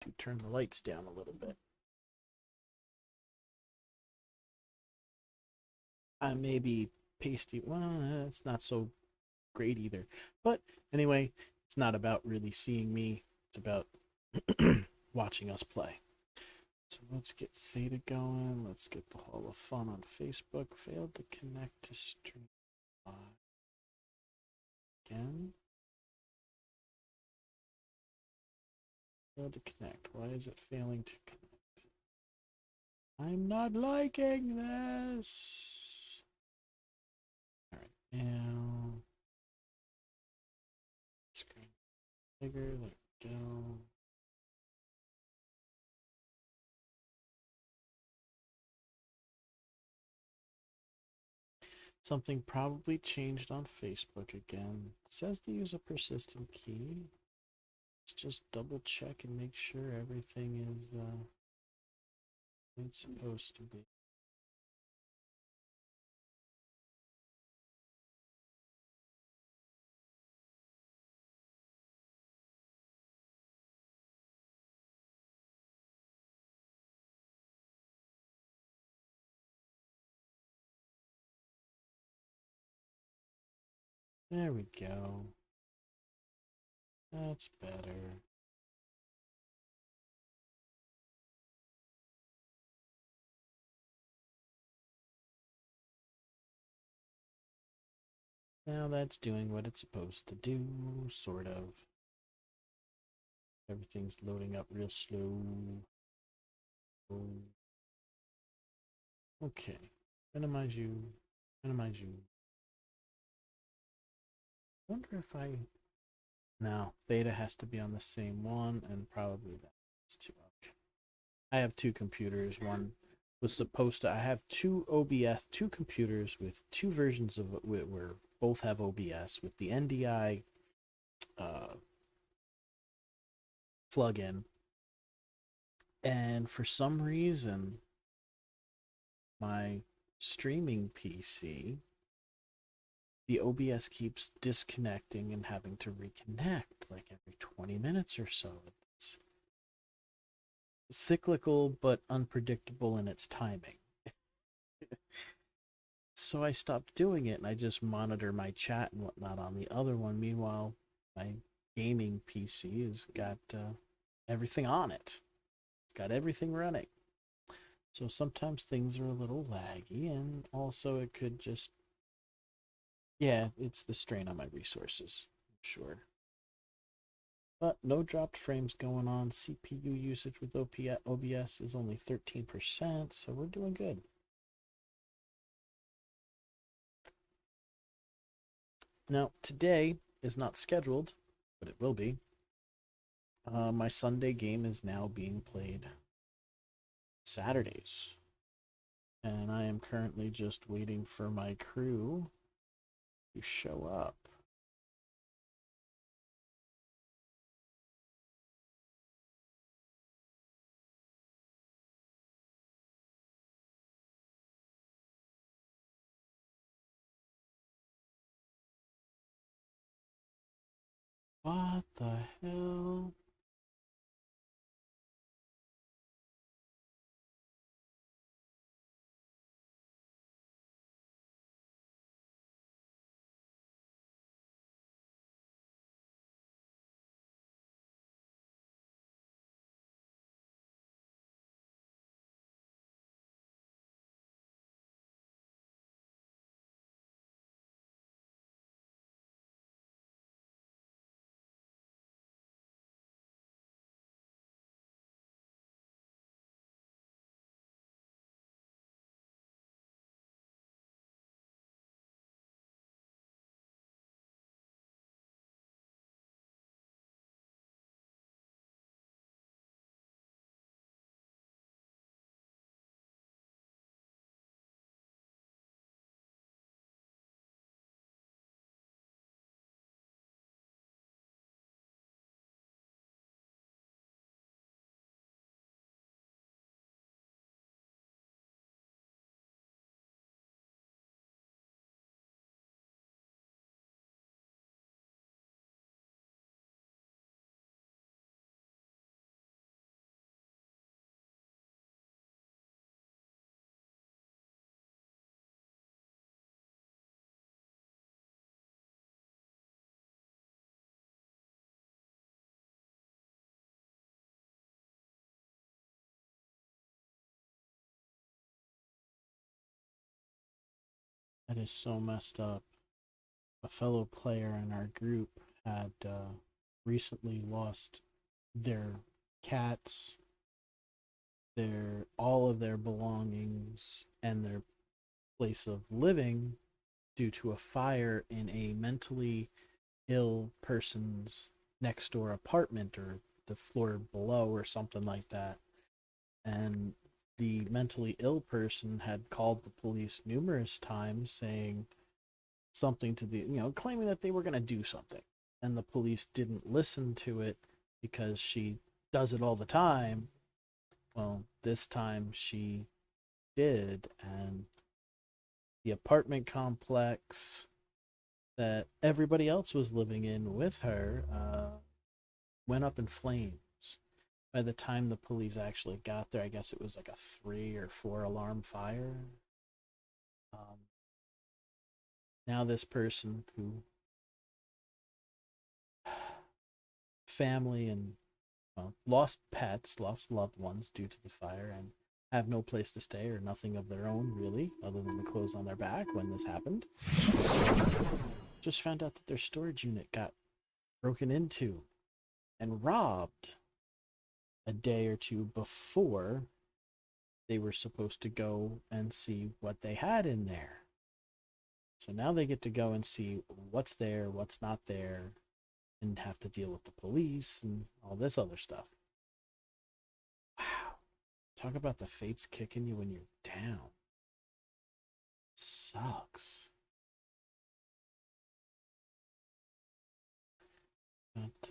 to turn the lights down a little bit. I may be pasty. Well, it's not so great either. But anyway, it's not about really seeing me. It's about watching us play. So let's get Theta going. Let's get the Hall of Fun on Facebook. Failed to connect to stream again. Failed to connect. Why is it failing to connect? I'm not liking this. All right, now screen bigger. There we go. Something probably changed on Facebook again. It says to use a persistent key. Let's just double check and make sure everything is it's supposed to be. There we go. That's better. Now that's doing what it's supposed to do, sort of. Everything's loading up real slow. Okay. Minimize you. Minimize you. Wonder if I. No, Theta has to be on the same one, and probably that's too. Okay. I have two computers. One was supposed to. I have two OBS, two computers with two versions of it where both have OBS with the NDI uh, plugin, and for some reason, my streaming PC, the OBS keeps disconnecting and having to reconnect like every 20 minutes or so. It's cyclical but unpredictable in its timing. So I stopped doing it and I just monitor my chat and whatnot on the other one. Meanwhile, my gaming PC has got everything on it. It's got everything running. So sometimes things are a little laggy, and also it could just, yeah, it's the strain on my resources, sure. But no dropped frames going on. CPU usage with OBS is only 13%, so we're doing good. Now, today is not scheduled, but it will be. My Sunday game is now being played Saturdays. And I am currently just waiting for my crew to show up. What the hell? That is so messed up. A fellow player in our group had recently lost their cats, their all of their belongings, and their place of living due to a fire in a mentally ill person's next door apartment or the floor below or something like that. And the mentally ill person had called the police numerous times saying something to the, claiming that they were going to do something. And the police didn't listen to it because she does it all the time. Well, this time she did. And the apartment complex that everybody else was living in with her went up in flames. By the time the police actually got there, I guess it was like a 3 or 4 alarm fire. Um, Now this person who family and lost pets, lost loved ones due to the fire, and have no place to stay or nothing of their own really, other than the clothes on their back when this happened. Just found out that their storage unit got broken into and robbed a day or two before they were supposed to go and see what they had in there. So now they get to go and see what's there, what's not there, and have to deal with the police and all this other stuff. Wow. Talk about the fates kicking you when you're down. It sucks. But,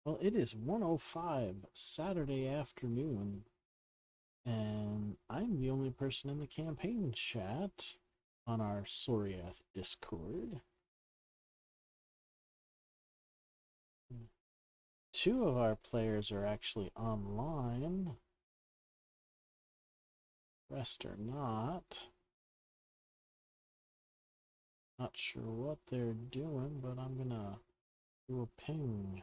well, it is 1:05 Saturday afternoon, and I'm the only person in the campaign chat on our Soriath Discord. 2 of our players are actually online. Rest are not. Not sure what they're doing, but I'm gonna do a ping.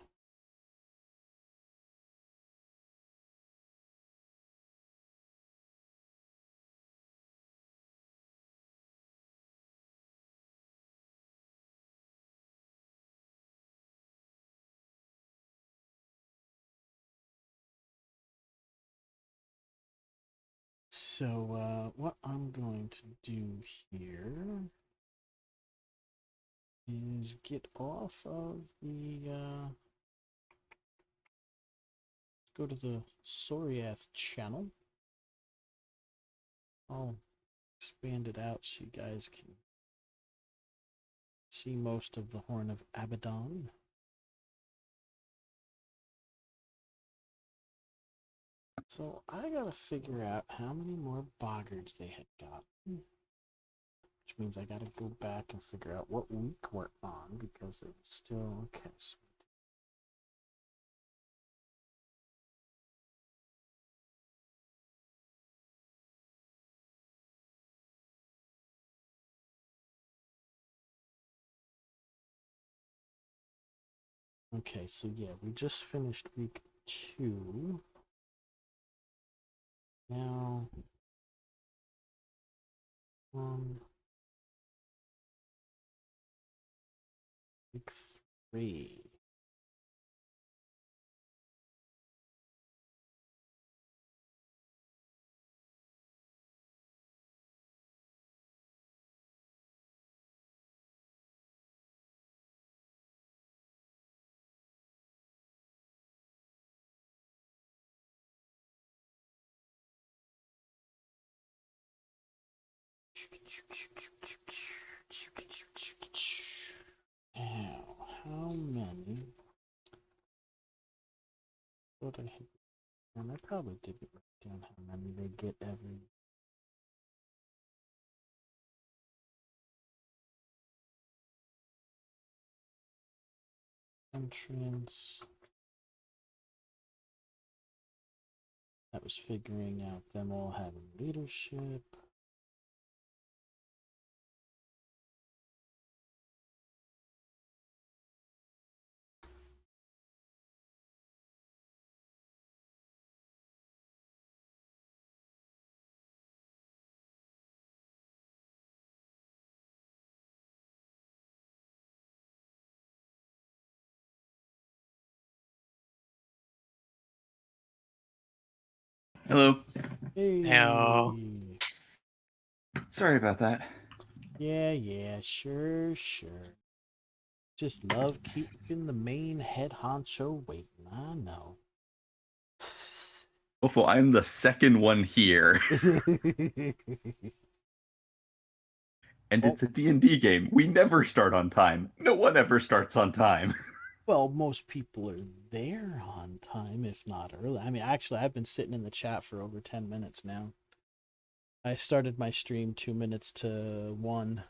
So, what I'm going to do here is get off of the, go to the Soriath channel. I'll expand it out so you guys can see most of the Horn of Abaddon. So I gotta figure out how many more boggards they had got. Which means I gotta go back and figure out what week we're on because it's still okay. Okay, so yeah, we just finished week 2. Now, week 3. Now, how many? What I hit? And I probably did write down how many they get every. Entrance. That was figuring out them all having leadership. Hello. Now, Hey. Sorry about that. Yeah, sure. Just love keeping the main head honcho waiting. I know. Hopefully, I'm the second one here, and well, it's a D&D game. We never start on time. No one ever starts on time. well, most people are there on time, if not early. I mean, actually, I've been sitting in the chat for over 10 minutes now. I started my stream 2 minutes to 1,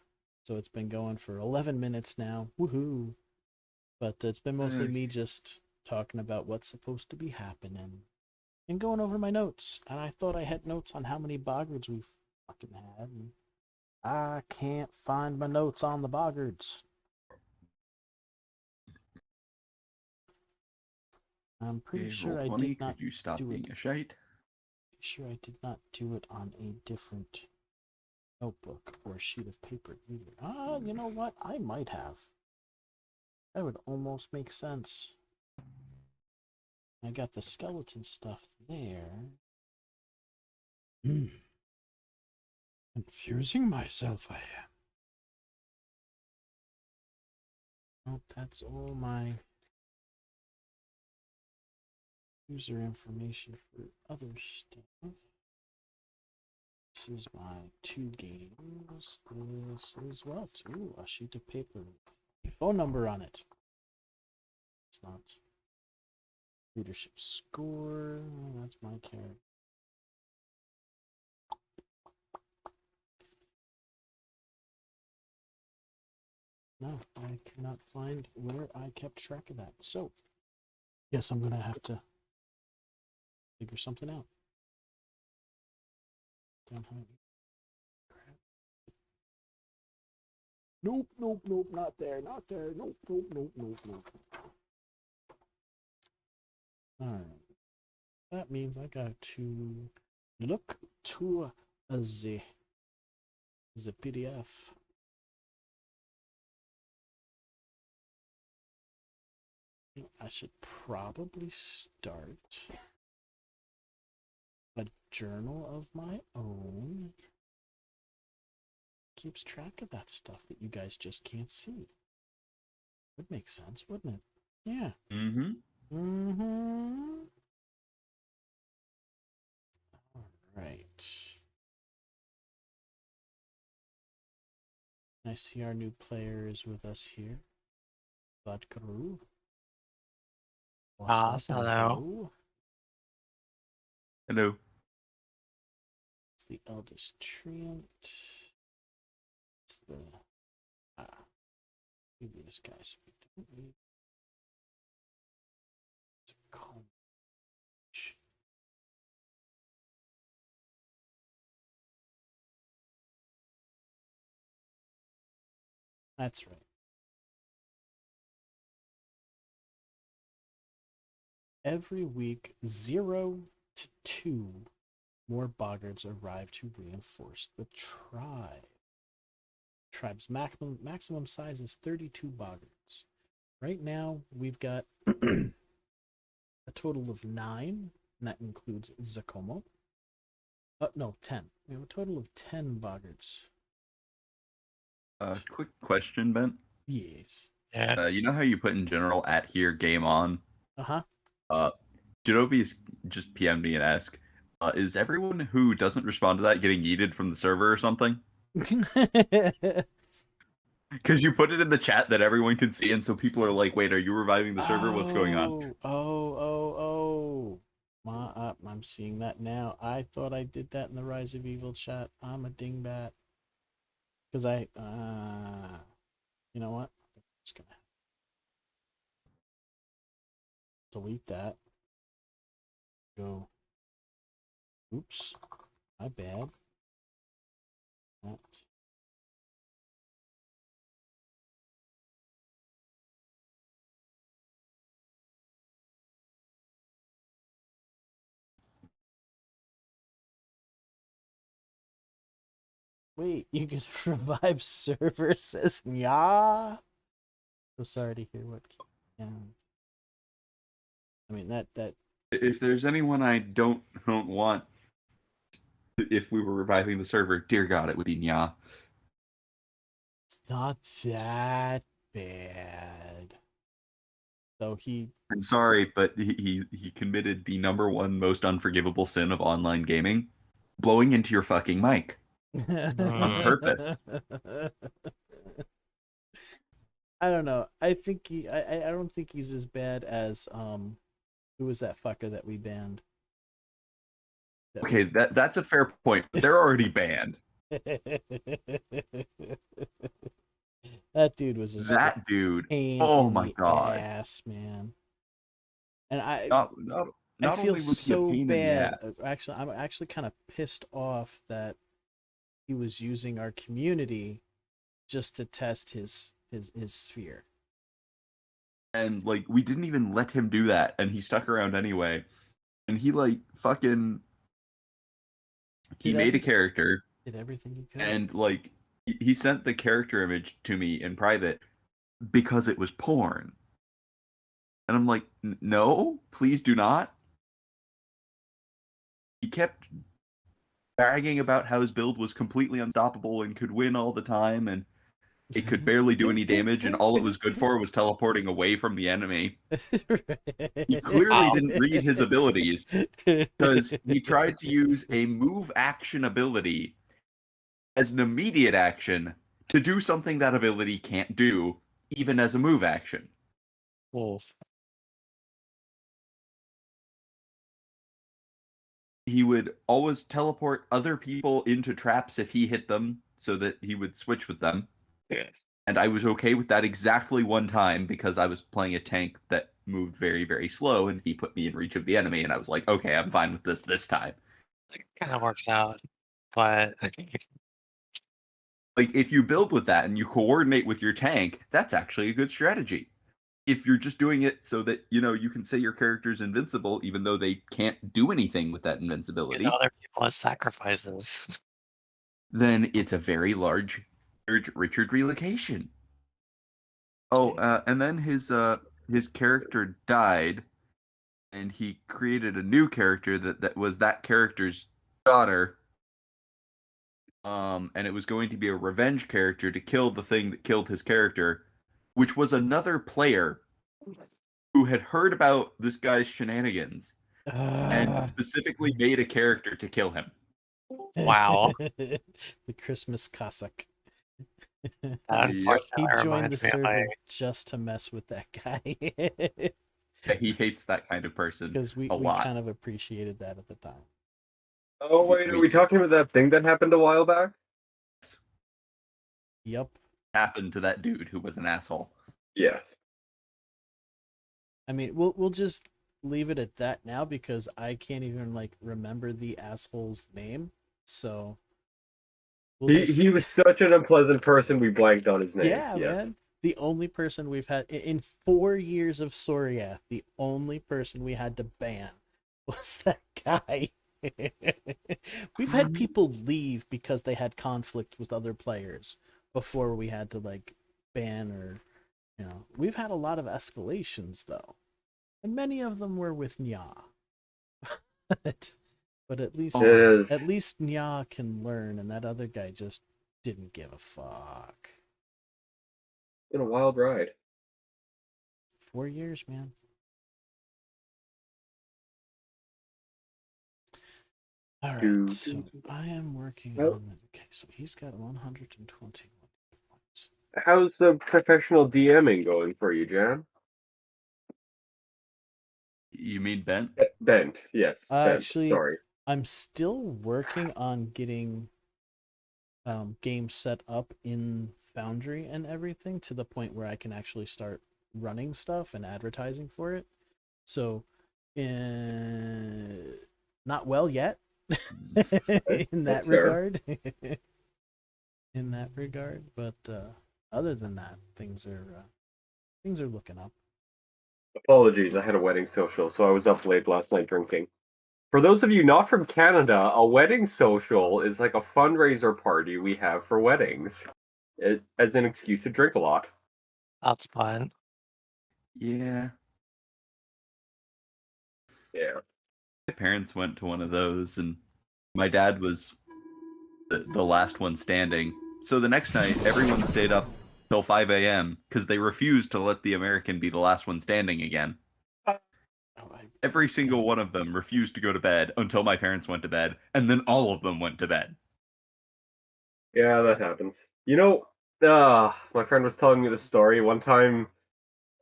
so it's been going for 11 minutes now. Woohoo! But it's been mostly Uh, me just talking about what's supposed to be happening and going over my notes. And I thought I had notes on how many boggards we've fucking had. And I can't find my notes on the boggards. I'm pretty okay, roll sure I did 20. not Could you stop do it. being a shite? Sure, I did not do it on a different notebook or sheet of paper either. Ah, you know what? I might have. That would almost make sense. I got the skeleton stuff there. Confusing myself, I am. Oh, that's all my user information for other stuff. This is my 2 games. This is well too a sheet of paper with a phone number on it. It's not leadership score. That's my character. No, I cannot find where I kept track of that. So, yes, I'm gonna have to figure something out. Nope, not there, not there. Nope. Alright. That means I got to look to the PDF. I should probably start a journal of my own. Keeps track of that stuff that you guys just can't see. Would make sense, wouldn't it? Yeah. Mm-hmm. Mm-hmm. All right. I see our new player is with us here. Budkaroo. What's up, hello. bro? Hello. It's the eldest treant. It's the previous guy, so we don't need to call. That's right. Every week, 0 to 2 more boggards arrive to reinforce the tribe. Tribe's maximum size is 32 boggards. Right now, we've got a total of 9, and that includes Zakomo. No, 10. We have a total of 10 boggards. Quick question, Ben. Yes. Yeah. You know how you put in general at here game on? Uh Uh, Janobi's just PM'd me and asked, is everyone who doesn't respond to that getting yeeted from the server or something? huh. Because you put it in the chat that everyone can see, and so people are like, wait, are you reviving the server? What's going on? Oh. I'm seeing that now. I thought I did that in the Rise of Evil chat. I'm a dingbat. Because you know what? I'm just gonna delete that. Go. Oops. My bad. That. Wait, you can revive server, says Nya. So sorry to hear what. Yeah. I mean that If there's anyone I don't want, if we were reviving the server, dear God, it would be Nya. It's not that bad. So he I'm sorry, but he committed the #1 most unforgivable sin of online gaming, blowing into your fucking mic on purpose. I don't know. I think I don't think he's as bad as who was that fucker that we banned? Okay, that's a fair point, but they're already banned. That dude was that dude. pain Oh in my the God. ass, man. And I Not feel only was so he a pain bad. in the ass, Actually, I'm actually kind of pissed off that he was using our community just to test his sphere. and like we didn't even let him do that, and he stuck around anyway. And he like fucking he made a character, Did everything he could. and like he sent the character image to me in private because it was porn. And I'm like, no, please do not. He kept bragging about how his build was completely unstoppable and could win all the time, and it could barely do any damage, and all it was good for was teleporting away from the enemy. He clearly didn't read his abilities because he tried to use a move action ability as an immediate action to do something that ability can't do, even as a move action. Wolf. He would always teleport other people into traps if he hit them so that he would switch with them. Yeah. And I was okay with that exactly one time because I was playing a tank that moved very, very slow, and he put me in reach of the enemy, and I was like, okay, I'm fine with this time. It kind of works out, but Like, if you build with that and you coordinate with your tank, that's actually a good strategy. If you're just doing it so that, you can say your character's invincible, even though they can't do anything with that invincibility, use other people as sacrifices. then it's a very large Richard relocation. Oh, and then his character died, and he created a new character that was that character's daughter. And it was going to be a revenge character to kill the thing that killed his character, which was another player who had heard about this guy's shenanigans and specifically made a character to kill him. Wow. The Christmas Cossack. Unfortunately, He joined the reminds me of server my just to mess with that guy. Yeah, he hates that kind of person Because we a lot. kind of appreciated that at the time. Oh, wait, are we talking about that thing that happened a while back? Yep. Happened to that dude who was an asshole. Yes. I mean, we'll just leave it at that now because I can't even like remember the asshole's name. So He was such an unpleasant person, we blanked on his name. Yeah, yes. man. The only person we've had in 4 years of Soriath, the only person we had to ban was that guy. We've had people leave because they had conflict with other players before we had to like ban or we've had a lot of escalations though. And many of them were with Nya. But at least Nya can learn, and that other guy just didn't give a fuck. It's been a wild ride. 4 years, man. All right, so I am working on. Okay, so he's got 121 points. How's the professional DMing going for you, Jan? You mean Bent? Bent, yes. Actually, sorry. I'm still working on getting games set up in Foundry and everything to the point where I can actually start running stuff and advertising for it. So, not well yet in that regard. In that regard, but other than that, things are looking up. Apologies, I had a wedding social, so I was up late last night drinking. For those of you not from Canada, a wedding social is like a fundraiser party we have for weddings, as an excuse to drink a lot. That's fun. Yeah. Yeah. My parents went to one of those, and my dad was the last one standing. So the next night, everyone stayed up till 5 a.m. because they refused to let the American be the last one standing again. Oh, Every single one of them refused to go to bed until my parents went to bed, and then all of them went to bed. Yeah, that happens. You know, my friend was telling me this story one time.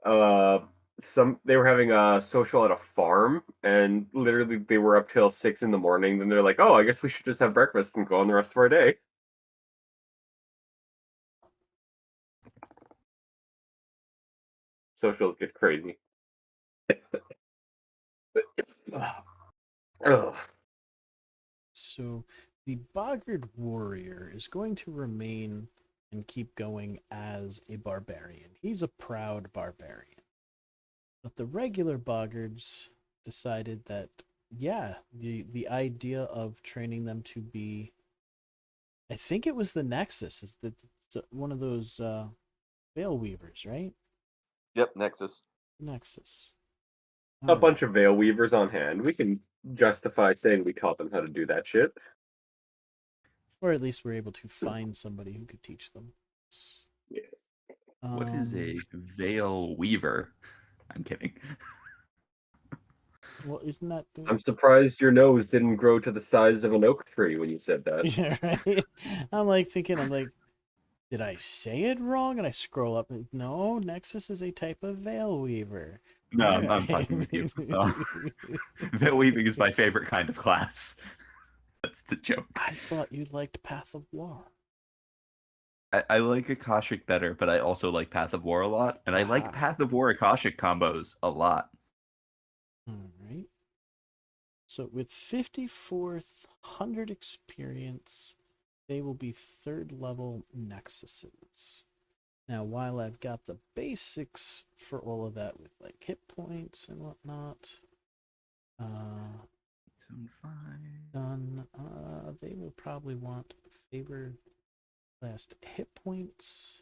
They were having a social at a farm, and literally they were up till 6 in the morning. Then they're like, "Oh, I guess we should just have breakfast and go on the rest of our day." Socials get crazy. Ugh. So the Boggart warrior is going to remain and keep going as a barbarian. He's a proud barbarian. But the regular Boggards decided that, yeah, the idea of training them to be, I think it was the Nexus, is that one of those veil weavers, right? Yep, Nexus. Nexus. A bunch of veil weavers on hand. We can justify saying we taught them how to do that shit. Or at least we're able to find somebody who could teach them. Yes. What is a veil weaver? I'm kidding. Well, isn't that I'm surprised your nose didn't grow to the size of an oak tree when you said that. yeah, right? I'm like, did I say it wrong? And I scroll up and no, Nexus is a type of veil weaver. No, I'm fucking with you. Veil weaving is my favorite kind of class. That's the joke. I thought you liked Path of War. I like Akashic better, but I also like Path of War a lot, and I like Path of War Akashic combos a lot. All right. So with 5,400 experience, they will be 3rd level Nexuses. Now, while I've got the basics for all of that with like hit points and whatnot, done, they will probably want favored last hit points.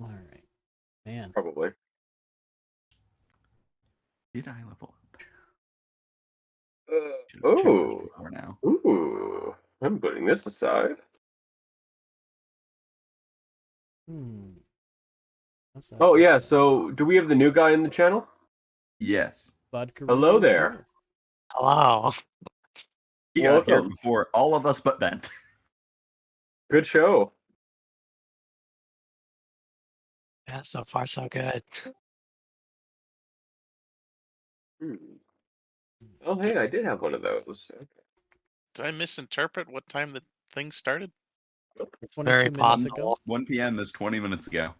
All right, man. Probably. Did I level up? Should've checked Oh. this before now. Ooh. I'm putting this aside. Oh yeah, so do we have the new guy in the channel? Yes. Hello there. Hello. He got here Welcome. before all of us but Bent. Good show. Yeah, so far so good. Oh hey, I did have one of those. Okay. Did I misinterpret what time the thing started? 22 Very minutes possible. ago. 1 p.m. is 20 minutes ago.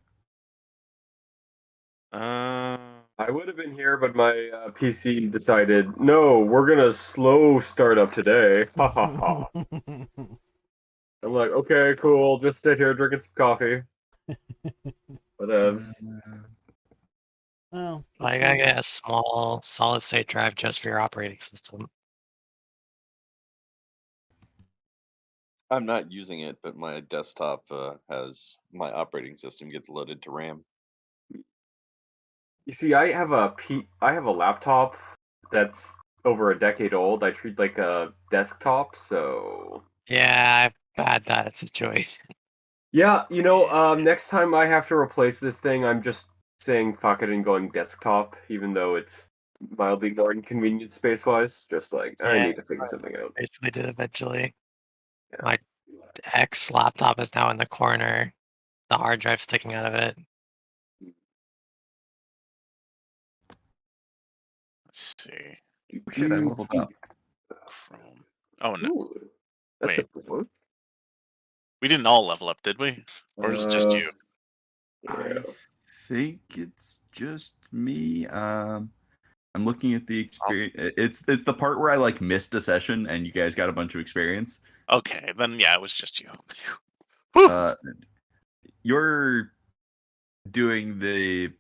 I would have been here, but my PC decided, no, we're gonna slow start up today. Ha ha ha. I'm like, okay, cool. Just sit here drinking some coffee. Whatevs. Well, I gotta get a small solid state drive just for your operating system. I'm not using it, but my desktop has my operating system gets loaded to RAM. You see, I have a laptop that's over a decade old. I treat like a desktop, so Yeah, I've had that situation. yeah. You know, next time I have to replace this thing, I'm just saying fuck it and going desktop, even though it's mildly more inconvenient space-wise. Just like I Yeah. need to figure something out. Basically did eventually. Yeah. My X laptop is now in the corner. The hard drive sticking out of it. Let's see. Oh, shit, I leveled up. Chrome. Oh no, Ooh, that's Wait. a good one. we didn't all level up, did we? Or is it just you? I think it's just me. I'm looking at the experience. It's the part where I like missed a session and you guys got a bunch of experience. Okay, then yeah, it was just you. You're doing the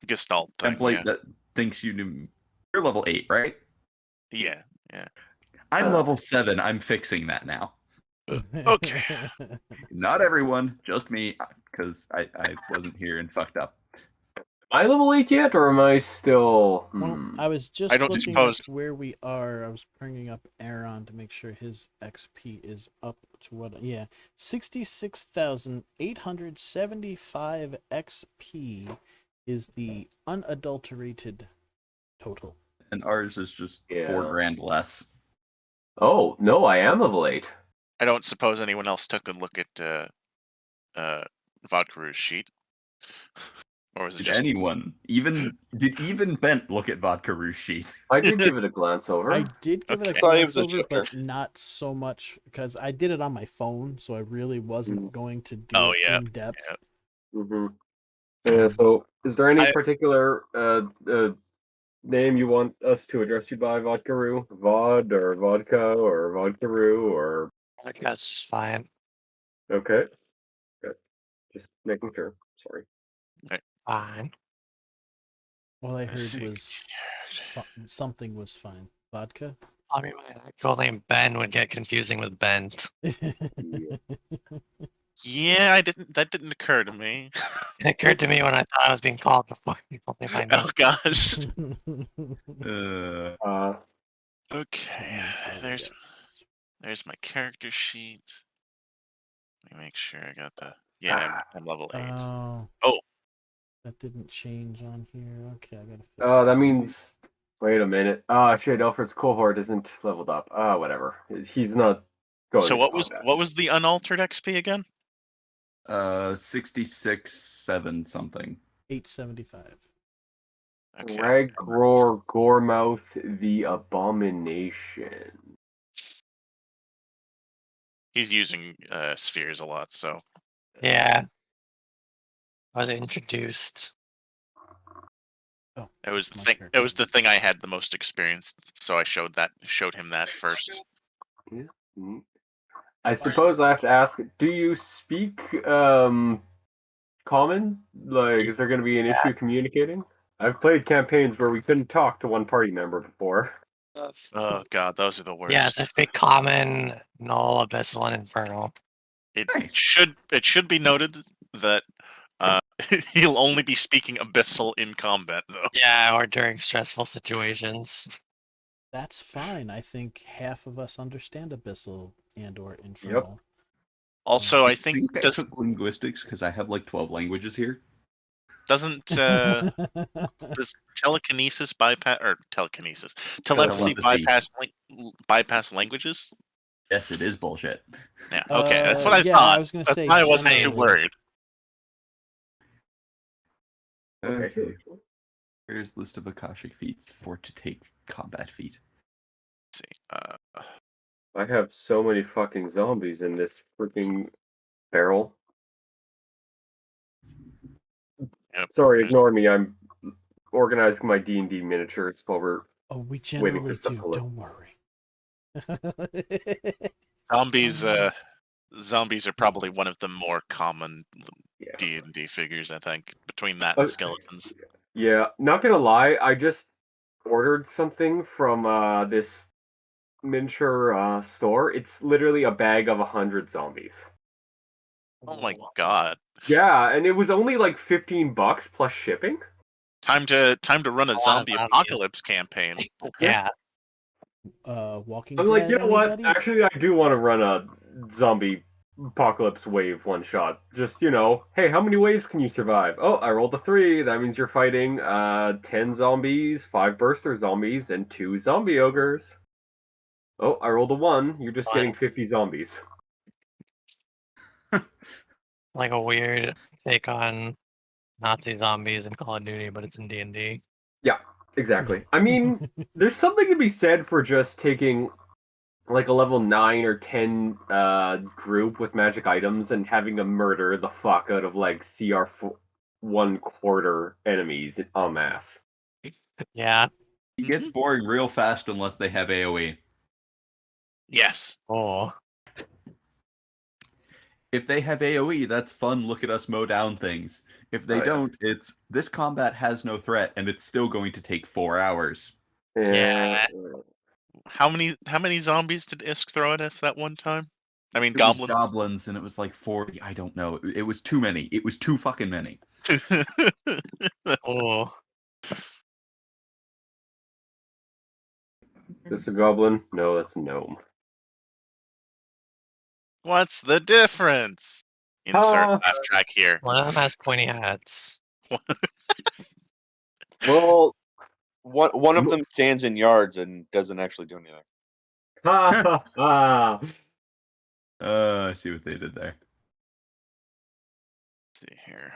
Gestalt thing. template that thinks you knew. You're level 8, right? Yeah. I'm level 7. I'm fixing that now. Okay. Not everyone, just me, because I wasn't here and fucked up. I level 8 yet, or am I still? Well, I was just I don't looking suppose- up where we are. I was bringing up Aaron to make sure his XP is up to what? Yeah, 66,875 XP is the unadulterated total. And ours is just Yeah. 4 grand less. Oh no, I am level 8. I don't suppose anyone else took a look at Vodkaru's sheet, or was it Did just anyone even Bent look at Vodka Rouge sheet? I did give it a glance over. I did give it a Okay. Sorry, it glance was a over, but shifter. not so much because I did it on my phone, so I really wasn't going to do Oh, it yeah, in depth. yeah. Mm-hmm. Yeah. So, is there any I- particular name you want us to address you by, Vodkaroo? Vod or Vodka or Vodkaroo or? I guess it's fine. Okay. Good. Just making sure. Sorry. Fine. All I Let's heard see. was something was fine. Vodka. I mean, my actual name Ben would get confusing with Bent. Yeah, that didn't occur to me. It occurred to me when I thought I was being called before people told me my name. Oh gosh. Okay, there's my character sheet. Let me make sure I got the. Yeah, I'm level 8. Oh. Oh. That didn't change on here. Okay, I gotta fix Oh, that means. Wait a minute. Ah, shit. Alfred's cohort isn't leveled up. Ah, whatever. He's not going. So into what combat. was the unaltered XP again? 66.7 something. 875. Okay. Ragror Goremouth the Abomination. He's using spheres a lot, so Yeah. I was introduced. Oh, it was my the thing. It character. was the thing I had the most experience. So I showed him that first. Mhm. I suppose I have to ask, do you speak common? Like, is there going to be an issue communicating? I've played campaigns where we couldn't talk to one party member before. Oh god, those are the worst. Yes, I speak Common, Null, Abyssal, and Infernal. It Nice. should be noted that he'll only be speaking Abyssal in combat, though. Yeah, or during stressful situations. That's fine. I think half of us understand Abyssal and or Infernal. Also, I think I took linguistics because I have like 12 languages here. does telekinesis bypass or telekinesis telepathy Telepathy. bypass languages? Yes, it is bullshit. Yeah. Okay, that's what I yeah, thought. I was gonna That's say why I wasn't too generally. worried. Okay. Here's list of Akashic feats for to take combat feat. Let's see. I have so many fucking zombies in this freaking barrel. Yep. Sorry, ignore me. I'm organizing my D&D miniatures while we're Oh, we waiting generally for stuff do. to load. Don't worry. Zombies are probably one of the more common Yeah. D&D figures, I think, between that and skeletons. Yeah, not gonna lie, I just ordered something from this miniature store. It's literally a bag of 100 zombies. Oh my god. Yeah, and it was only like $15 plus shipping. Time to run a lot of zombie zombies. apocalypse campaign. Yeah. Walking I'm Dead, like, you know what? anybody? Actually, I do want to run a zombie apocalypse wave one shot. Just, you know, hey, how many waves can you survive? Oh, I rolled a 3. That means you're fighting 10 zombies, 5 burster zombies, and 2 zombie ogres. Oh, I rolled a 1. You're just getting 50 zombies. Like a weird take on Nazi zombies in Call of Duty, but it's in D&D. Yeah, exactly. I mean, there's something to be said for just taking like a level 9 or 10 group with magic items and having to murder the fuck out of like CR 1/4 enemies en masse. Yeah. It gets boring real fast unless they have AoE. Yes. Oh. If they have AoE, that's fun. Look at us mow down things. If they Oh, yeah. don't, it's this combat has no threat, and it's still going to take 4 hours. Yeah. How many zombies did Isk throw at us that one time? I mean, It was goblins. goblins, and it was like 40. I don't know. It was too many. It was too fucking many. Oh, This a goblin? No, that's a gnome. What's the difference? Insert Ah. laugh track here. one of them has pointy hats. Well, One of Mo- them stands in yards and doesn't actually do anything. ha ha ha. I see what they did there. Let's see here.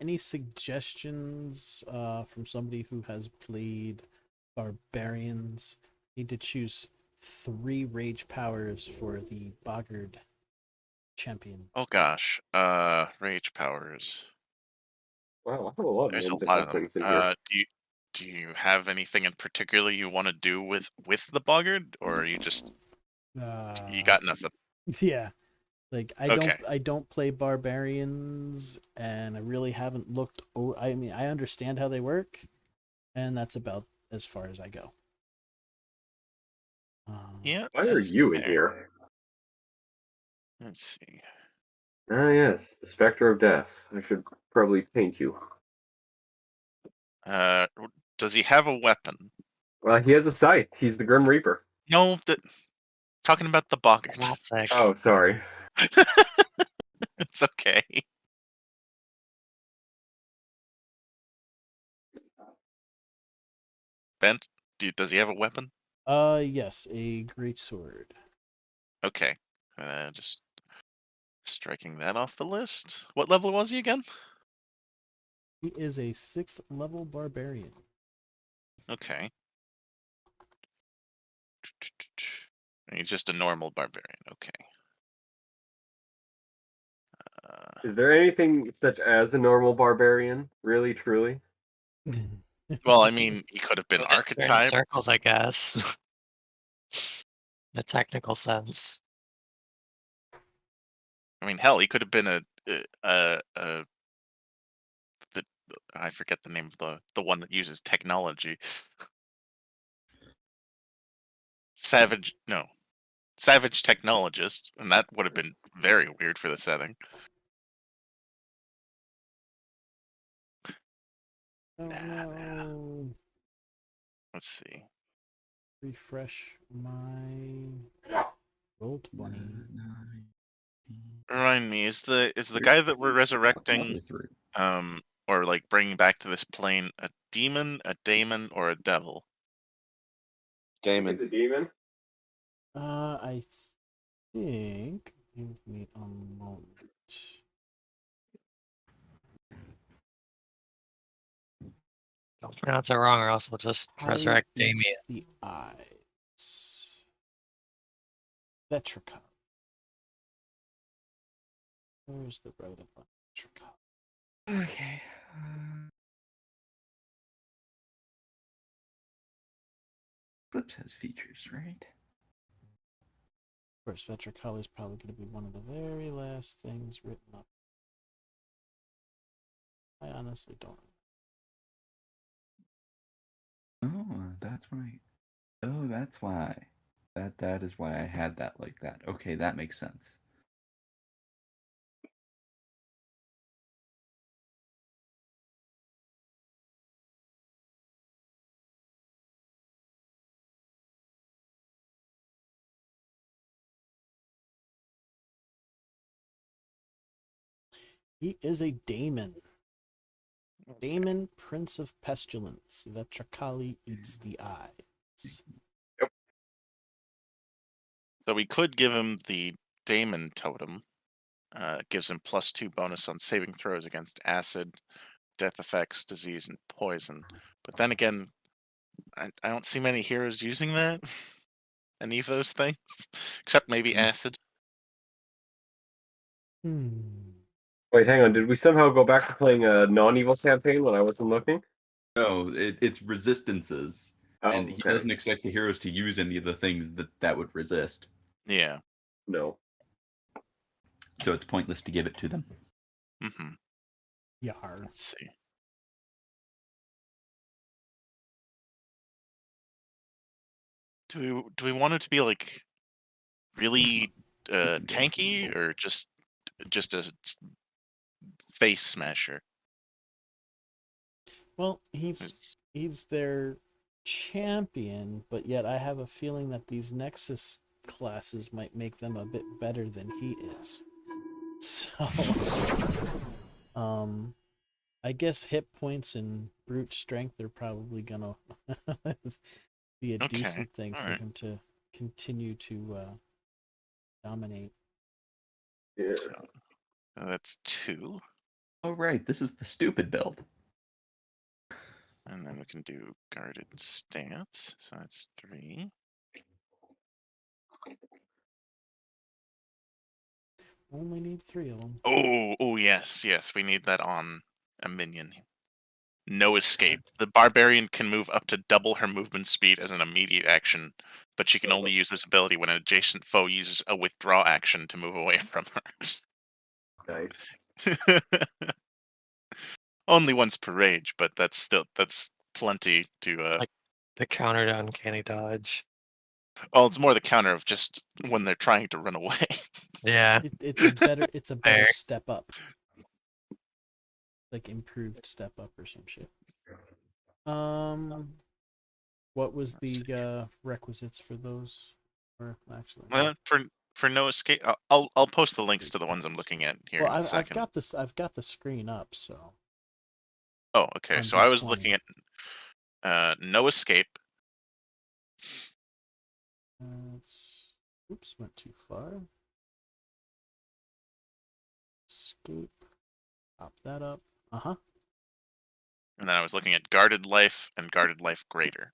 Any suggestions from somebody who has played barbarians? Need to choose 3 rage powers for the Boggard champion. Oh gosh. Rage powers. Wow, I have a lot There's of a lot of them. things in here. Do you have anything in particular you want to do with the Boggard, or are you just you got nothing? Yeah. Like Okay. I don't play barbarians, and I really haven't looked. I mean, I understand how they work, and that's about as far as I go. Yeah. Why are that's you in fair. here? Let's see. Ah, yes, the Spectre of Death. I should probably paint you. Does he have a weapon? He has a scythe. He's the Grim Reaper. No, talking about the Boggart. Classic. Oh, sorry. It's okay. Ben, does he have a weapon? Yes, a great sword. Okay. Just striking that off the list. What level was he again? He is a 6th level barbarian. Okay. He's just a normal barbarian. Okay. Is there anything such as a normal barbarian? Really, truly? Well, I mean, he could have been Within certain archetype. circles, I guess. In a technical sense. I mean, hell, he could have been I forget the name of the one that uses technology. Savage technologist, and that would have been very weird for the setting. No. Let's see. Refresh my roll 20. Remind me, is the guy that we're resurrecting, or like bringing back to this plane, a demon, a daemon, or a devil? Damon. He's a demon? I think. Give me a moment. Don't pronounce it wrong, or else we'll just resurrect Damien. It's the eyes. Vetrica. Where's the road of Vetrica? Okay. Clips has features, right? Of course, Vetrica is probably going to be one of the very last things written up. I honestly don't. Oh, that's right. Oh, that's why. That is why I had that like that. Okay, that makes sense. He is a daemon. Daemon, Prince of Pestilence. Vetricali eats the eyes. So we could give him the daemon totem. Gives him +2 bonus on saving throws against acid, death effects, disease, and poison. But then again, I don't see many heroes using that. Any of those things, except maybe acid. Wait, hang on. Did we somehow go back to playing a non-evil campaign when I wasn't looking? No, it's resistances, Oh, and he okay. doesn't expect the heroes to use any of the things that would resist. Yeah. No. So it's pointless to give it to them. Mm-hmm. Yar. Let's see. Do we want it to be like really tanky or just a face smasher? Well, he's their champion, but yet I have a feeling that these Nexus classes might make them a bit better than he is. So, I guess hit points and brute strength are probably gonna be a Okay, decent thing for alright. him to continue to dominate. Yeah. So that's 2. Oh right, this is the stupid build. And then we can do guarded stance. So that's 3. Only need 3 of them. Oh, yes, yes. We need that on a minion. No escape. The barbarian can move up to double her movement speed as an immediate action, but she can only use this ability when an adjacent foe uses a withdraw action to move away from Nice. her. Only once per rage, but that's plenty to Like the counter to uncanny dodge. well, it's more the counter of just when they're trying to run away. Yeah. It's a better Fair. step up. Like improved step up or some shit. What was the requisites for those? Or actually, For no escape, I'll post the links to the ones I'm looking at here well, in a I've second. got this. I've got the screen up. So Oh, okay. on So I was D20. looking at no escape. Oops, went too far. Escape. Pop that up. And then I was looking at guarded life and guarded life greater.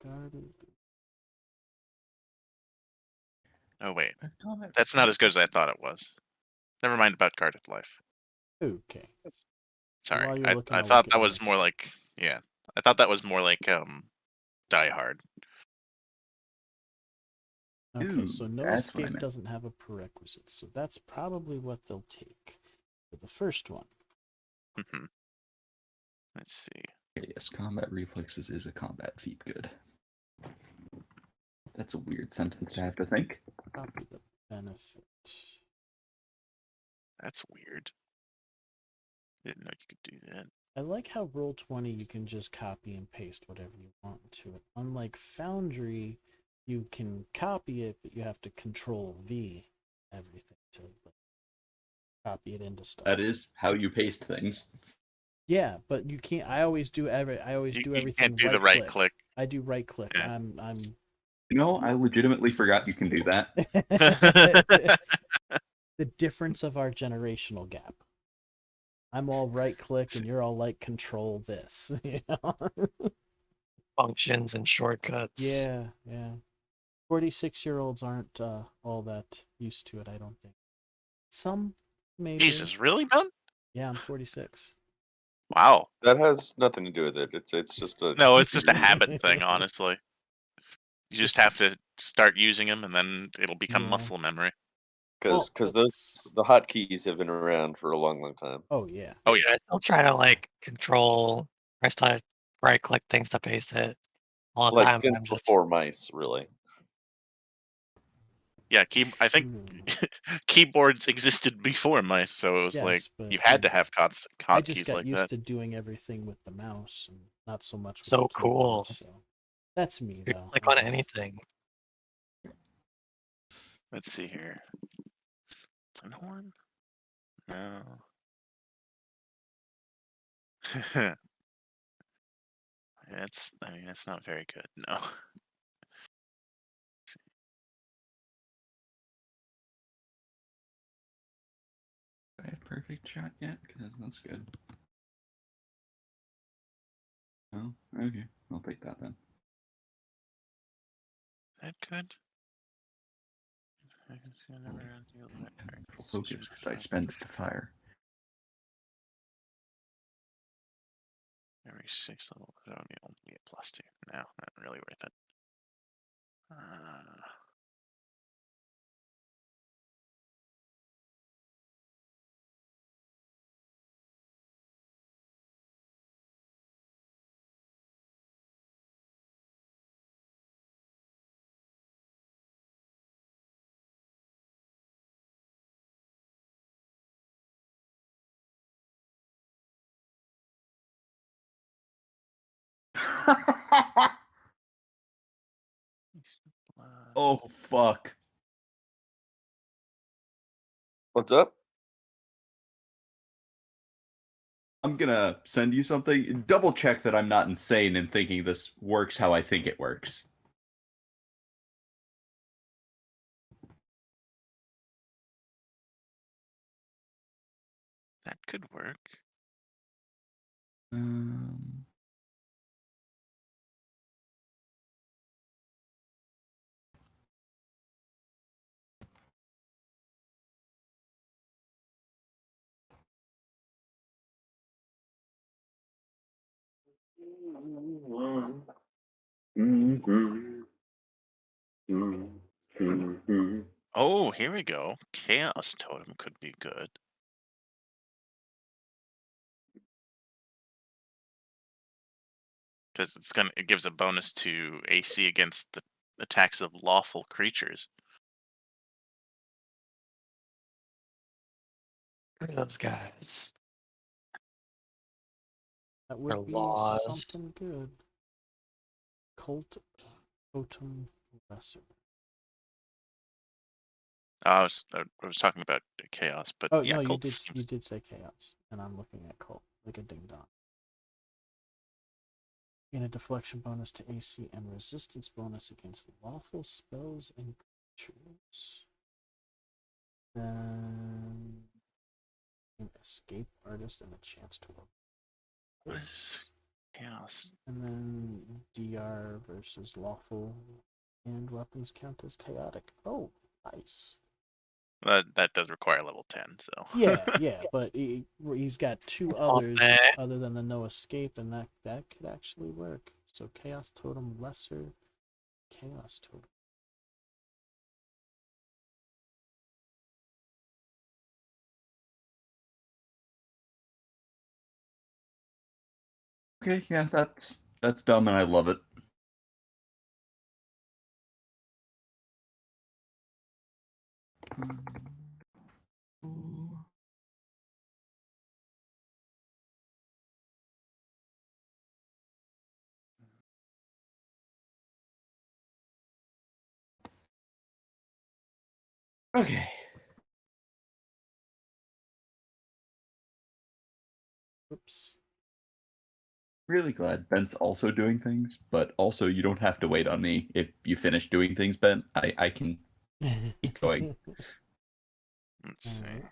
Guarded. Oh wait, that's not as good as I thought it was. Never mind about guarded life. Okay. Sorry, While you're I looking, I'll thought look at that was my more stuff. like I thought that was more like Die Hard. Okay, so Ooh, no that's what I escape meant. doesn't have a prerequisite, so that's probably what they'll take for the first one. Mhm. Let's see. Okay, yes, combat reflexes is a combat feat. Good. That's a weird sentence to have to think. Copy the benefit. That's weird. Didn't know you could do that. I like how Roll20 you can just copy and paste whatever you want to it. Unlike Foundry, you can copy it, but you have to Control V everything to copy it into stuff. That is how you paste things. Yeah, but you can't. I always do You everything. can't do the right click. I do right click. Yeah. I'm. You know, I legitimately forgot you can do that. The difference of our generational gap. I'm all right click and you're all like control this. You know? Functions and shortcuts. Yeah. 46-year-olds aren't all that used to it, I don't think. Some maybe. Jesus, really, Ben? Yeah, I'm 46. Wow. That has nothing to do with it. It's just a No, it's just a habit thing, honestly. You just have to start using them, and then it'll become Yeah. muscle memory. because Well, the hotkeys have been around for a long time. Oh yeah. Oh yeah. I still try to like control. I still try to right click things to paste it all the Like time. since I'm just before mice, really. Yeah, I think keyboards existed before mice, so it was like Yes, but you had to have I just hotkeys got like used that. to doing everything with the mouse and not so much with So the keyboard, cool. So that's me you though. click I on guess. anything. Let's see here. Horn? No. That's not very good. No. Do I have perfect shot yet? Because that's good. Oh, okay. I'll take that then. That good? Full focus because I spend it to fire. Every 6 level, that would only be a +2. No, not really worth it. Oh fuck. What's up? I'm gonna send you something. Double check that I'm not insane in thinking this works how I think it works. That could work. Um, Oh, here we go. Chaos Totem could be good. Because it gives a bonus to AC against the attacks of lawful creatures. Those guys. That would Or be laws. something good. Cult Totem Lesser. I was talking about chaos, but Oh yeah, no, you cult did seems- say chaos, and I'm looking at cult like a ding dong. Gain a deflection bonus to AC and resistance bonus against lawful spells and creatures. Then an escape artist and a chance to work. What is chaos? And then DR versus lawful and weapons count as chaotic. Oh, nice. That does require level 10, so Yeah, but he's got two others Okay. other than the no escape, and that could actually work. So Chaos Totem Lesser, Chaos Totem. okay, yeah, that's dumb and I love it. Okay. Oops. Really glad Bent's also doing things, but also you don't have to wait on me. If you finish doing things, Bent, I can keep going. let's see. Alright.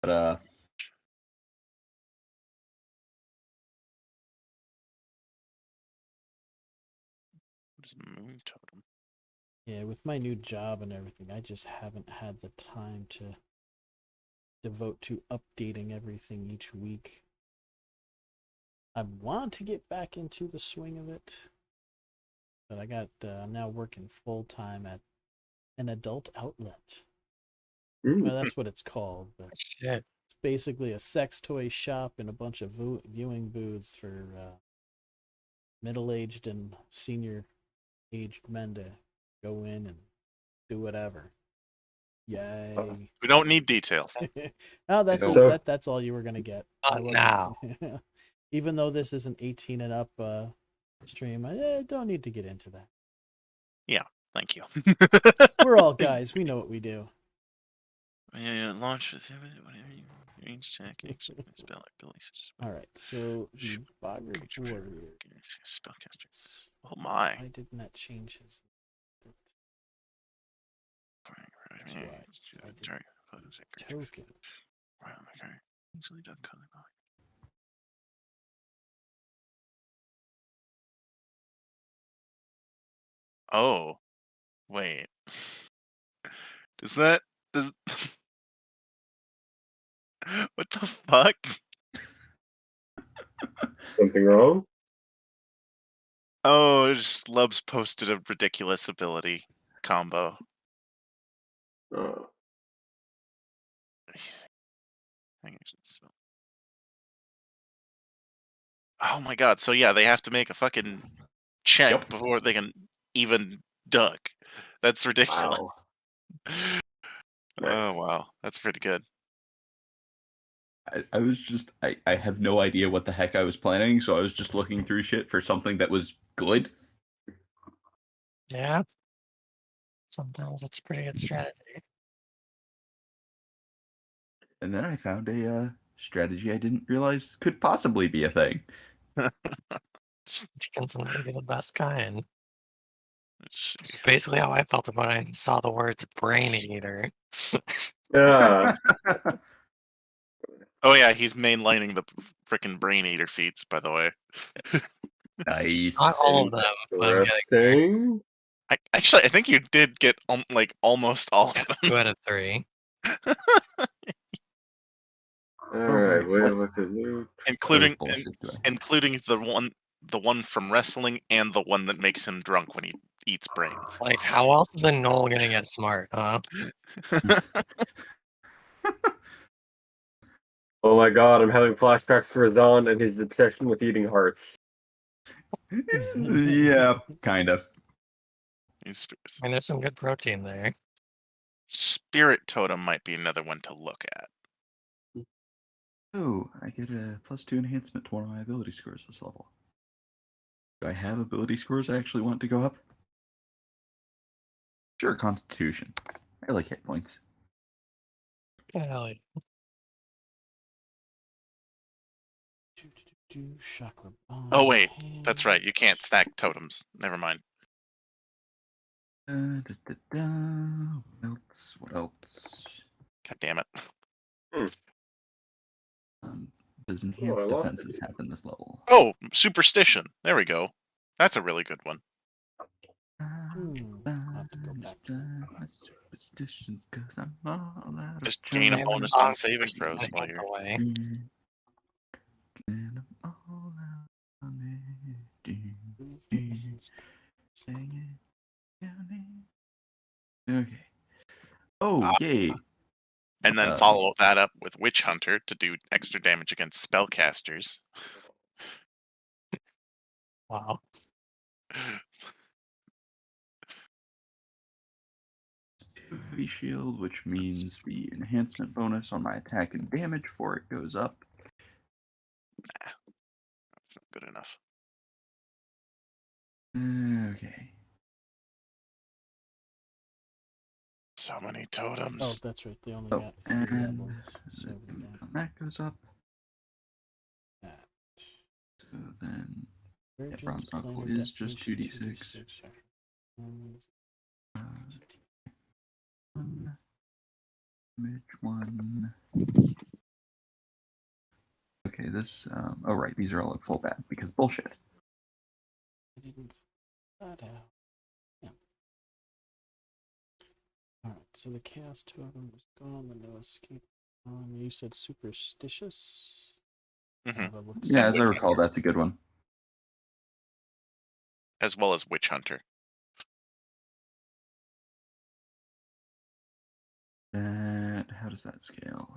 But What is Moon Totem? Yeah, with my new job and everything, I just haven't had the time to devote to updating everything each week. I want to get back into the swing of it, but I'm now working full time at an adult outlet. Well, that's what it's called, but Shit. it's basically a sex toy shop and a bunch of viewing booths for middle-aged and senior-aged men to go in and do whatever. Yay! We don't need details. Oh, that's know- So- that's all you were gonna get. Not I wasn't- now. Even though this is an 18 and up stream, I don't need to get into that. Thank you. We're all guys. We know what we do. Yeah, launch with whatever you range attack, spell abilities. All right. So the Boggart Creature Warrior. Spellcaster. Oh my. I did not change his. That's why. So I did token. Easily done color. Oh, wait. Does what the fuck? Something wrong? Oh, just Lubs posted a ridiculous ability combo. Oh my god, so yeah, they have to make a fucking check Yep. before they can even duck. That's ridiculous. Wow. Oh Nice. wow, that's pretty good. I was just I have no idea what the heck I was planning, so I was just looking through shit for something that was good. Yeah. Sometimes it's a pretty good strategy. And then I found a strategy I didn't realize could possibly be a thing. Chickens may be the best kind. Let's It's see. basically how I felt about it. I saw the words brain eater. Yeah. Oh yeah, he's mainlining the frickin' brain eater feats, by the way. Nice. Not all of them, but I'm getting there. Interesting. I think you did get like almost all of Yeah, them. 2 out of 3. Alright, wait, what? look at Luke. including What bullshit do I have? including the one from wrestling and the one that makes him drunk when he eats brains. Like, how else is a Knoll gonna get smart, huh? Oh my god, I'm having flashbacks to Razan and his obsession with eating hearts. Yeah, kind of. I mean, there's some good protein there. Spirit Totem might be another one to look at. Oh, I get a +2 enhancement to one of my ability scores this level. Do I have ability scores I actually want to go up? Sure, Constitution. I like hit points. Hell yeah. Chakra bomb. Oh wait, that's right. You can't stack totems. Never mind. What else? What else? God damn it. Does I enhanced lost defenses it. happen this level? Oh, Superstition. There we go. That's a really good one. I'll have to go back to My superstitions, 'cause I'm all out of Just gain a time. bonus Oh, on saving throws I while got you're. the way. And I'm all out on it. Okay. Oh, yay. And then follow that up with Witch Hunter to do extra damage against spellcasters. Wow. Heavy shield, which means the enhancement bonus on my attack and damage for it goes up. That's not good enough. Okay. So many totems. Oh, that's right. They only Oh, got 3 and levels. So that goes up. that. So then Virgin's bronze knuckle planar is just detonation, 2d6. Damage 1. Okay, this. Oh, right. These are all at full bat because bullshit. I didn't that out. Yeah. Alright, so the chaos totem is gone, the no escape. You said superstitious? Mhm. That looks- Yeah, as I recall, that's a good one. As well as Witch Hunter. How does that scale?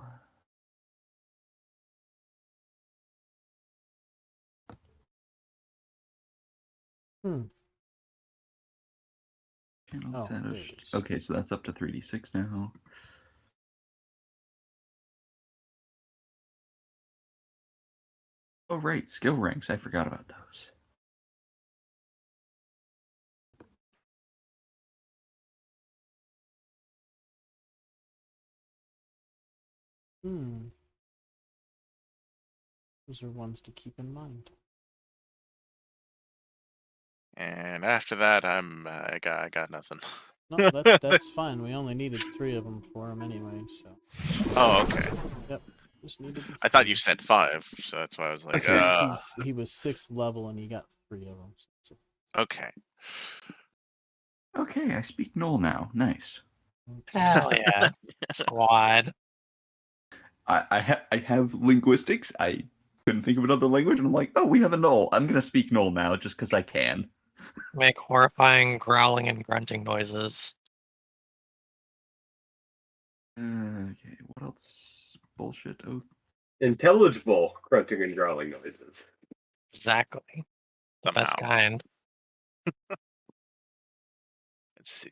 Channel Oh, set there of- it is. Okay, so that's up to 3d6 now. Oh, right, skill ranks. I forgot about those. Those are ones to keep in mind. And after that, I got nothing. No, that's fine. We only needed 3 of them for him anyway, so. Oh, okay. Yep. Just needed the I thought 3. you said 5, so that's why I was like, Okay. He was 6th level and he got 3 of them. So okay. Okay, I speak Null now. Nice. Hell yeah. Squad. I have linguistics. I couldn't think of another language, and I'm like, oh, we have a Null. I'm gonna speak Null now just because I can. Make horrifying growling and grunting noises. Okay, what else? Bullshit oath. Intelligible grunting and growling noises. Exactly. The Somehow. best kind. Let's see.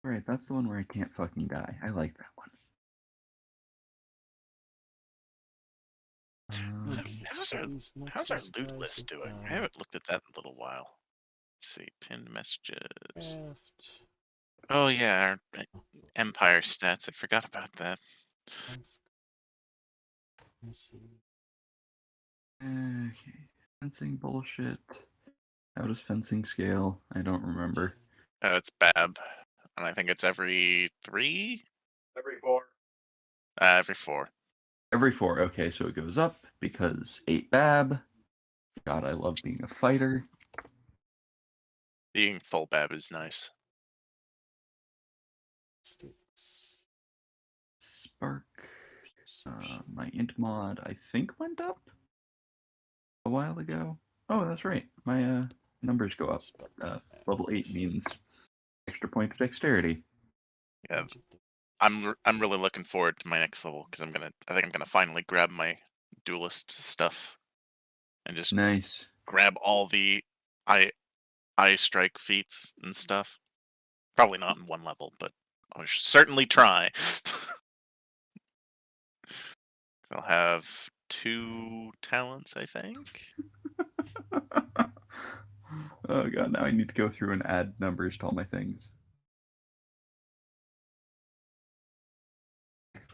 Right, that's the one where I can't fucking die. I like that one. Okay, How's so our these how's our Nexus loot guys list have doing? I got haven't looked at that in a little while. Let's see, pinned messages. craft, Oh yeah, our Empire stats. I forgot about that. missing. Okay. Fencing bullshit. How does fencing scale? I don't remember. It's Bab, and I think it's every 3, Every 4. every 4. Every 4. Okay, so it goes up because 8 Bab. God, I love being a fighter. Being full Bab is nice. States. Spark. Perception. My int mod, I think, went up a while ago. Oh, that's right. My numbers go up. Spark. Level 8 means extra point of dexterity. Yeah, I'm really looking forward to my next level because I think I'm gonna finally grab my duelist stuff and just Nice. grab all the eye strike feats and stuff. Probably not in one level, but I'll certainly try. I'll have 2 talents, I think. Oh god, now I need to go through and add numbers to all my things.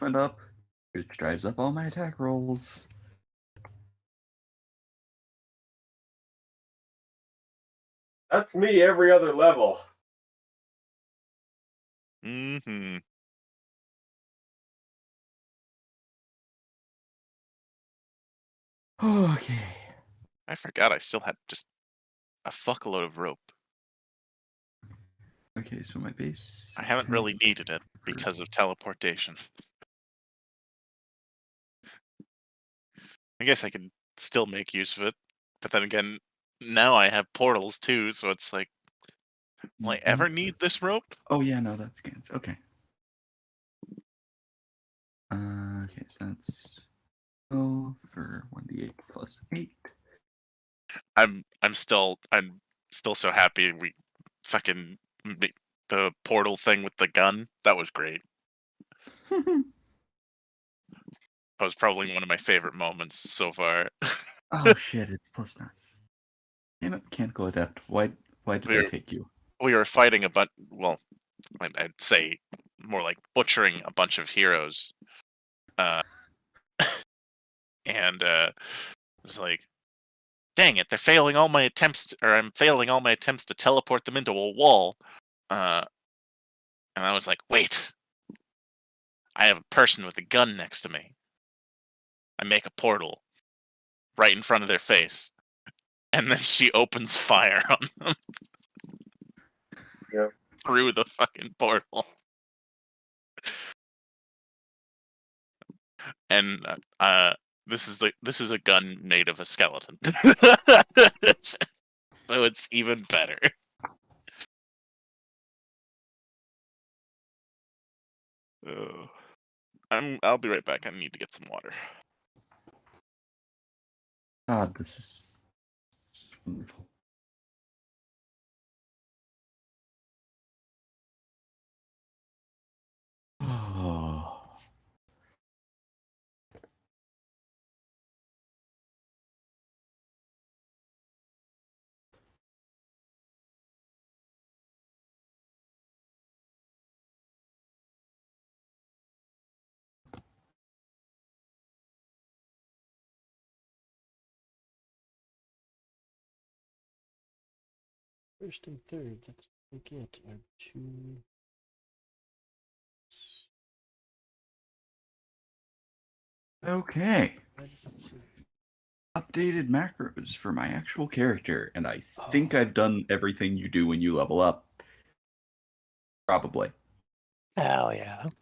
Went up, which drives up all my attack rolls. That's me every other level. Mm-hmm. Okay. I forgot I still had just a fuckload of rope. Okay, so my base. I haven't really needed it because of teleportation. I guess I could still make use of it, but then again, now I have portals too, so it's like, will I ever need this rope? Oh yeah, no, that scans. Okay. Okay, so that's for 1d8 plus 8. I'm still so happy we fucking the portal thing with the gun. That was great. That was probably one of my favorite moments so far. Oh shit, it's plus 9. Damn it, mechanical adept. Why did I We're- take you? We were fighting a bunch. Well, I'd say more like butchering a bunch of heroes. Uh, and it was like, dang it, they're failing all my attempts, or I'm failing all my attempts to teleport them into a wall. And I was like, wait, I have a person with a gun next to me. I make a portal right in front of their face, and then she opens fire on them Yep. through the fucking portal. And this is a gun made of a skeleton, so it's even better. Oh. I'll be right back. I need to get some water. God, this is wonderful. Oh. First and third, that's what we get are 2. Okay. Why does it say? Updated macros for my actual character, and I think Oh. I've done everything you do when you level up. Probably. Hell yeah. If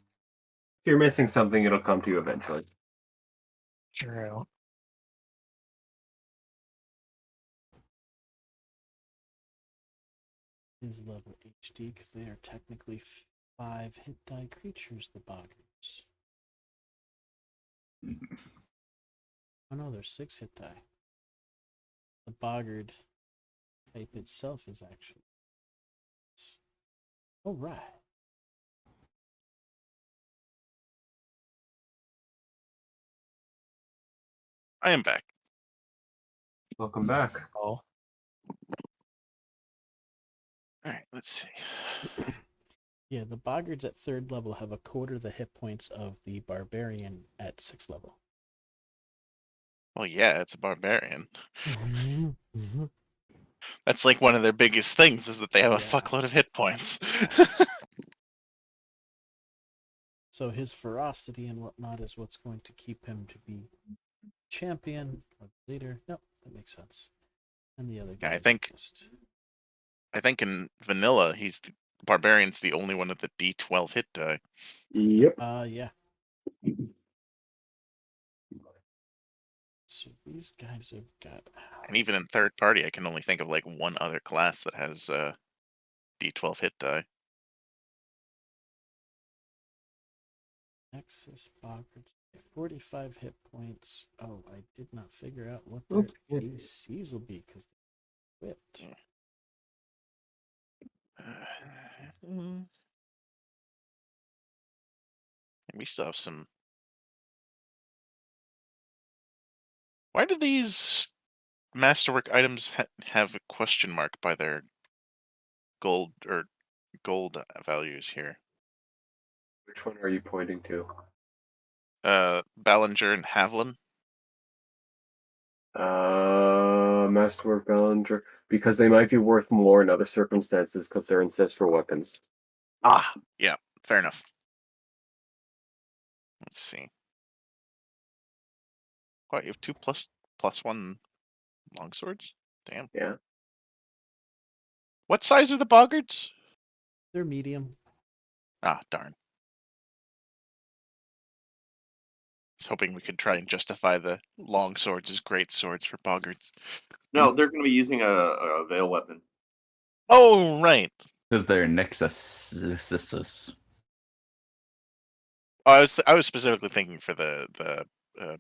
you're missing something, it'll come to you eventually. True. Is level HD because they are technically 5 hit die creatures, the boggarts. Oh no, they're 6 hit die. The boggard type itself is actually. Alright. I am back. Welcome back. Oh, Alright, let's see. Yeah, the Boggards at 3rd level have a quarter the hit points of the Barbarian at 6th level. Well, yeah, it's a barbarian. That's like one of their biggest things is that they have a Yeah. fuckload of hit points. So his ferocity and whatnot is what's going to keep him to be champion or leader. Nope, that makes sense. And the other Yeah, guy. I think in vanilla, barbarian's the only one with the D12 hit die. Yep. Yeah. So these guys have got. And even in third party, I can only think of like one other class that has D12 hit die. Nexus Boggards, 45 hit points. Oh, I did not figure out what their ACs will be because they whipped. And we still have some. Why do these masterwork items have a question mark by their gold values here? Which one are you pointing to? Ballinger and Haviland. Masterwork Ballinger. Because they might be worth more in other circumstances because they're ancestral weapons. Ah, yeah, fair enough. Let's see. Oh, you have 2 +1 longswords? Damn. Yeah. What size are the Boggards? They're medium. Ah, darn. I was hoping we could try and justify the long swords as great swords for Boggards. No, they're going to be using a veil weapon. Oh, right. Because they're Nexus. Oh, I was specifically thinking for the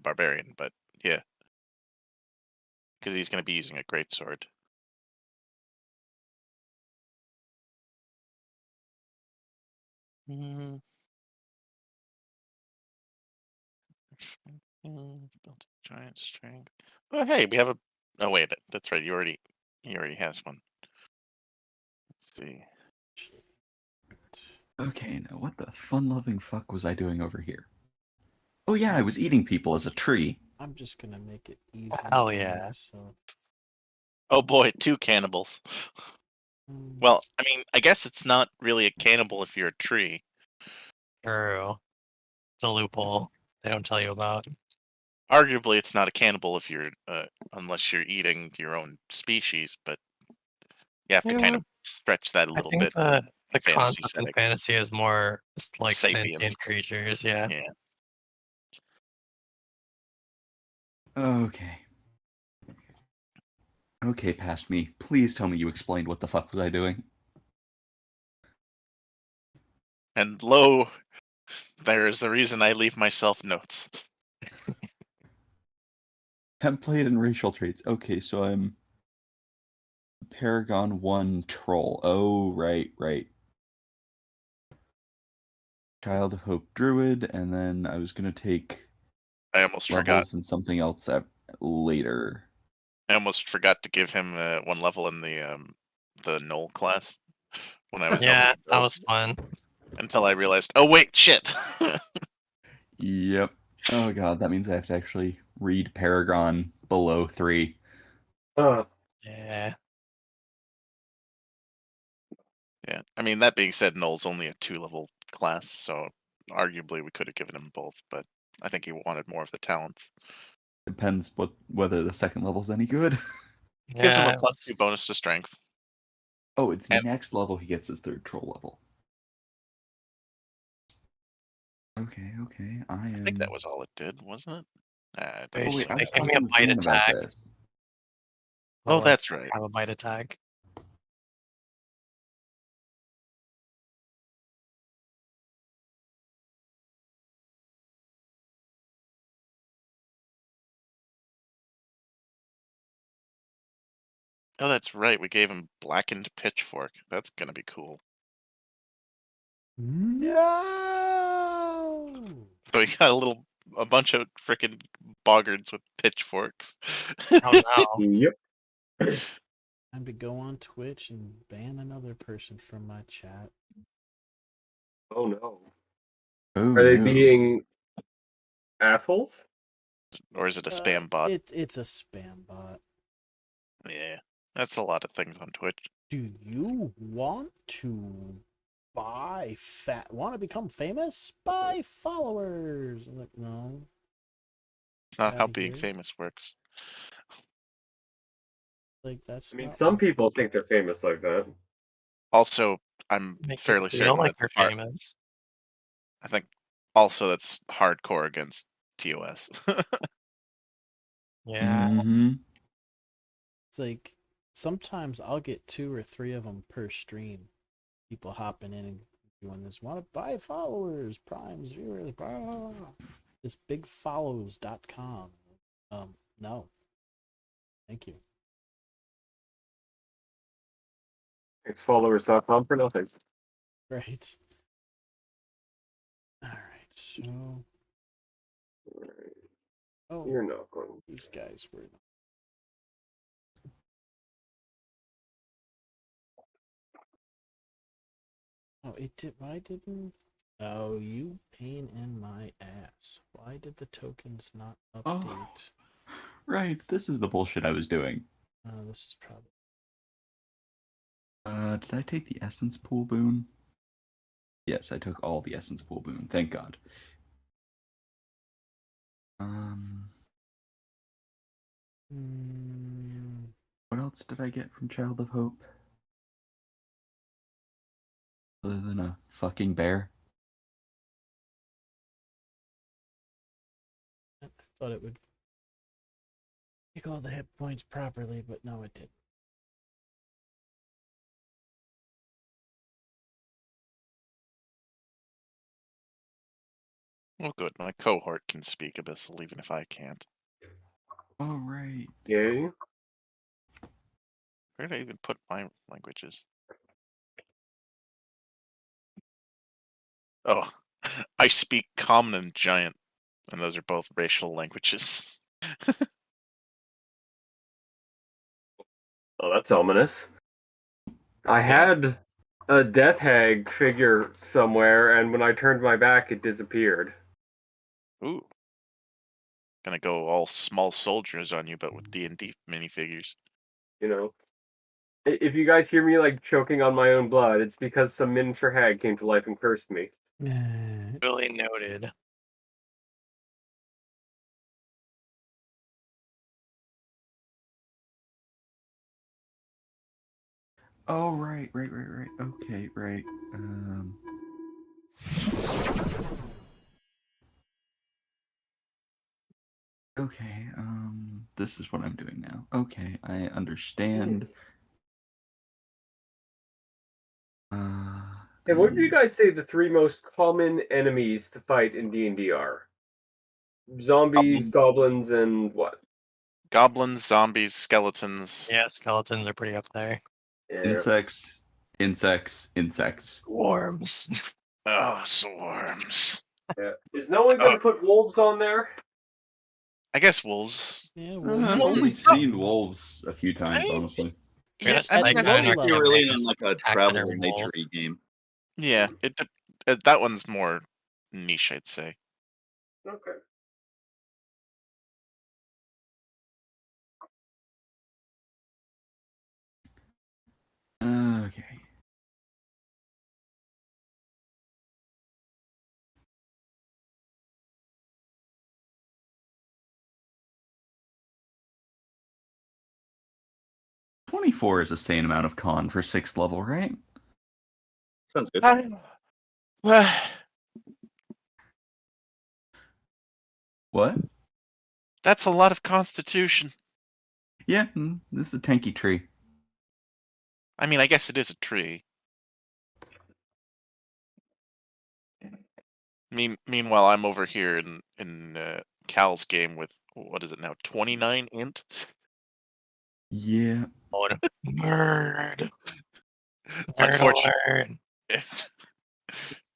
barbarian, but yeah, because he's going to be using a great sword. Built giant strength. Oh, hey, we have a. Oh wait, that's right. He already has one. Let's see. Okay, now what the fun-loving fuck was I doing over here? Oh yeah, I was eating people as a tree. I'm just gonna make it easy. Hell yeah. So. Oh boy, 2 cannibals. Well, I mean, I guess it's not really a cannibal if you're a tree. true. It's a loophole they don't tell you about. Arguably, it's not a cannibal if you're unless you're eating your own species, but you have to kind Yeah. of stretch that a I little think bit. the fantasy concept in setting. fantasy is more like Sapient. sentient creatures. Yeah. Yeah. Okay. Okay, past me. Please tell me you explained what the fuck was I doing. And lo, there is a reason I leave myself notes. Template and racial traits. Okay, so I'm Paragon 1 troll. Oh, right. Child of Hope Druid, and then I was gonna take I almost levels forgot. and something else later. I almost forgot to give him 1 level in the Knoll class when I was Yeah, leveling that was builds, fun. until I realized, oh wait, shit. Yep. Oh god, that means I have to actually read Paragon below 3. Yeah. Yeah, I mean, that being said, Knoll's only a 2-level class, so arguably we could have given him both, but I think he wanted more of the talents. Depends whether the second level's any good. Gives him a Yeah. +2 bonus to strength. Oh, it's And- next level he gets his 3rd troll level. Okay. I think that was all it did, wasn't it? I think Wait, Oh so. wait, I they was give me talking a with bite Dan about attack. this. Oh, Like, that's right. have a bite attack. Oh, that's right. We gave him blackened pitchfork. That's gonna be cool. No. So he got a little a bunch of freaking boggards with pitchforks. Oh no. Yep. Time to go on Twitch and ban another person from my chat. Oh no. Oh, Are they no. being assholes? Or is it a spam bot? It's a spam bot. Yeah, that's a lot of things on Twitch. Do you want to want to become famous? Buy followers. I'm like, no. It's not how Outta being here. famous works. Like that's I mean, not some what- people think they're famous like that. Also, I'm Make fairly you feel certain like that's you're hard. famous. I think also that's hardcore against TOS. Yeah. Mhm. It's like sometimes I'll get 2 or 3 of them per stream. People hopping in and doing this. Want to buy followers, primes, viewers, blah, blah, blah. This bigfollows.com. No. Thank you. It's followers.com for nothing. Right. All right. So, oh, You're not going. these guys were. Oh, it did. Why didn't? Oh, you pain in my ass. Why did the tokens not update? Oh. Right, this is the bullshit I was doing. This is probably. Did I take the Essence Pool boon? Yes, I took all the Essence Pool boon. Thank God. What else did I get from Child of Hope? Other than a fucking bear? I thought it would take all the hit points properly, but no, it didn't. Well, good. My cohort can speak Abyssal even if I can't. Oh, right. Yay. Where did I even put my languages? Oh, I speak Common and Giant, and those are both racial languages. Oh, that's ominous. I Yeah. had a Death Hag figure somewhere, and when I turned my back, it disappeared. Ooh. Gonna go all small soldiers on you, but with D&D minifigures. You know, if you guys hear me like choking on my own blood, it's because some miniature hag came to life and cursed me. Really noted. Oh, right. Okay, right. Okay, this is what I'm doing now. Okay, I understand. And what do you guys say the 3 most common enemies to fight in D&D are? Zombies, goblins, and what? Goblins, zombies, skeletons. Yeah, skeletons are pretty up there. Insects. Worms. Oh, swarms. Yeah. Is no one going to put wolves on there? I guess wolves. Yeah, I've only seen wolves a few times, honestly. We're gonna at psych low out level. You're really our in like a taxidermy travel wolf. nature game. Yeah, that one's more niche, I'd say. Okay. Okay. $24 is a sane amount of con for 6th level, right? Sounds good. Well, What? that's a lot of constitution. Yeah, this is a tanky tree. I mean, I guess it is a tree. Meanwhile, I'm over here in Cal's game with what is it now? 29 int. Yeah. Oh, nerd. Nerd Unfortunately, alert.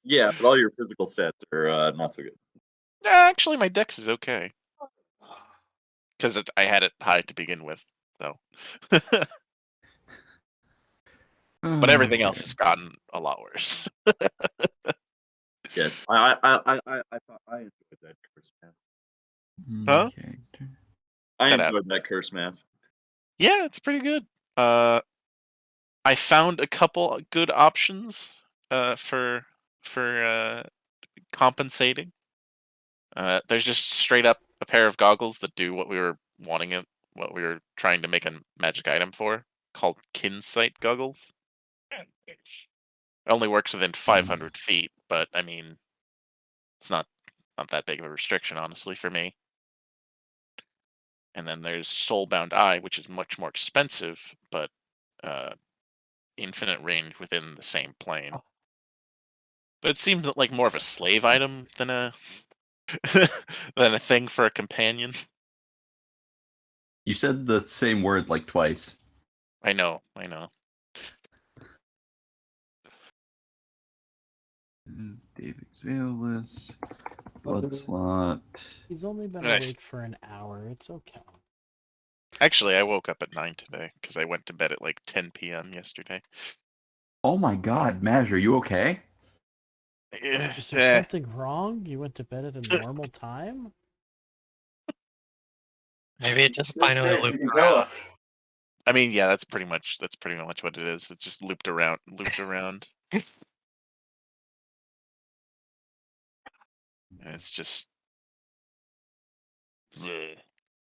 Yeah, but all your physical stats are not so good. Actually, my dex is okay because I had it high to begin with, so. But everything else Okay. has gotten a lot worse. Yes, I thought I enjoyed that curse math. Huh? Okay. I Cut out. enjoyed that curse math. Yeah, it's pretty good. I found a couple good options for compensating. There's just straight up a pair of goggles that do what we were what we were trying to make a magic item for, called Kinsight goggles. It only works within 500 feet, but I mean, it's not that big of a restriction, honestly, for me. And then there's Soulbound Eye, which is much more expensive, but infinite range within the same plane. But it seems like more of a slave item than a than a thing for a companion. You said the same word like twice. I know, I know. David Xalis, Bloodslot. He's only been Nice. awake for an hour. It's okay. Actually, I woke up at 9 today because I went to bed at like 10 p.m. yesterday. Oh my god, Maj, are you okay? Is there something wrong? You went to bed at a normal time? Maybe it just Yes, finally yes, you looped can tell around. us. I mean, yeah, that's pretty much what it is. It's just looped around. And it's just bleh.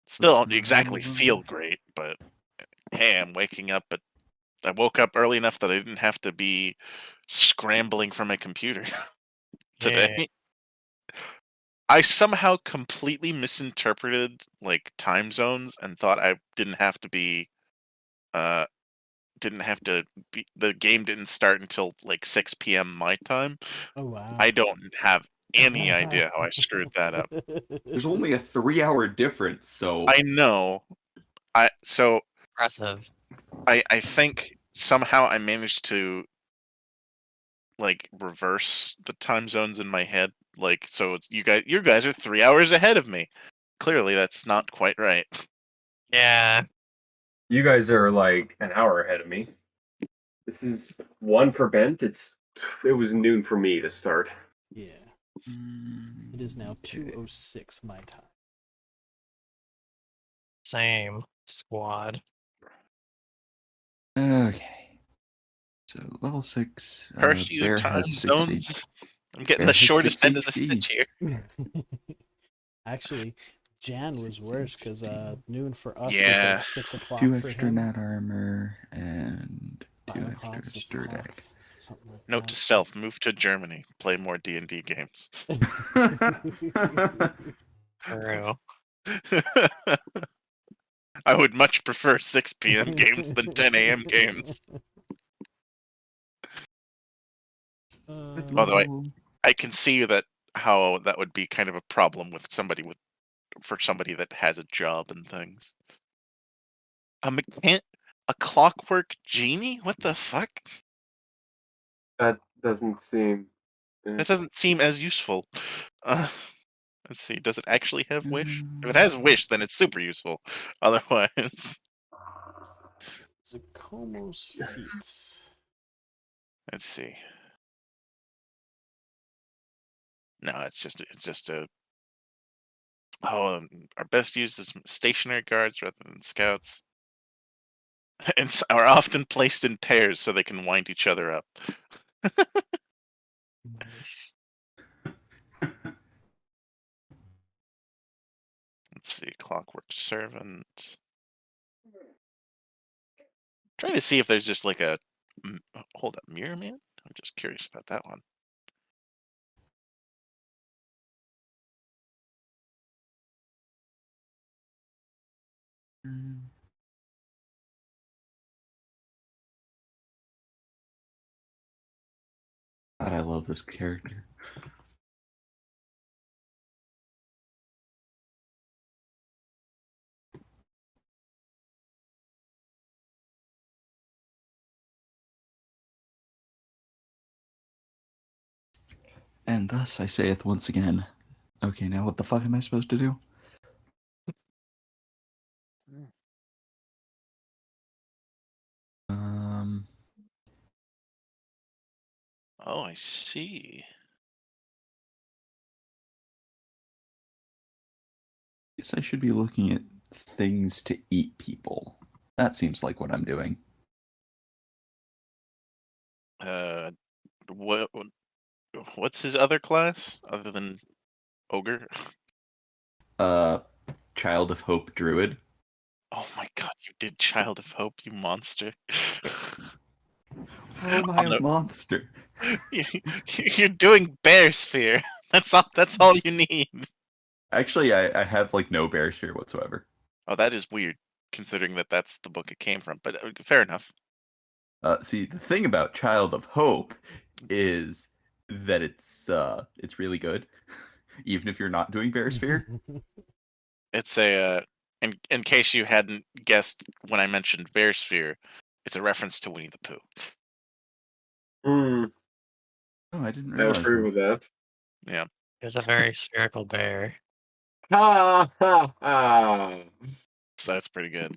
Still don't exactly feel great, but hey, I'm waking up I woke up early enough that I didn't have to be scrambling for my computer today. Yeah. I somehow completely misinterpreted like time zones and thought I didn't have to be the game didn't start until like 6 p.m. my time. Oh wow. I don't have any idea how I screwed that up. There's only a 3-hour difference, so I know. So Impressive. I think somehow I managed to like reverse the time zones in my head. Like, so it's, you guys are 3 hours ahead of me. Clearly, that's not quite right. Yeah. You guys are like an hour ahead of me. This is 1 for Bent. It was noon for me to start. Yeah. It is now 2:06 my time. Same squad. Okay. So level 6. Curse you, Bear time has 6 zones. HP. I'm getting Bear the has shortest 6 end of the HP. stick here. Actually, Jan was worse because noon for us was Yeah. like 6 o'clock 2 for extra him. nat armor and 2 5 extra o'clock, 6 stir o'clock, deck. something like Note that. to self: move to Germany, play more D&D games. For real. I would much prefer 6 p.m. games than 10 a.m. games. Although I can see how that would be kind of a problem with for somebody that has a job and things. A clockwork genie? What the fuck? That doesn't seem. That doesn't seem as useful. Let's see. Does it actually have wish? If it has wish, then it's super useful. Otherwise, Zakomo's feats. let's see. No, it's just a. Oh, our best used is stationary guards rather than scouts, and are often placed in pairs so they can wind each other up. Nice. Let's see, Clockwork Servant. Trying to see if there's just like a hold up, Mirror Man. I'm just curious about that one. God, I love this character. And thus I saith once again, Okay, now what the fuck am I supposed to do? Um, Oh, I see. guess I should be looking at things to eat people. That seems like what I'm doing. What? What's his other class other than ogre? Child of Hope Druid. Oh my god, you did Child of Hope, you monster. How am I a Although- monster? You're doing Bear Sphere. That's all you need. Actually, I have like no bear sphere whatsoever. Oh, that is weird, considering that that's the book it came from. But fair enough. See, the thing about Child of Hope is that it's really good, even if you're not doing bear sphere. It's a in case you hadn't guessed when I mentioned Bear Sphere, it's a reference to Winnie the Pooh. Hmm. Oh, I didn't I realize approve that. of that. Yeah. It's a very spherical bear. Ha ha ha! So that's pretty good.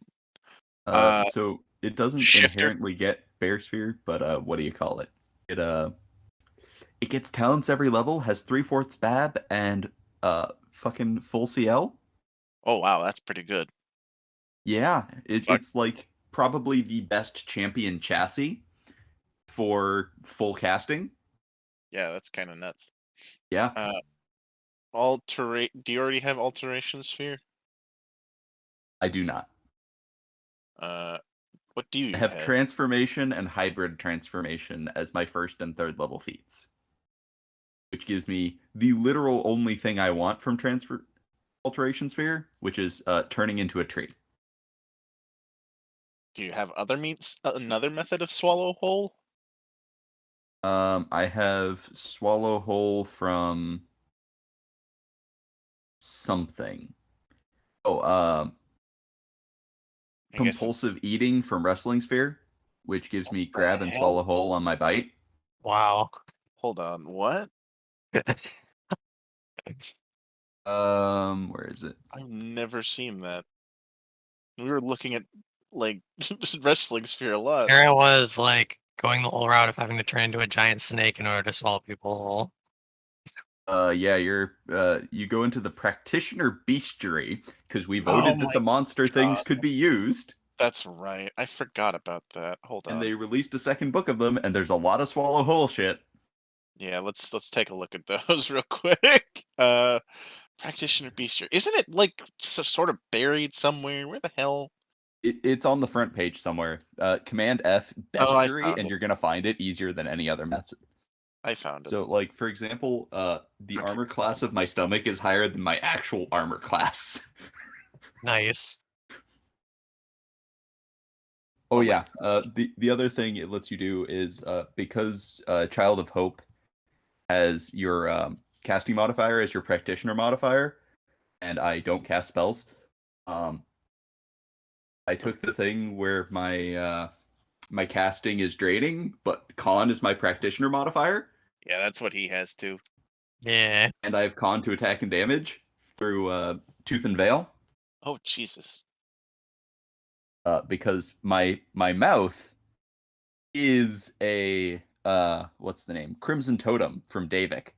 So it doesn't Shifter. inherently get bear sphere, but what do you call it? It gets talents every level, has 3/4 BAB, and fucking full CL. Oh wow, that's pretty good. Yeah, Fuck. it's like probably the best champion chassis for full casting. Yeah, that's kind of nuts. Yeah, Do you already have Alteration Sphere? I do not. What do you I have have? transformation and hybrid transformation as my first and third level feats, which gives me the literal only thing I want from alteration sphere, which is turning into a tree. Do you have another method of swallow whole? I have swallow whole from something. Oh, I guess it's- compulsive eating from wrestling sphere, which gives me the grab and hell? swallow whole on my bite. Wow. Hold on, what? Where is it? I've never seen that. We were looking at like wrestling sphere a lot. Here I was, like, going the whole route of having to turn into a giant snake in order to swallow people whole. Yeah, you go into the practitioner bestiary because we voted Oh that my the monster things God. could be used, That's right. I forgot about that. Hold and on. they released a second book of them, and there's a lot of swallow whole shit. Yeah, let's take a look at those real quick. Practitioner bestiary. Isn't it like sort of buried somewhere? Where the hell? It's on the front page somewhere. Command F Oh, I bestiary, found and it. you're gonna find it easier than any other method. I found it. So, like for example, the armor class of my stomach is higher than my actual armor class. Nice. Oh Oh my yeah. The other thing it lets you do is because Child of Hope has your casting modifier as your practitioner modifier, and I don't cast spells. I took the thing where my casting is draining, but con is my practitioner modifier, Yeah, that's what he has too. Yeah. and I have con to attack and damage through Tooth and Veil. Oh Jesus. Because my mouth is a what's the name? Crimson Totem from Davik.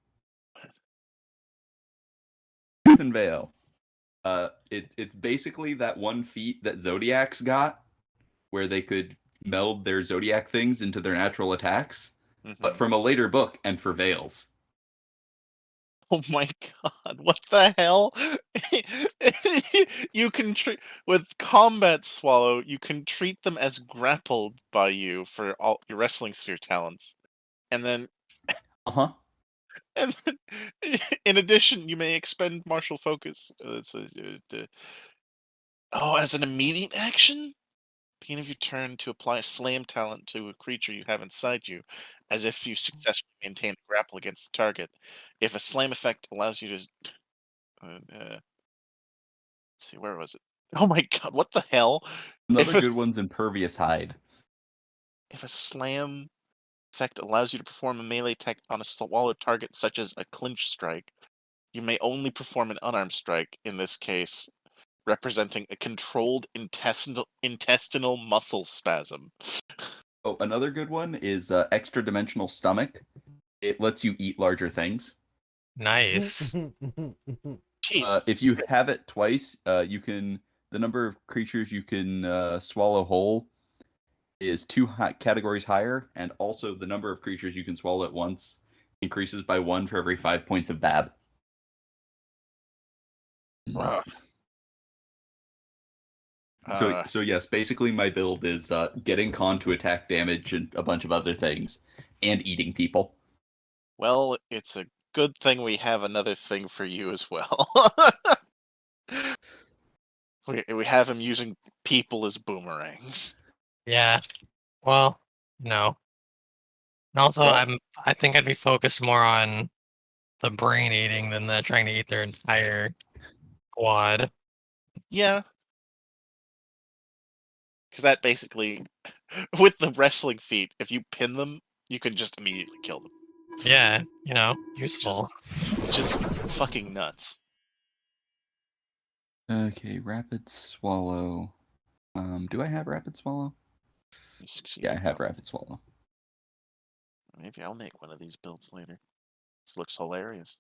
Tooth and Veil. It's basically that one feat that Zodiacs got, where they could meld their Zodiac things into their natural attacks, but Mhm. from a later book and for Veils. Oh my God! What the hell? You can treat with combat swallow. You can treat them as grappled by you for all your wrestling sphere talents, and then Uh-huh. and then, in addition, you may expend martial focus. Oh, as an immediate action, beginning of your turn to apply a slam talent to a creature you have inside you, as if you successfully maintain a grapple against the target. If a slam effect allows you to, let's see, where was it? Oh my God, what the hell? Another If a good one's Impervious Hide. If a slam effect allows you to perform a melee attack on a swallowed target, such as a clinch strike, You may only perform an unarmed strike, in this case, representing a controlled intestinal muscle spasm. Oh, another good one is extra dimensional stomach. It lets you eat larger things. Nice. Jesus. If you have it twice, you can. The number of creatures you can swallow whole is categories higher, and also the number of creatures you can swallow at once increases by 1 for every 5 points of BAB. Ugh. So yes, basically my build is getting con to attack damage and a bunch of other things, and eating people. Well, it's a good thing we have another thing for you as well. we have him using people as boomerangs. Yeah. Well, no. And also, Well- I think I'd be focused more on the brain eating than the trying to eat their entire squad. Yeah. Because that basically, with the wrestling feat, if you pin them, you can just immediately kill them. Yeah, useful. Which is fucking nuts. Okay, rapid swallow. Do I have rapid swallow? You succeed. Yeah, I have rapid swallow. Maybe I'll make one of these builds later. This looks hilarious.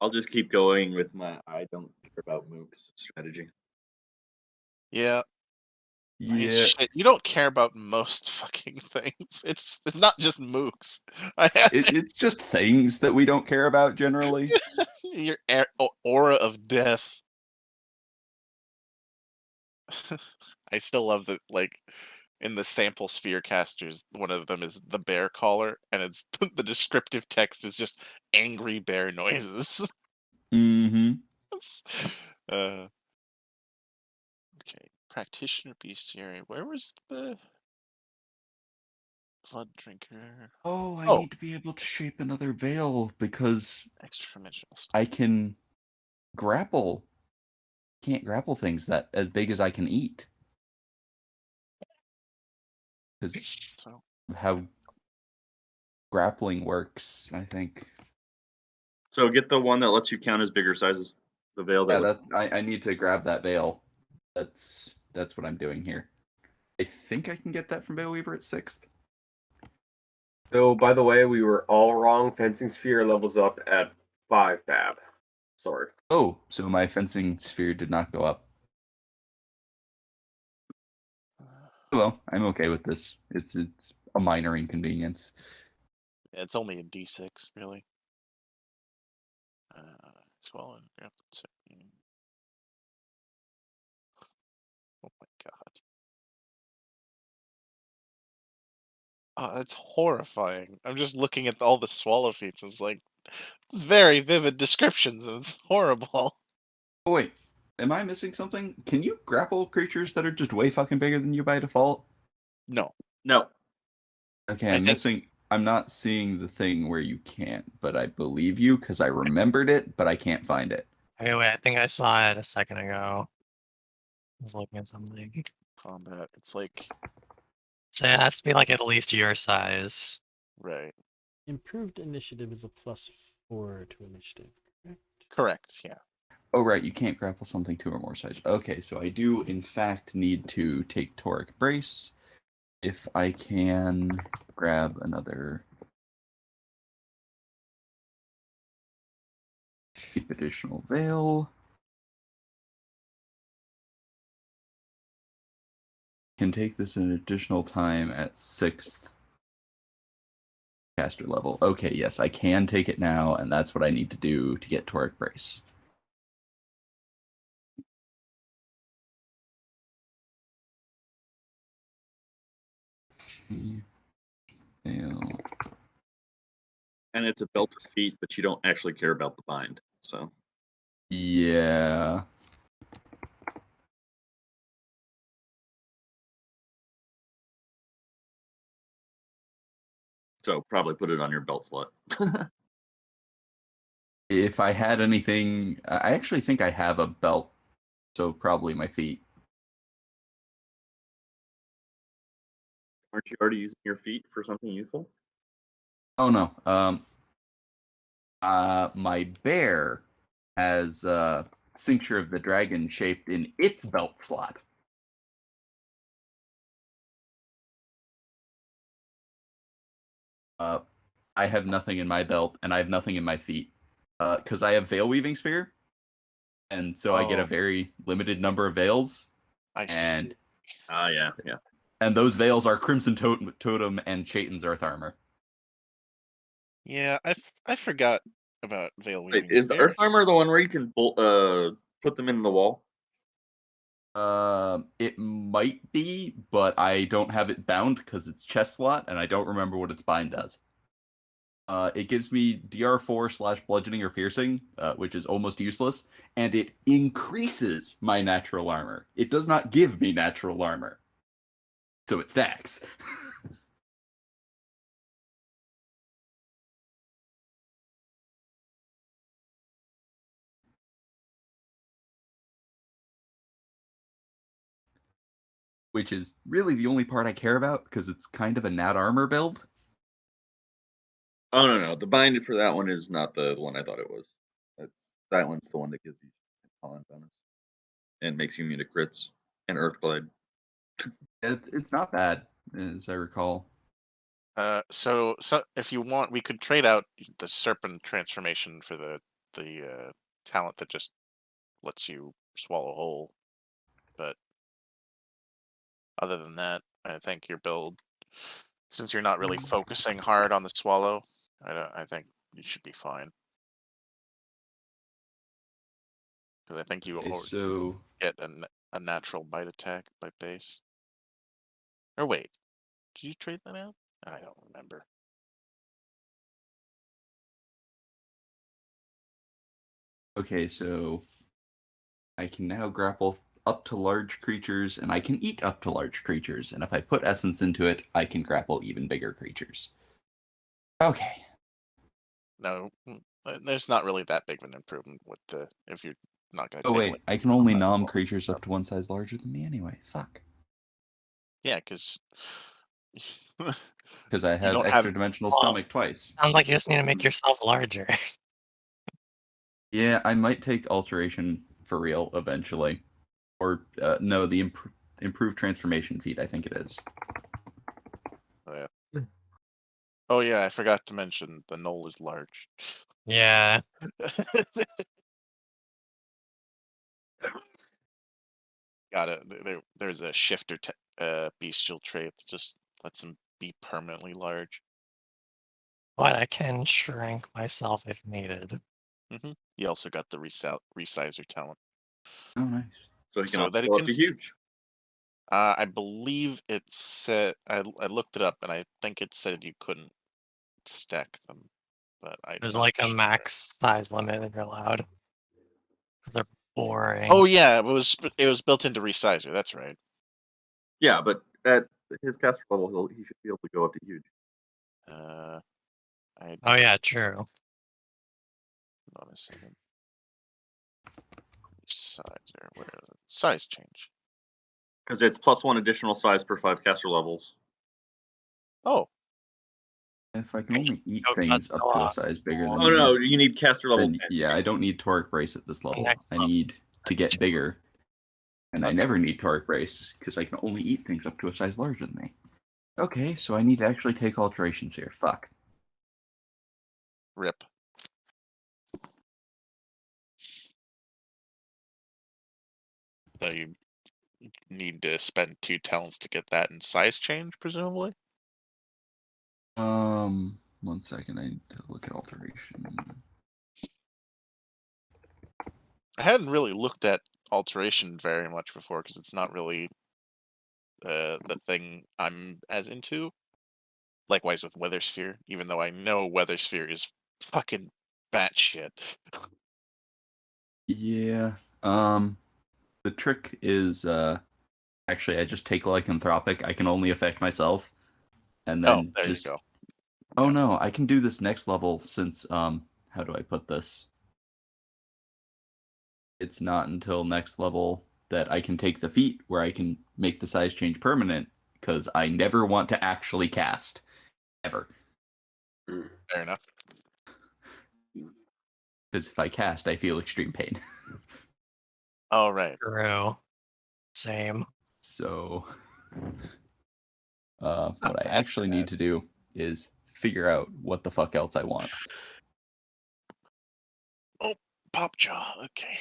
I'll just keep going with my I don't care about mooks strategy. Yeah. I mean, Yeah, shit, you don't care about most fucking things. It's not just mooks. I have it's just things that we don't care about generally. your aura of death. I still love that, like, in the sample sphere casters, one of them is the bear caller, and it's the descriptive text is just angry bear noises. Mm-hmm. uh, okay, practitioner bestiary. Where was the blood drinker? Oh, I Oh. need to be able to shape another veil because Extra dimensional stuff. I can grapple. Can't grapple things that as big as I can eat. Because So, how grappling works, I think. So get the one that lets you count as bigger sizes. The veil Yeah, that I need to grab that veil. That's what I'm doing here. I think I can get that from Baleweaver at 6th. So, by the way, we were all wrong. Fencing sphere levels up at 5 BAB. Sorry. Oh, so my fencing sphere did not go up. Well, I'm okay with this. It's a minor inconvenience. it's only a D6, really. Swollen. Oh my god. Oh, that's horrifying. I'm just looking at all the swallow feats. It's like, it's very vivid descriptions, and it's horrible. Oh wait, am I missing something? Can you grapple creatures that are just way fucking bigger than you by default? No. no. Okay, I I'm think- missing. I'm not seeing the thing where you can't, but I believe you because I remembered it, but I can't find it. Okay, wait, I think I saw it a second ago. I was looking at something. Combat. It's like, So it has to be like at least your size. right. Improved initiative is a +4 to initiative, correct? Correct, yeah. Oh right, you can't grapple something 2 or more size. Okay, so I do in fact need to take Toric Brace. If I can grab another cheap additional veil. Can take this an additional time at 6th caster level. Okay, yes, I can take it now, and that's what I need to do to get Toric Brace. Veil. And it's a belt of feet, but you don't actually care about the bind. So Yeah. probably put it on your belt slot. If I had anything, I actually think I have a belt, so probably my feet. Aren't you already using your feet for something useful? Oh no. My bear has Cincture of the Dragon shaped in its belt slot. I have nothing in my belt, and I have nothing in my feet, because I have Veil Weaving Sphere, and so I get a Oh. very limited number of veils, I and Yeah. and those veils are Crimson Totem and Chaitan's Earth Armor. Yeah, I forgot about Veil Wait, Weaving is the Sphere. Earth Armor the one where you can put them in the wall? It might be, but I don't have it bound because it's chest slot, and I don't remember what its bind does. It gives me DR4 / bludgeoning or piercing, which is almost useless, and it increases my natural armor. It does not give me natural armor. So it stacks. Which is really the only part I care about, because it's kind of a nat armor build. Oh no, the bind for that one is not the one I thought it was. That one's the one that gives you pollen bonus and makes you immune to crits and Earthglide. It's not bad, as I recall. So if you want, we could trade out the Serpent transformation for the talent that just lets you swallow whole. But other than that, I think your build, since you're not really focusing hard on the swallow, I think you should be fine. Because I think you Okay, already so get a natural bite attack by base. Or wait, did you trade that out? I don't remember. okay, so I can now grapple up to large creatures, and I can eat up to large creatures. And if I put essence into it, I can grapple even bigger creatures. Okay. No, there's not really that big of an improvement with the if you're not going to Oh take. wait, Like, I can only combat nom spells and creatures stuff. up to one size larger than me anyway. Fuck. Yeah, because Because I have don't extra have. dimensional Well, stomach twice. Sounds like you just need to make yourself larger. Yeah, I might take alteration for real eventually. Or no, the improved transformation feat, I think it is. Oh yeah, I forgot to mention the knoll is large. Yeah. Got it. There's a shifter bestial trait that just lets him be permanently large. But I can shrink myself if needed. He also got the resizer talent. Oh, nice. So he can So also that it go up can to huge. I believe it said I looked it up and I think it said you couldn't stack them, but There's not like a sure. max size limit that you're allowed. They're boring. Oh yeah, it was built into resizer. That's right. Yeah, but at his caster level, he should be able to go up to huge. Oh yeah, true. Hold on a second. Resizer, where is it? Size change. Because it's +1 additional size per 5 caster levels. Oh, If I can only eat Go things up to a Godzilla. size bigger than Oh me, no, you need caster level. then yeah, I don't need Toric Brace at this level. Next I level. need to get bigger. And I That's never need Toric Brace, because I can only eat things up to a size larger than me. Okay, so I need to actually take alterations here. Fuck. rip. So you need to spend 2 talents to get that in size change, presumably. 1 second, I need to look at alteration. I hadn't really looked at alteration very much before because it's not really the thing I'm as into. Likewise with Weather Sphere, even though I know Weather Sphere is fucking batshit. Yeah. The trick is actually I just take lycanthropic. I can only affect myself. And Oh, then there just you go. Oh Yeah. no, I can do this next level since how do I put this? It's not until next level that I can take the feat where I can make the size change permanent because I never want to actually cast ever. Mm. Fair enough. Because if I cast, I feel extreme pain. All right. True. Same. So, what I actually need to do is figure out what the fuck else I want. Pop jaw. Okay.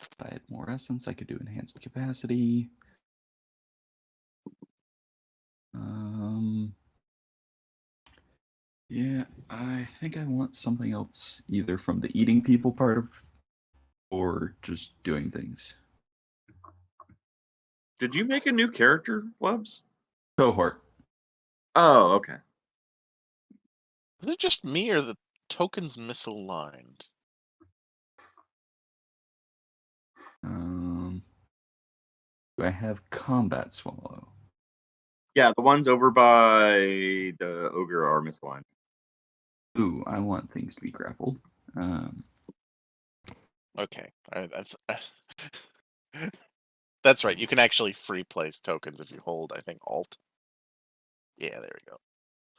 If I had more essence, I could do enhanced capacity. Yeah, I think I want something else, either from the eating people part of, or just doing things. Did you make a new character, Webs? Cohort. Oh, okay. Is it just me or the tokens misaligned? Do I have combat swallow? Yeah, the ones over by the ogre are misaligned. Ooh, I want things to be grappled. Okay. That's right. You can actually free place tokens if you hold, I think, Alt. Yeah, there we go.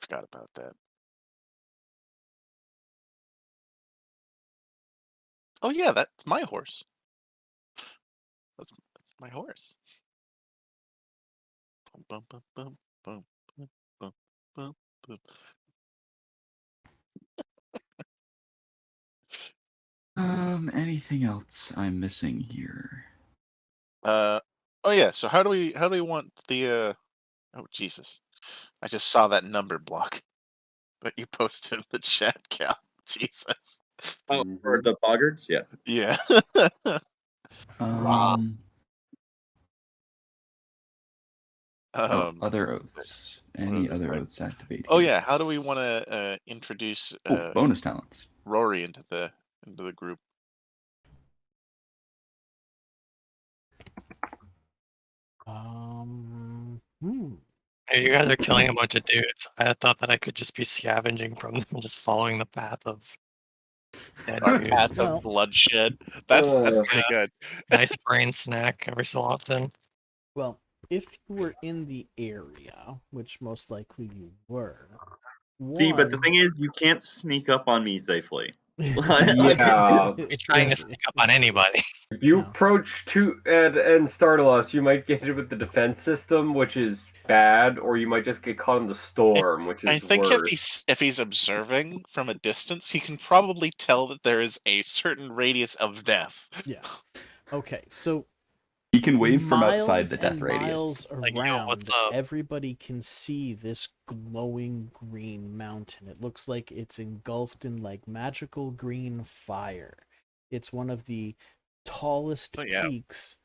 Forgot about that. Oh yeah, that's my horse. That's my horse. Bum, bum, bum, bum, bum, bum, bum, bum, bum. Anything else I'm missing here? Oh yeah. So how do we want the oh Jesus. I just saw that number block that you posted in the chat, Cal. Jesus. Oh, for the boggards? Yeah. Yeah. Other oaths. Any this other like? oaths activate? Oh here? yeah, how do we want to introduce Oh, bonus talents. Rory into the group? Hey, you guys are killing a bunch of dudes. I thought that I could just be scavenging from them, just following the path of dead Our dudes. path Well- of bloodshed. That's pretty good. Nice brain snack every so often. Well, if you were in the area, which most likely you were. See, but the one- thing is, you can't sneak up on me safely. Yeah. You're trying to sneak up on anybody. If you No. approach and startle us, you might get hit with the defense system, which is bad, or you might just get caught in the storm, which is I think worse. if he's observing from a distance, he can probably tell that there is a certain radius of death. Yeah. Okay, so He can wave from outside miles the death and radius. miles Like, yo, around, what's up? everybody can see this glowing green mountain. It looks like it's engulfed in like magical green fire. It's one of the tallest Oh, yeah. peaks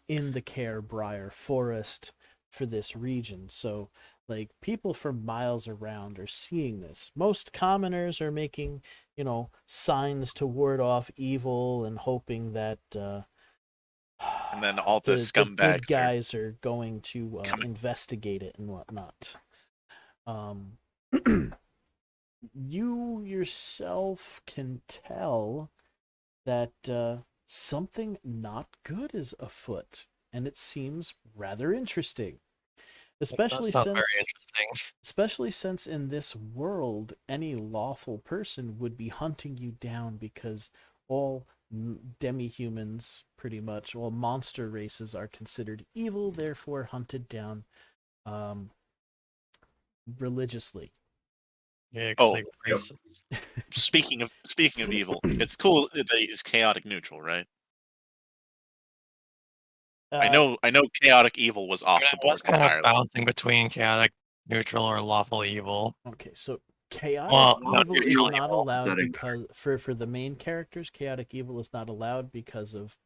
in the Carebriar forest for this region. So like people from miles around are seeing this. Most commoners are making, signs to ward off evil and hoping that And then all the the scumbags good are- guys are going to coming. investigate it and whatnot. You yourself can tell that something not good is afoot, and it seems rather interesting. Especially That sounds very since, interesting. especially since in this world, any lawful person would be hunting you down because all demi-humans, pretty much, all monster races are considered evil, therefore hunted down religiously. Yeah, Oh, because like racist. Speaking of evil, it's cool that he's chaotic neutral, right? I know chaotic evil was off the I board was kind of entirely. bouncing between chaotic, neutral, or lawful evil. Okay, so chaotic Well, not evil is neutral not evil. allowed Setting. because for the main characters, chaotic evil is not allowed because of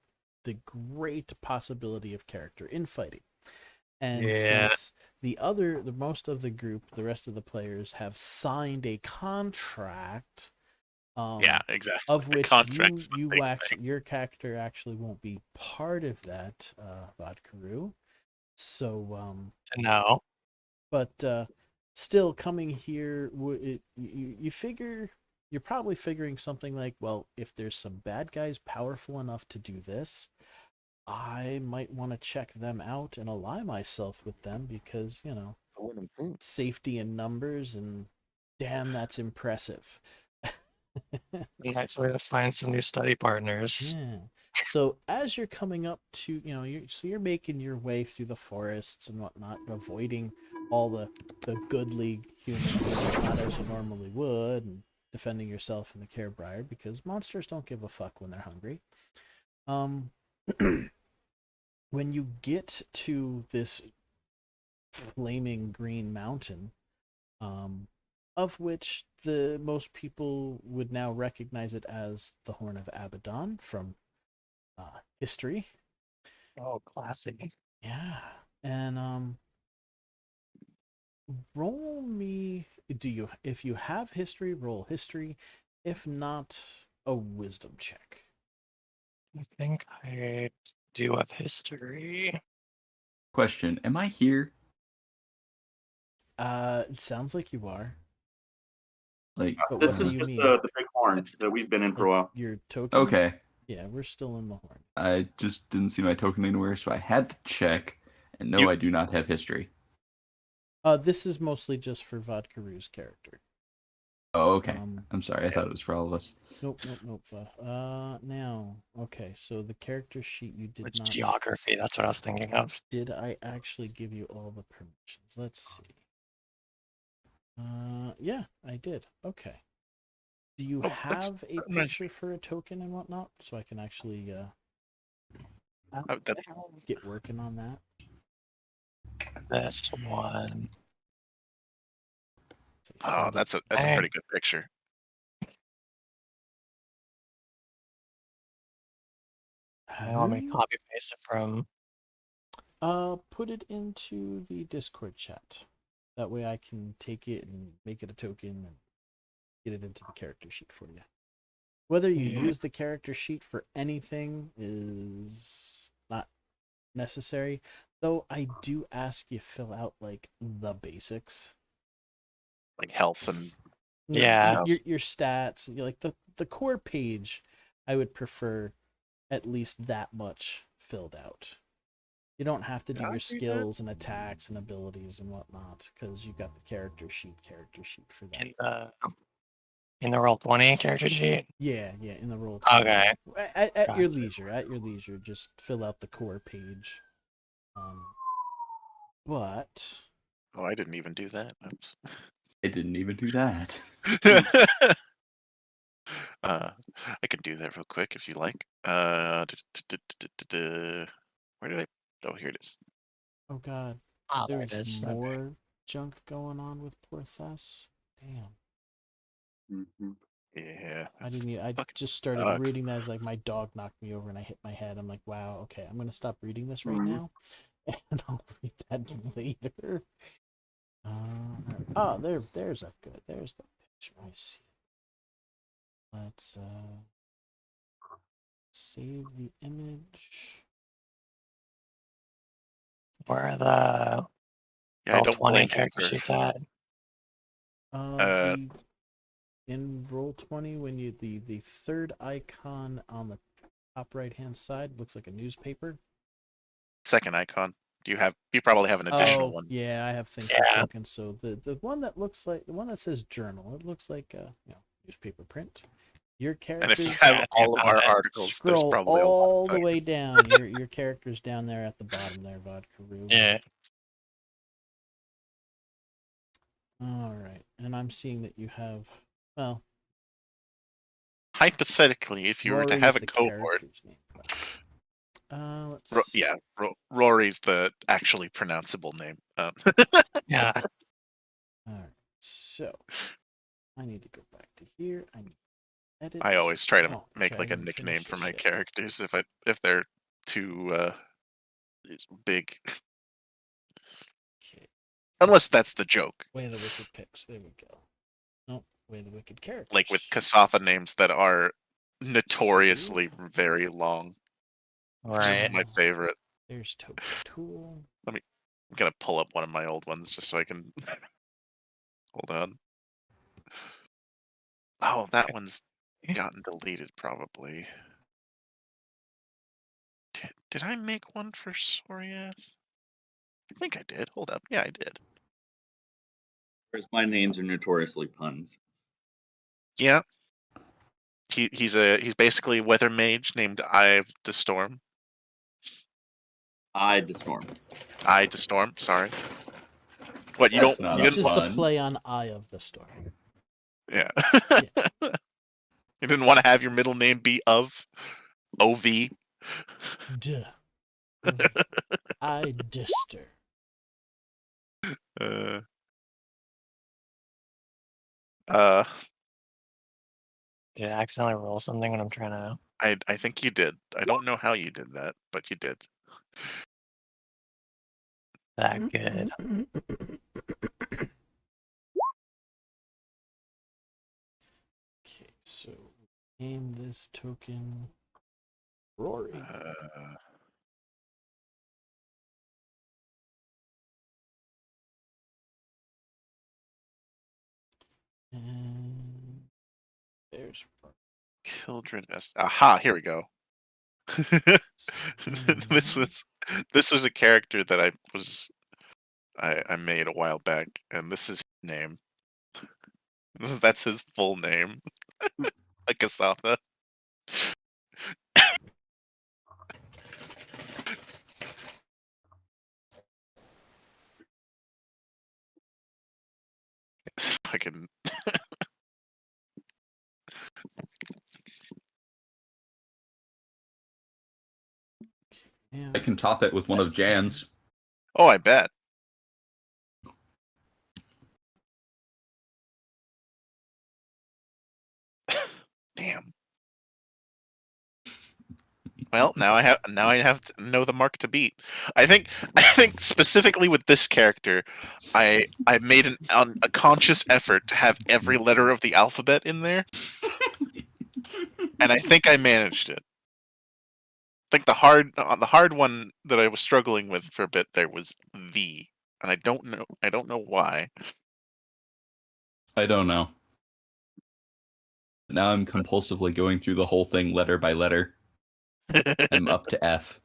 the great possibility of character infighting. And Yeah. since the most of the group, the rest of the players have signed a contract, Yeah, exactly. of The which contract's the you big actually thing. your character actually won't be part of that, Vodkaroo. So No. but still coming here, you figure you're probably figuring something like, well, if there's some bad guys powerful enough to do this, I might want to check them out and ally myself with them because safety in numbers, and damn, that's impressive. Nice way to find some new study partners. Yeah. So as you're coming up to, you're making your way through the forests and whatnot, avoiding all the goodly humans and whatnot as you normally would, and defending yourself in the Carebriar because monsters don't give a fuck when they're hungry. When you get to this flaming green mountain, of which the most people would now recognize it as the Horn of Abaddon from history. Oh, classic. Yeah. And roll me, if you have history, roll history. If not, a wisdom check. I think I do have history. Question: am I here? It sounds like you are. Like, But This what is do you just mean? the big horn that we've been in for a while. Your token? okay, Yeah, we're still in the Horn. I just didn't see my token anywhere, so I had to check. And no, You- I do not have history. This is mostly just for Vodkaru's character. Oh, okay. Um, I'm sorry. I thought it was for all of us. Nope. Now, okay, so the character sheet you did Which not. geography? That's what I was thinking of. Did I actually give you all the permissions? Let's see. Yeah, I did. Okay. Do you Oh, that's have a permission. picture for a token and whatnot, so I can actually that- get working on that? This one. So Oh, send it- that's a pretty good picture. Let me copy paste it from. Put it into the Discord chat. That way I can take it and make it a token and get it into the character sheet for you. Whether you Yeah. use the character sheet for anything is not necessary, though I do ask you fill out like the basics. Like health and Yeah. Your stats, like the core page, I would prefer at least that much filled out. You don't have to do Yeah, I your see that. skills and attacks and abilities and whatnot because you've got the character sheet for that. In the Roll20 character sheet. Yeah, in the roll. Okay. At your Gotcha. leisure, just fill out the core page. But oh, I didn't even do that. Oops. I didn't even do that. I can do that real quick if you like. Where did I? Oh, here it is. oh god, Oh, there it there's is. Okay. more junk going on with poor Thess. Damn. Mhm. Yeah. I didn't. I Fucking just started sucks. reading that as like my dog knocked me over and I hit my head. I'm like, wow, okay, I'm gonna stop reading this right Mhm. now, and I'll read that later. Oh, there's the picture. I see. Let's save the image. Where are the Yeah, I don't Roll20 blame you character for- sheets at? In Roll20, when you the third icon on the top right hand side looks like a newspaper. Second icon. You probably have an additional one. Yeah, I have things Yeah. tokens. So the one that looks like the one that says journal, it looks like newspaper print. Your character. And if you have Yeah, all of our yeah. articles, there's Scroll probably a lot all of the way tokens. down. Your character's down there at the bottom there, Vodkaru. Yeah. All right, and I'm seeing that you have. Well, Hypothetically, if you were to Rory's have a the cohort, character's name. Let's. yeah, Rory's the actually pronounceable name. Yeah. All right, so I need to go back to here. I need to edit. I always try to Oh, make okay, I like a didn't nickname finish for this my yet. characters if they're too big. Okay. Unless that's the joke. Way the wicked picks. There we go. Nope. Way the wicked characters. Like with Kasatha names that are notoriously very long. Which is Right. my favorite. There's Token Tool. I'm gonna pull up one of my old ones just so I can hold on. Oh, that one's gotten deleted probably. Did I make one for Soriath? I think I did. Hold up. Yeah, I did. Whereas my names are notoriously puns. Yeah. He's basically a weather mage named Eye of the Storm. I to storm. Eye to Storm. Sorry. What you That's don't? not You a Which didn't? is the pun. play on Eye of the Storm. Yeah. You didn't want to have your middle name be of OV. Duh. I dister. Uh. Uh. Did I accidentally roll something when I'm trying to? I think you did. I don't know how you did that, but you did. That good. Okay, so name this token Rory. And there's Kildred Vest. Aha! Here we go. this was a character that I made a while back, and this is his name. That's his full name. Like Kasatha. It's fucking. yeah. I can top it with one of Jan's. Oh, I bet. Damn. Well, now I have to know the mark to beat. I think specifically with this character, I made a conscious effort to have every letter of the alphabet in there, and I think I managed it. I think the hard one that I was struggling with for a bit there was V, and I don't know why. I don't know. Now I'm compulsively going through the whole thing letter by letter. I'm up to F.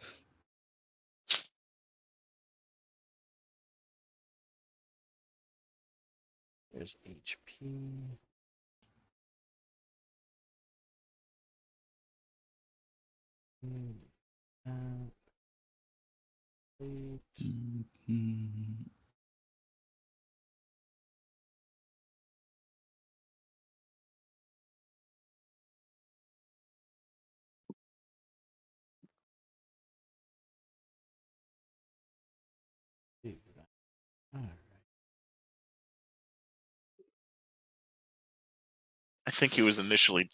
There's HP. Wait. Mhm. Alright. I think he was initially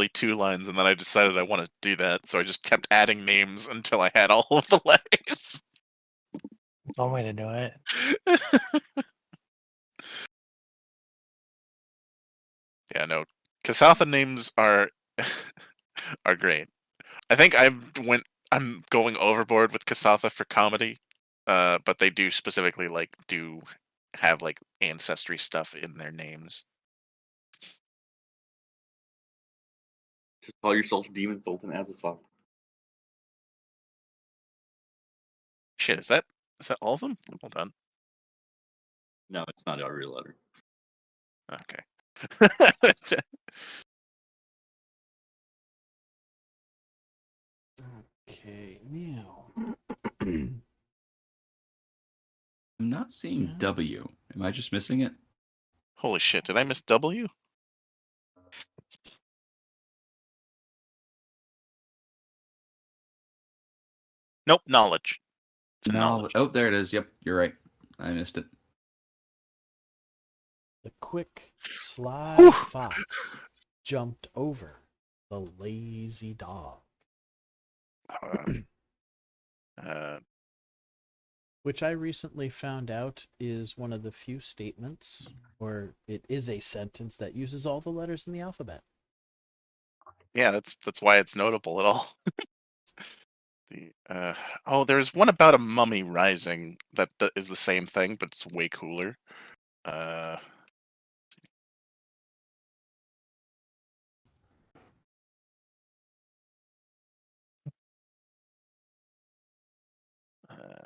2 lines, and then I decided I wanted to do that, so I just kept adding names until I had all of the letters. That's one way to do it. Yeah, no. Kasatha names are are great. I think I'm going overboard with Kasatha for comedy. But they do specifically do have ancestry stuff in their names. Just call yourself Demon Sultan Azasoth. Shit, is that all of them? Hold on. No, it's not every letter. Okay. Okay, now. I'm not seeing Yeah. W. Am I just missing it? Holy shit, did I miss W? Nope, knowledge. It's knowledge. Oh, there it is. Yep, you're right. I missed it. The quick, sly Whew. fox jumped over the lazy dog. Which I recently found out is one of the few statements, or it is a sentence that uses all the letters in the alphabet. Yeah, that's why it's notable at all. There's one about a mummy rising that is the same thing, but it's way cooler.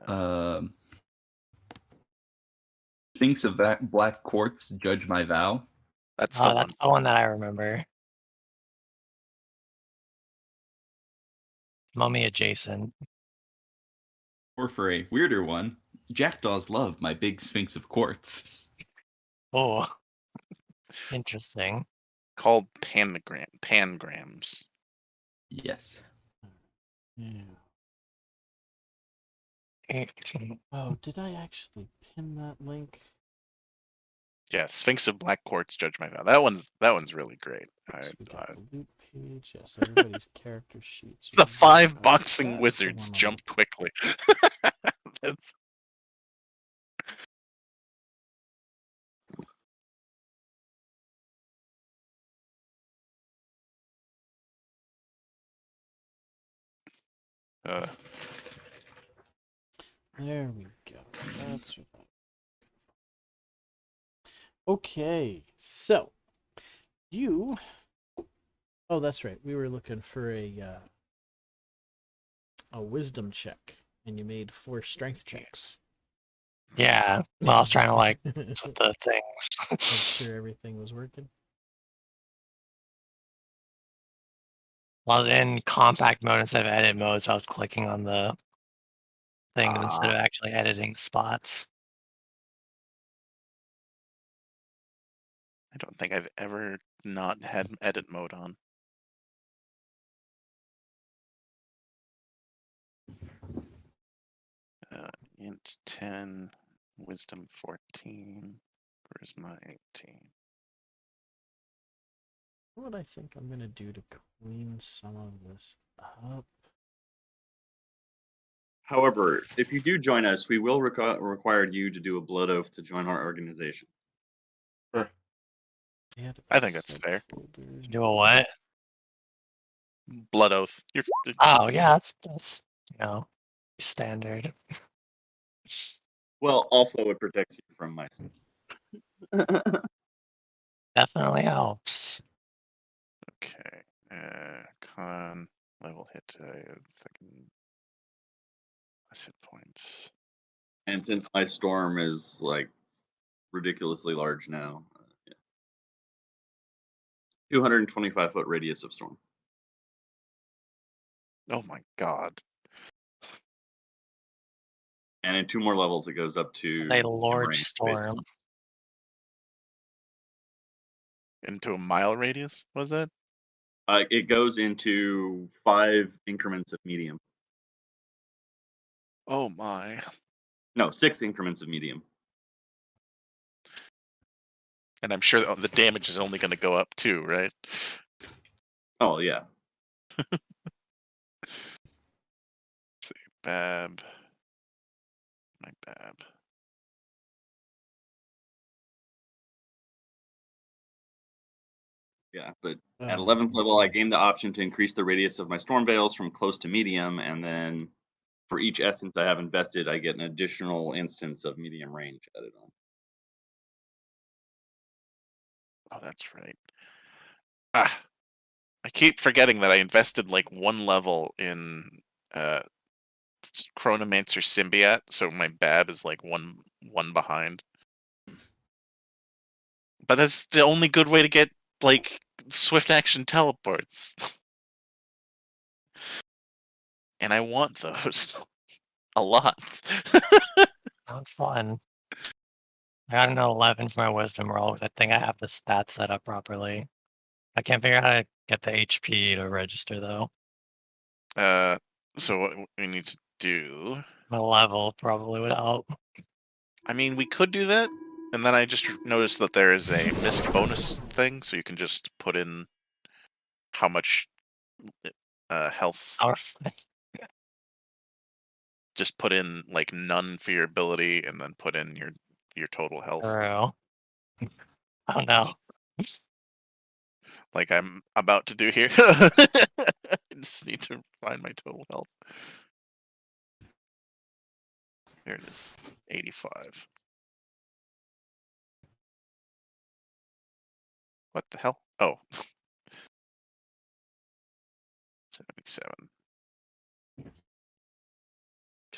Um, Sphinx of that Black Quartz, Judge My Vow. That's the Oh, one. that's the one that I remember. Mummy adjacent. Or for a weirder one, Jackdaws love my big Sphinx of Quartz. Oh, interesting. Called pangrams. Yes. Yeah. 18. Oh, did I actually pin that link? Yeah, Sphinx of Black Quartz, Judge My Vow. That one's really great. So we got the loot page. Yes, everybody's character sheets. The are 5 there. boxing That's the wizards one I'm jump quickly. That's uh, There we go. That's what Okay, so you. Oh, that's right. We were looking for a wisdom check, and you made 4 strength checks. Yeah. Well, I was trying to like put the Make things. sure everything was working. Well, I was in compact mode instead of edit mode, so I was clicking on the thing instead of actually editing spots. I don't think I've ever not had edit mode on. Int 10, wisdom 14, charisma 18. What I think I'm gonna do to clean some of this up. However, if you do join us, we will require you to do a blood oath to join our organization. I think that's fair. Do a what? Blood oath. Oh yeah, that's standard. Well, also it protects you from myself. Definitely helps. Okay. Con level hit second hit points. And since my storm is like ridiculously large now, 225-foot radius of storm. Oh my god. And in 2 more levels, it goes up to A large range, storm. basically. Into a mile radius, was that? It goes into 5 increments of medium. Oh my. No, 6 increments of medium. And I'm sure the damage is only going to go up too, right? Oh yeah. Let's see. Bab. My Bab. Yeah, but Oh, at 11th level, I gained the option to increase the radius of my storm veils from close to medium, and then for each essence I have invested, I get an additional instance of medium range added on. Oh, that's right. I keep forgetting that I invested like 1 level in Chronomancer Symbiont, so my Bab is like one behind. But that's the only good way to get like swift action teleports. And I want those a lot. Sounds fun. I got an 11 for my wisdom roll. I think I have the stats set up properly. I can't figure out how to get the HP to register though. So what we need to do, My level probably would help. I mean, we could do that, and then I just noticed that there is a missed bonus thing, so you can just put in how much health. Just put in like none for your ability, and then put in your total health. True. Oh no. Like I'm about to do here. I just need to find my total health. There it is, 85. What the hell? Oh. 77.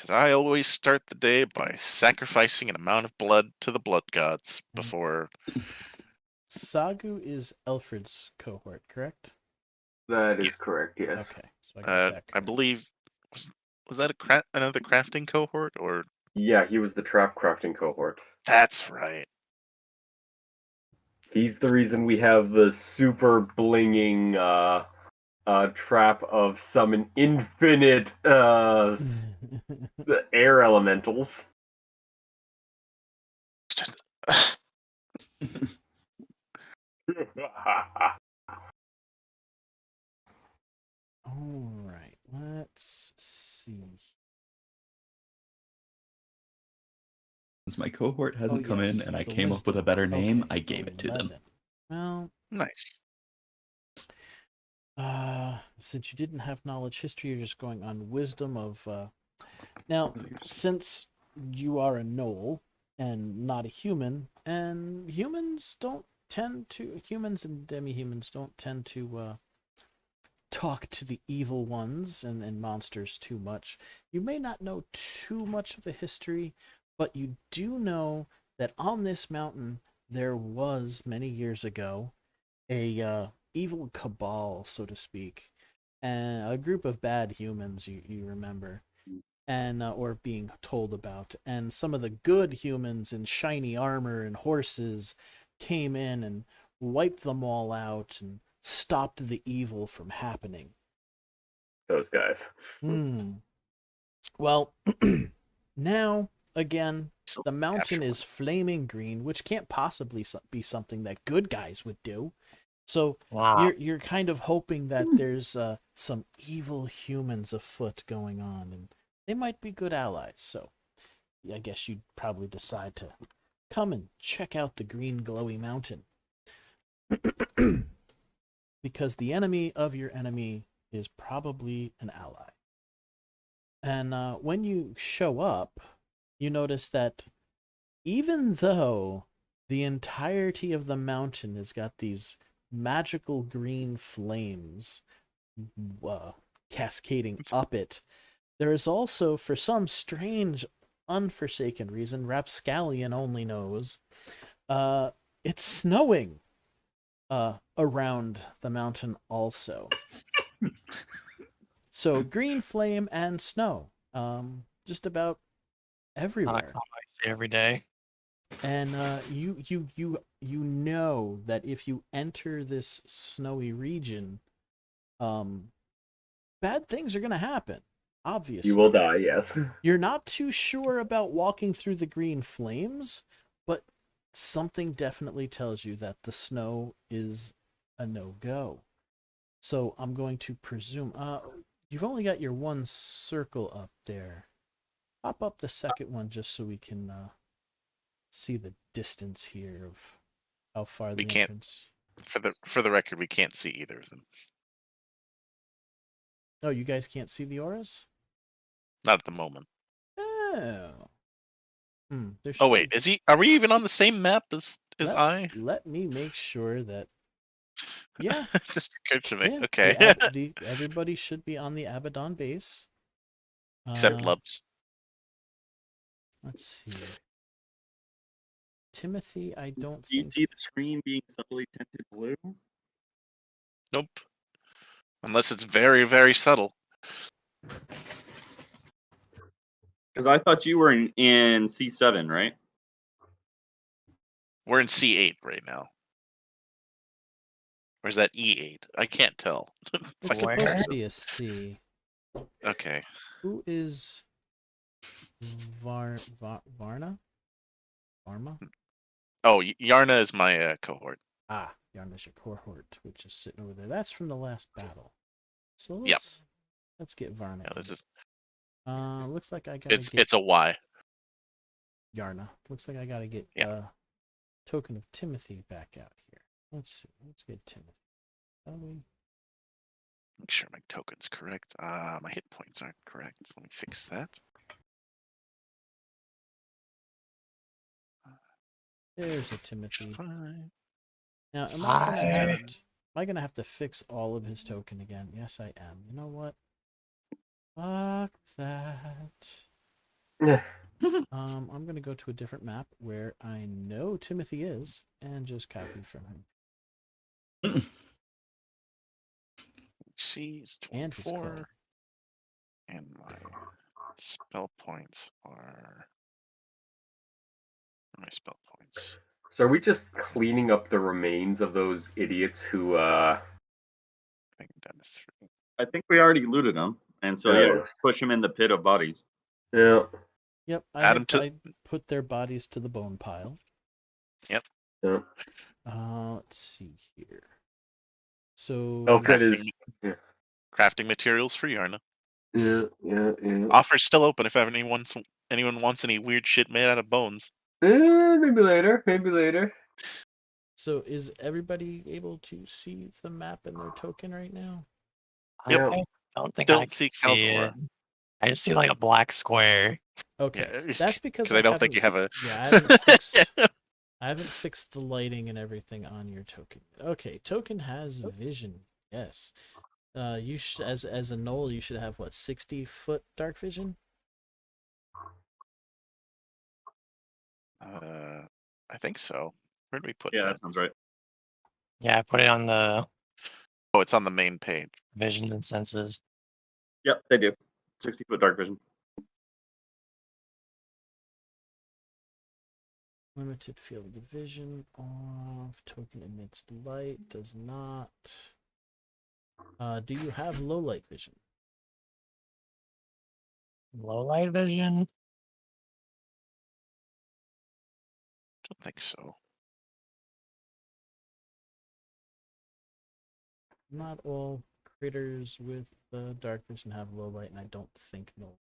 Because I always start the day by sacrificing an amount of blood to the blood gods before. Sagu is Alfred's cohort, correct? That is Yeah. correct, yes. Okay, so I got that I correct. believe was that another crafting cohort or Yeah, he was the trap crafting cohort. that's right. He's the reason we have the super blinging trap of summon infinite the air elementals. All right, let's see. Since my cohort hasn't come yes, in and I the came up with a wisdom. better name, Okay, I gave it to them. 11. Well, Nice. since you didn't have knowledge history, you're just going on wisdom of. Now, since you are a gnoll and not a human, and humans and demi-humans don't tend to talk to the evil ones and monsters too much. You may not know too much of the history, but you do know that on this mountain there was many years ago a evil cabal, so to speak, and a group of bad humans. You remember, and or being told about, and some of the good humans in shiny armor and horses came in and wiped them all out and stopped the evil from happening. Those guys. Well, now again, So the mountain capture is flaming green, which can't possibly be something that good guys would do. So Wow. you're kind of hoping that there's some evil humans afoot going on, and they might be good allies. So I guess you'd probably decide to come and check out the green glowy mountain. Because the enemy of your enemy is probably an ally. And when you show up, you notice that even though the entirety of the mountain has got these magical green flames cascading up it, there is also, for some strange, unforsaken reason, Rapscallion only knows, it's snowing around the mountain also. So green flame and snow, just about everywhere. I see every day. And you know that if you enter this snowy region, bad things are gonna happen. Obviously, You will die, yes. You're not too sure about walking through the green flames, but something definitely tells you that the snow is a no-go. So I'm going to presume you've only got your one circle up there. Pop up the second one just so we can see the distance here of how far the We can't- entrance. For the record, we can't see either of them. Oh, you guys can't see the auras? Not at the moment. Oh. There Oh should wait, be- are we even on the same map as I? Let me make sure that. Yeah. Just occurred to me. Yeah, Okay. everybody should be on the Abaddon base. Except Lubs. Let's see. Timothy, I don't Do you think. see the screen being subtly tinted blue? Nope. Unless it's very, very subtle. Because I thought you were in C7, right? We're in C8 right now. Or is that E8? I can't tell. It's Where? supposed to be a C. Okay. Who is Varna? Varma? Oh, Yarna is my cohort. Ah, Yarna's your cohort, which is sitting over there. That's from the last battle. So Yep. let's get Varna. Yeah, this is Looks like I gotta get it's a Y. Yarna. Looks like I gotta get token of Timothy back out here. Let's see. Let's get Timothy. Shall we? Make sure my token's correct. My hit points aren't correct. So let me fix that. There's a Timothy. Fine. Now, am I gonna have to fix all of his token again? Yes, I am. You know what? Fuck that. I'm gonna go to a different map where I know Timothy is, and just copy from him. She's And his 24. code. And my spell points are. My spell points. So are we just cleaning up the remains of those idiots who I think Dennis 3. I think we already looted them, and so Yeah. push them in the pit of bodies. Yeah. Yep, Add 'em to- I put their bodies to the bone pile. Yeah. Let's see here. So Elfred is Crafting materials for Yarna. yeah. Offer's still open if anyone wants any weird shit made out of bones. Maybe later. So is everybody able to see the map in their token right now? Yep. I don't think Don't I can see see it. Calzora. I just see like a black square. Okay, Yeah, that's because I don't think you have a. Yeah, I haven't fixed. I haven't fixed the lighting and everything on your token. Okay, token has vision. Yes. You as a Knoll, you should have what 60-foot dark vision. I think so. Where did we put Yeah, that? that sounds right. Yeah, I put it on the Oh, it's on the main page. vision and senses. Yep, they do. 60-foot dark vision. Limited field of vision off. Token emits light. Does not. Do you have low light vision? Low light vision. Don't think so. Not all critters with dark vision have low light, and I don't think no.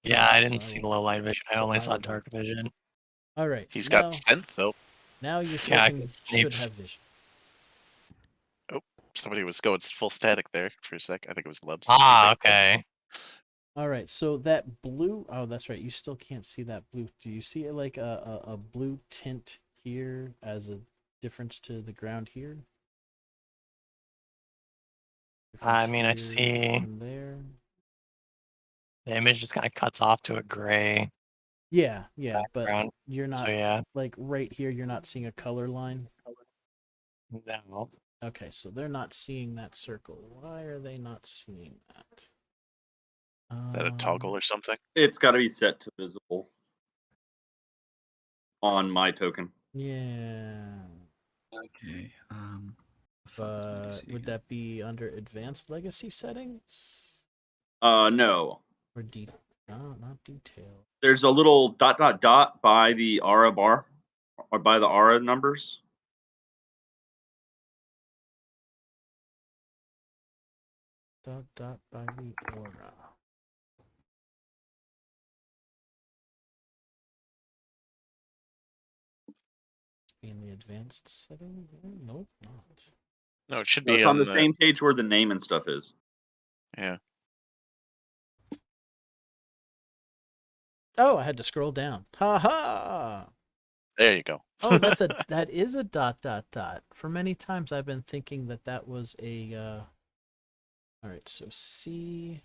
Yeah, I didn't So- see low light vision. I so only I saw would- dark vision. All right. He's now, got scent though. Now your Yeah, I token can should sniff. have vision. Somebody was going full static there for a sec. I think it was Lubs. Ah, okay. All right. So that blue. Oh, that's right. You still can't see that blue. Do you see it like a blue tint here as a difference to the ground here? I mean, I Difference see- here and there. The image just kind of cuts off to a gray Yeah, but background. you're not So yeah, like right here. You're not seeing a color line. no. Okay, so they're not seeing that circle. Why are they not seeing that? Is that a toggle or something? It's got to be set to visible on my token. Yeah, Okay. but would that be under advanced legacy settings No. or no, not detail? There's a little ... by the aura bar, or by the aura numbers. Dot by the aura. In the advanced setting? Nope, not. No, it should No, be it's on the same page where the name and stuff is. Yeah. Oh, I had to scroll down. Ha ha! There you go. Oh, that is a ... For many times I've been thinking that was a all right, so C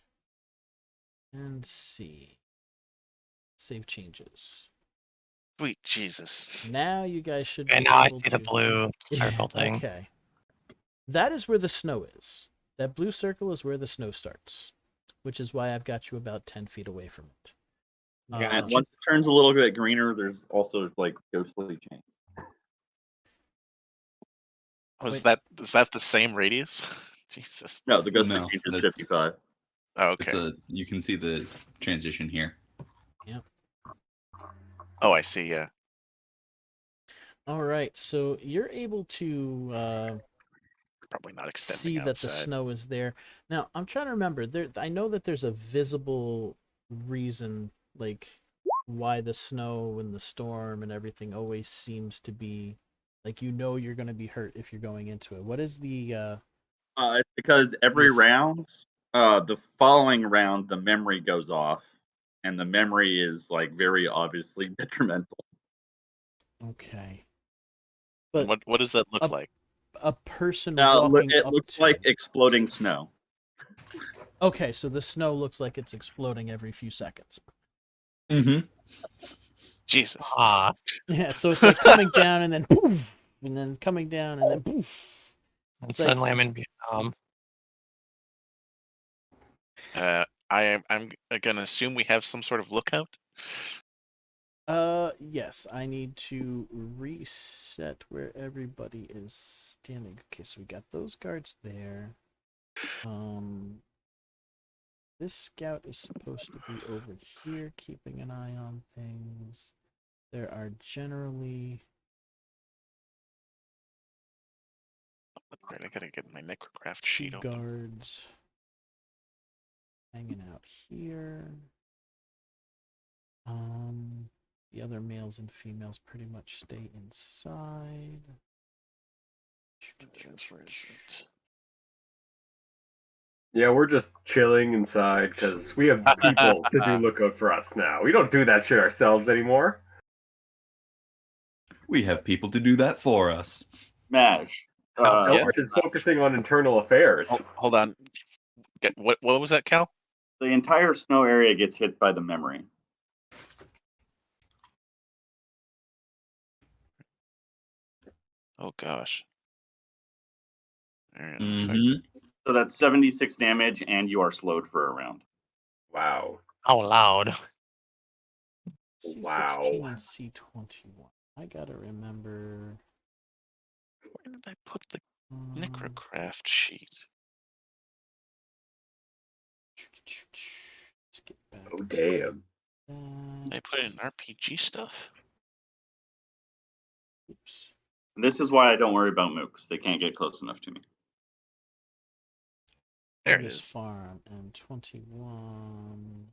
and C. Save changes. Sweet Jesus. Now you guys should be And now I able see the to- blue circle thing. Okay. That is where the snow is. That blue circle is where the snow starts, which is why I've got you about 10 feet away from it. Yeah. And once it turns a little bit greener, there's also like ghostly change. Is Wait. that the same radius? Jesus. No, the ghostly No, change is the- 55. Oh, It's okay. you can see the transition here. Oh, I see. Yeah. All right, so you're able to Probably not extending see that outside. the snow is there. Now, I'm trying to remember. I know that there's a visible reason, like why the snow and the storm and everything always seems to be like you're going to be hurt if you're going into it. What is the It's because every Yes. round, the following round, the memory goes off, and the memory is like very obviously detrimental. okay? And But what does that look up- like? a person Now walking it up looks to like exploding snow. Okay, so the snow looks like it's exploding every few seconds. Mm-hmm. Jesus. Ah, Yeah, so it's like coming down and then poof, and then coming down and then poof. and Like- suddenly I'm in Vietnam. I'm gonna assume we have some sort of lookout. Yes, I need to reset where everybody is standing. Okay, so we got those guards there. This scout is supposed to be over here, keeping an eye on things. There are generally Right, I gotta get my necrocraft 2 sheet open. guards hanging out here. The other males and females pretty much stay inside. Yeah, we're just chilling inside because we have people to do lookout for us now. We don't do that shit ourselves anymore. We have people to do that for us. Mash. Yeah. Elbert is focusing on internal affairs. Oh, hold on. What was that, Cal? The entire snow area gets hit by the memory. Oh gosh. Alright, Mm-hmm. So that's 76 damage, and you are slowed for a round. Wow. How loud. C16 Wow. and C21. I gotta remember. Where did I put the um, necrocraft sheet? Let's get back. Oh, to damn. that. Did I put it in RPG stuff? Oops. This is why I don't worry about mooks. They can't get close enough to me. There it This is. farm and 21.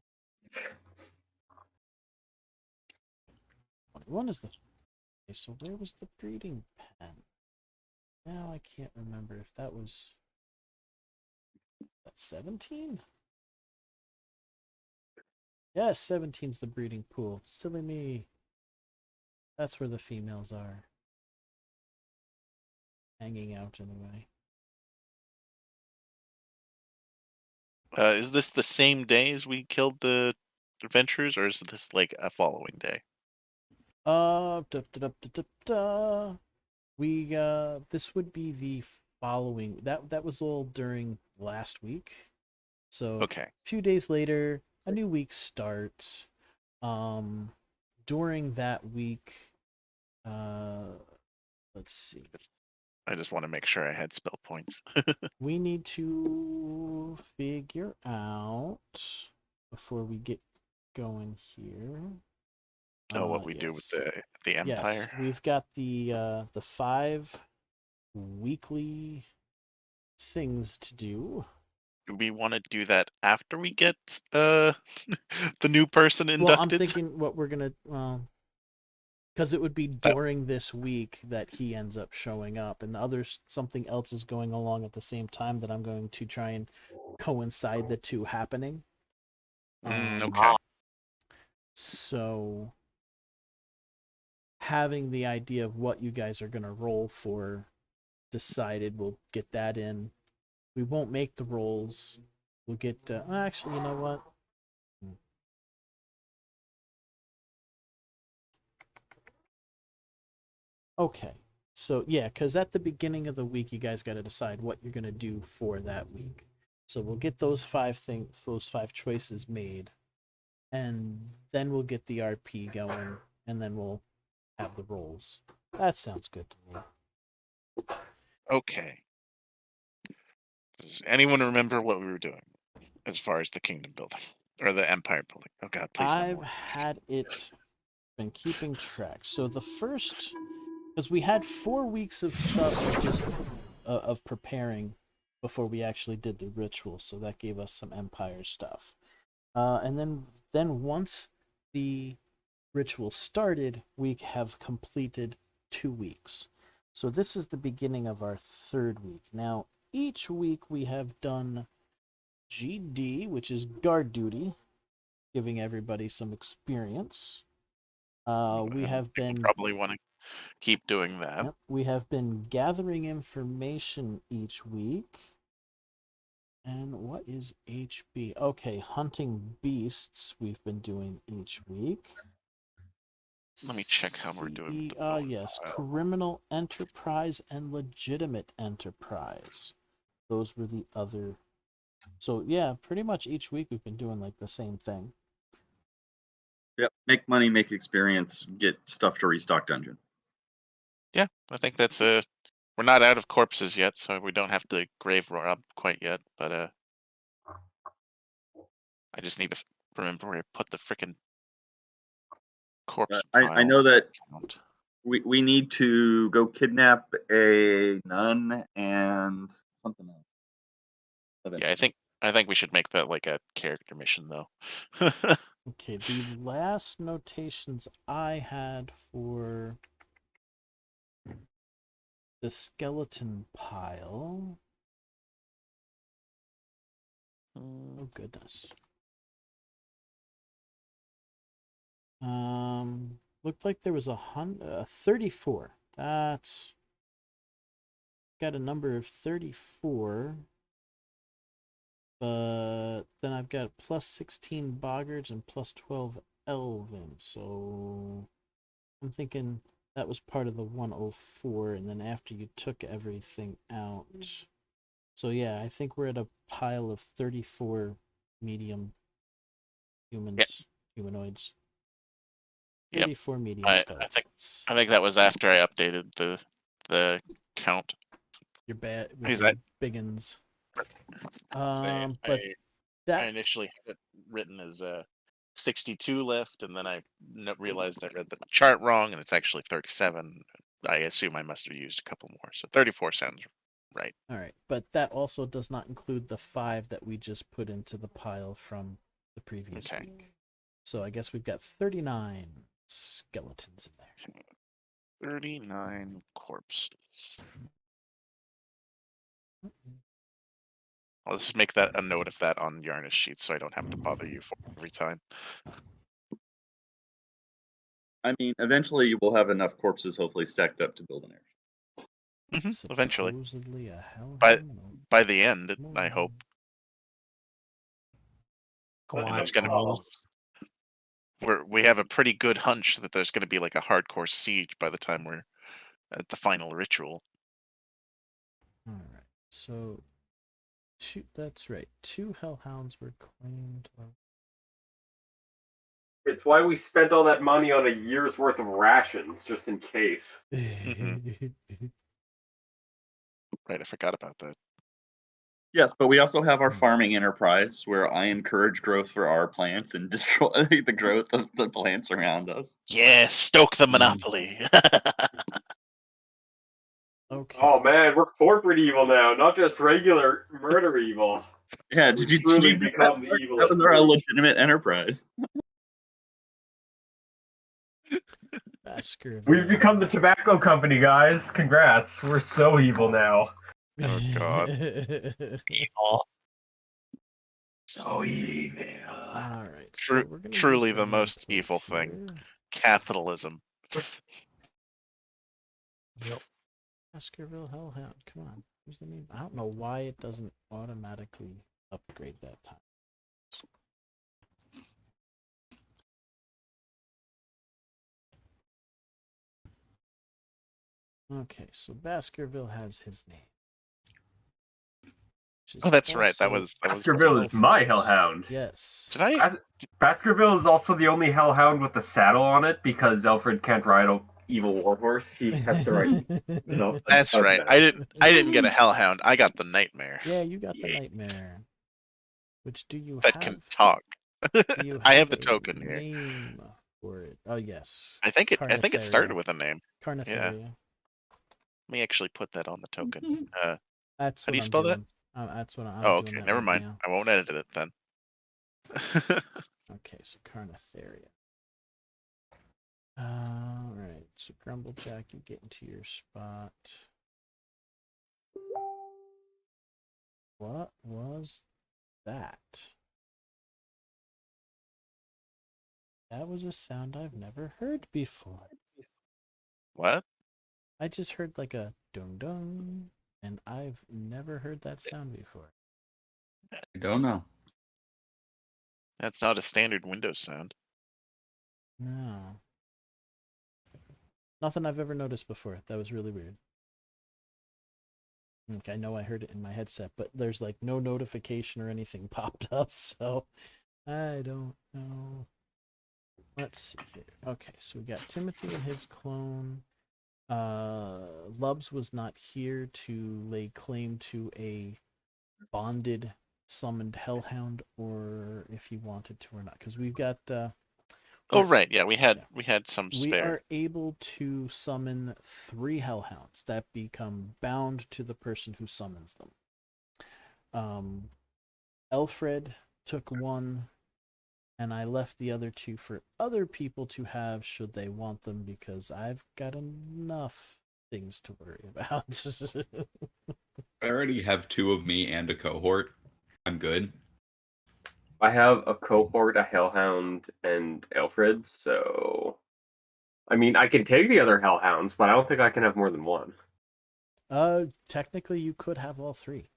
21 is the. Okay, so where was the breeding pen? Now I can't remember if that was. That 17? Yes, 17's the breeding pool. Silly me. That's where the females are. Hanging out anyway. Is this the same day as we killed the adventurers, or is this like a following day? This would be the following. That was all during last week. So Okay. a few days later, a new week starts. During that week, let's see. I just want to make sure I had spell points. We need to figure out before we get going here. Oh, what we do with yes. the Empire. Yes, we've got the 5 weekly things to do. Do we want to do that after we get the new person inducted? Well, I'm thinking what we're gonna because it would be during this week that he ends up showing up, and the others something else is going along at the same time that I'm going to try and coincide the two happening. Okay. So having the idea of what you guys are gonna roll for decided, we'll get that in. We won't make the rolls. We'll get actually, you know what? Okay. So yeah, because at the beginning of the week, you guys got to decide what you're gonna do for that week. So we'll get those 5 things, those 5 choices made, and then we'll get the RP going, and then we'll have the rolls. That sounds good to me. Okay. Does anyone remember what we were doing as far as the kingdom building or the empire building? Oh God, please no I've more. had it been keeping track. So the first, because we had 4 weeks of stuff just of preparing before we actually did the ritual, so that gave us some empire stuff. And then once the ritual started, we have completed 2 weeks. So this is the beginning of our 3rd week. Now, each week we have done GD, which is guard duty, giving everybody some experience. We have People been probably want to keep doing that. Yep, we have been gathering information each week. And what is HB? Okay, hunting beasts we've been doing each week. Let me check how we're doing with the bone Yes, pile. criminal enterprise and legitimate enterprise. Those were the other. So yeah, pretty much each week we've been doing like the same thing. Yep. Make money, make experience, get stuff to restock dungeon. Yeah, I think that's we're not out of corpses yet, so we don't have to grave rob quite yet. But I just need to remember where I put the freaking corpse I pile know that count. we need to go kidnap a nun and something else. Yeah, I think we should make that like a character mission though. Okay, the last notations I had for the skeleton pile. Oh goodness. Looked like there was 34. That's got a number of 34. But then I've got plus 16 boggards and plus 12 elven. So I'm thinking that was part of the 104. And then after you took everything out. So yeah, I think we're at a pile of 34 medium humans, humanoids. Yep. 34 medium I skeletons. think that was after I updated the count. You're bad with Is your that- biggins. I That initially had it written as 62 left, and then I realized I read the chart wrong, and it's actually 37. I assume I must have used a couple more, so 34 sounds right. all right, but that also does not include the 5 that we just put into the pile from the previous Okay. week. So I guess we've got 39 skeletons in there. 39 corpses. I'll just make that a note of that on Yarna's sheet, so I don't have to bother you for every time. I mean, eventually you will have enough corpses hopefully stacked up to build an airship. Eventually, Supposedly a by the end, I hope. And there's gonna we have a pretty good hunch that there's gonna be like a hardcore siege by the time we're at the final ritual. All right, so that's right. 2 hellhounds were claimed. It's why we spent all that money on a year's worth of rations, just in case. Right, I forgot about that. Yes, but we also have our farming enterprise where I encourage growth for our plants and destroy the growth of the plants around us. Yeah, stoke the monopoly. Okay. Oh man, we're corporate evil now, not just regular murder evil. Yeah, We did you truly miss become that the part? evil That was our group. legitimate enterprise. Baskerville. We've become the tobacco company, guys. Congrats. We're so evil now. Oh, God. Evil. So evil. All right. True- so we're gonna truly use the one most page evil thing. here. Capitalism. Yep. Baskerville Hellhound. Come on. Where's the name? I don't know why it doesn't automatically upgrade that time. Okay, so Baskerville has his name. Which is Oh, that's right. That also was Baskerville is my Elfrance. hellhound. Yes. Did I? Baskerville is also the only hellhound with the saddle on it because Alfred can't ride a evil warhorse. He has to ride. So That's right. I didn't get a hellhound. I got the nightmare. Yeah, you got the Yeah. nightmare. Which do you That have? can talk. Do you I have the a token here. Name for it. Oh yes. I think it started Carnitheria. with a name. Carnitheria. Let me actually put that on the token. That's How do what you I'm spell that? doing. That's what I'm Oh, doing. okay. That Never right mind. now. I won't edit it then. Okay, so Carnitheria. All right, so Grumblejack, you get into your spot. What was that? That was a sound I've never heard before. What? I just heard like a dung dung, and I've never heard that sound before. I don't know. That's not a standard Windows sound. No. Nothing I've ever noticed before. That was really weird. I know I heard it in my headset, but there's like no notification or anything popped up, so I don't know. Let's see here. Okay, so we got Timothy and his clone. Lubs was not here to lay claim to a bonded summoned hellhound, or if he wanted to or not, because we've got Oh right, yeah, we had some we spare. are able to summon 3 hellhounds that become bound to the person who summons them. Alfred took 1, and I left the other 2 for other people to have should they want them, because I've got enough things to worry about. I already have 2 of me and a cohort. I'm good. I have a cohort, a hellhound, and Alfred, so I mean I can take the other hellhounds, but I don't think I can have more than 1. Technically you could have all 3.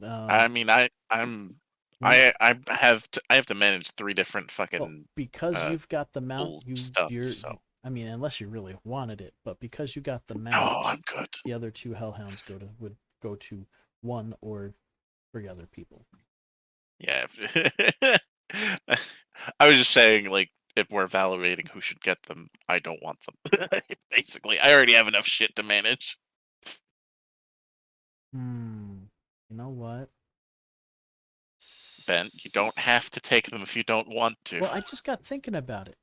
I mean, I have to manage 3 different fucking. Well, because you've got the mount, stuff, so. I mean, unless you really wanted it, but because you got the mount, Oh, I'm good. the other 2 hellhounds would go to 1 or 3 other people. Yeah. I was just saying, like, if we're evaluating who should get them, I don't want them. Basically, I already have enough shit to manage. You know what? Ben, you don't have to take them if you don't want to. Well, I just got thinking about it.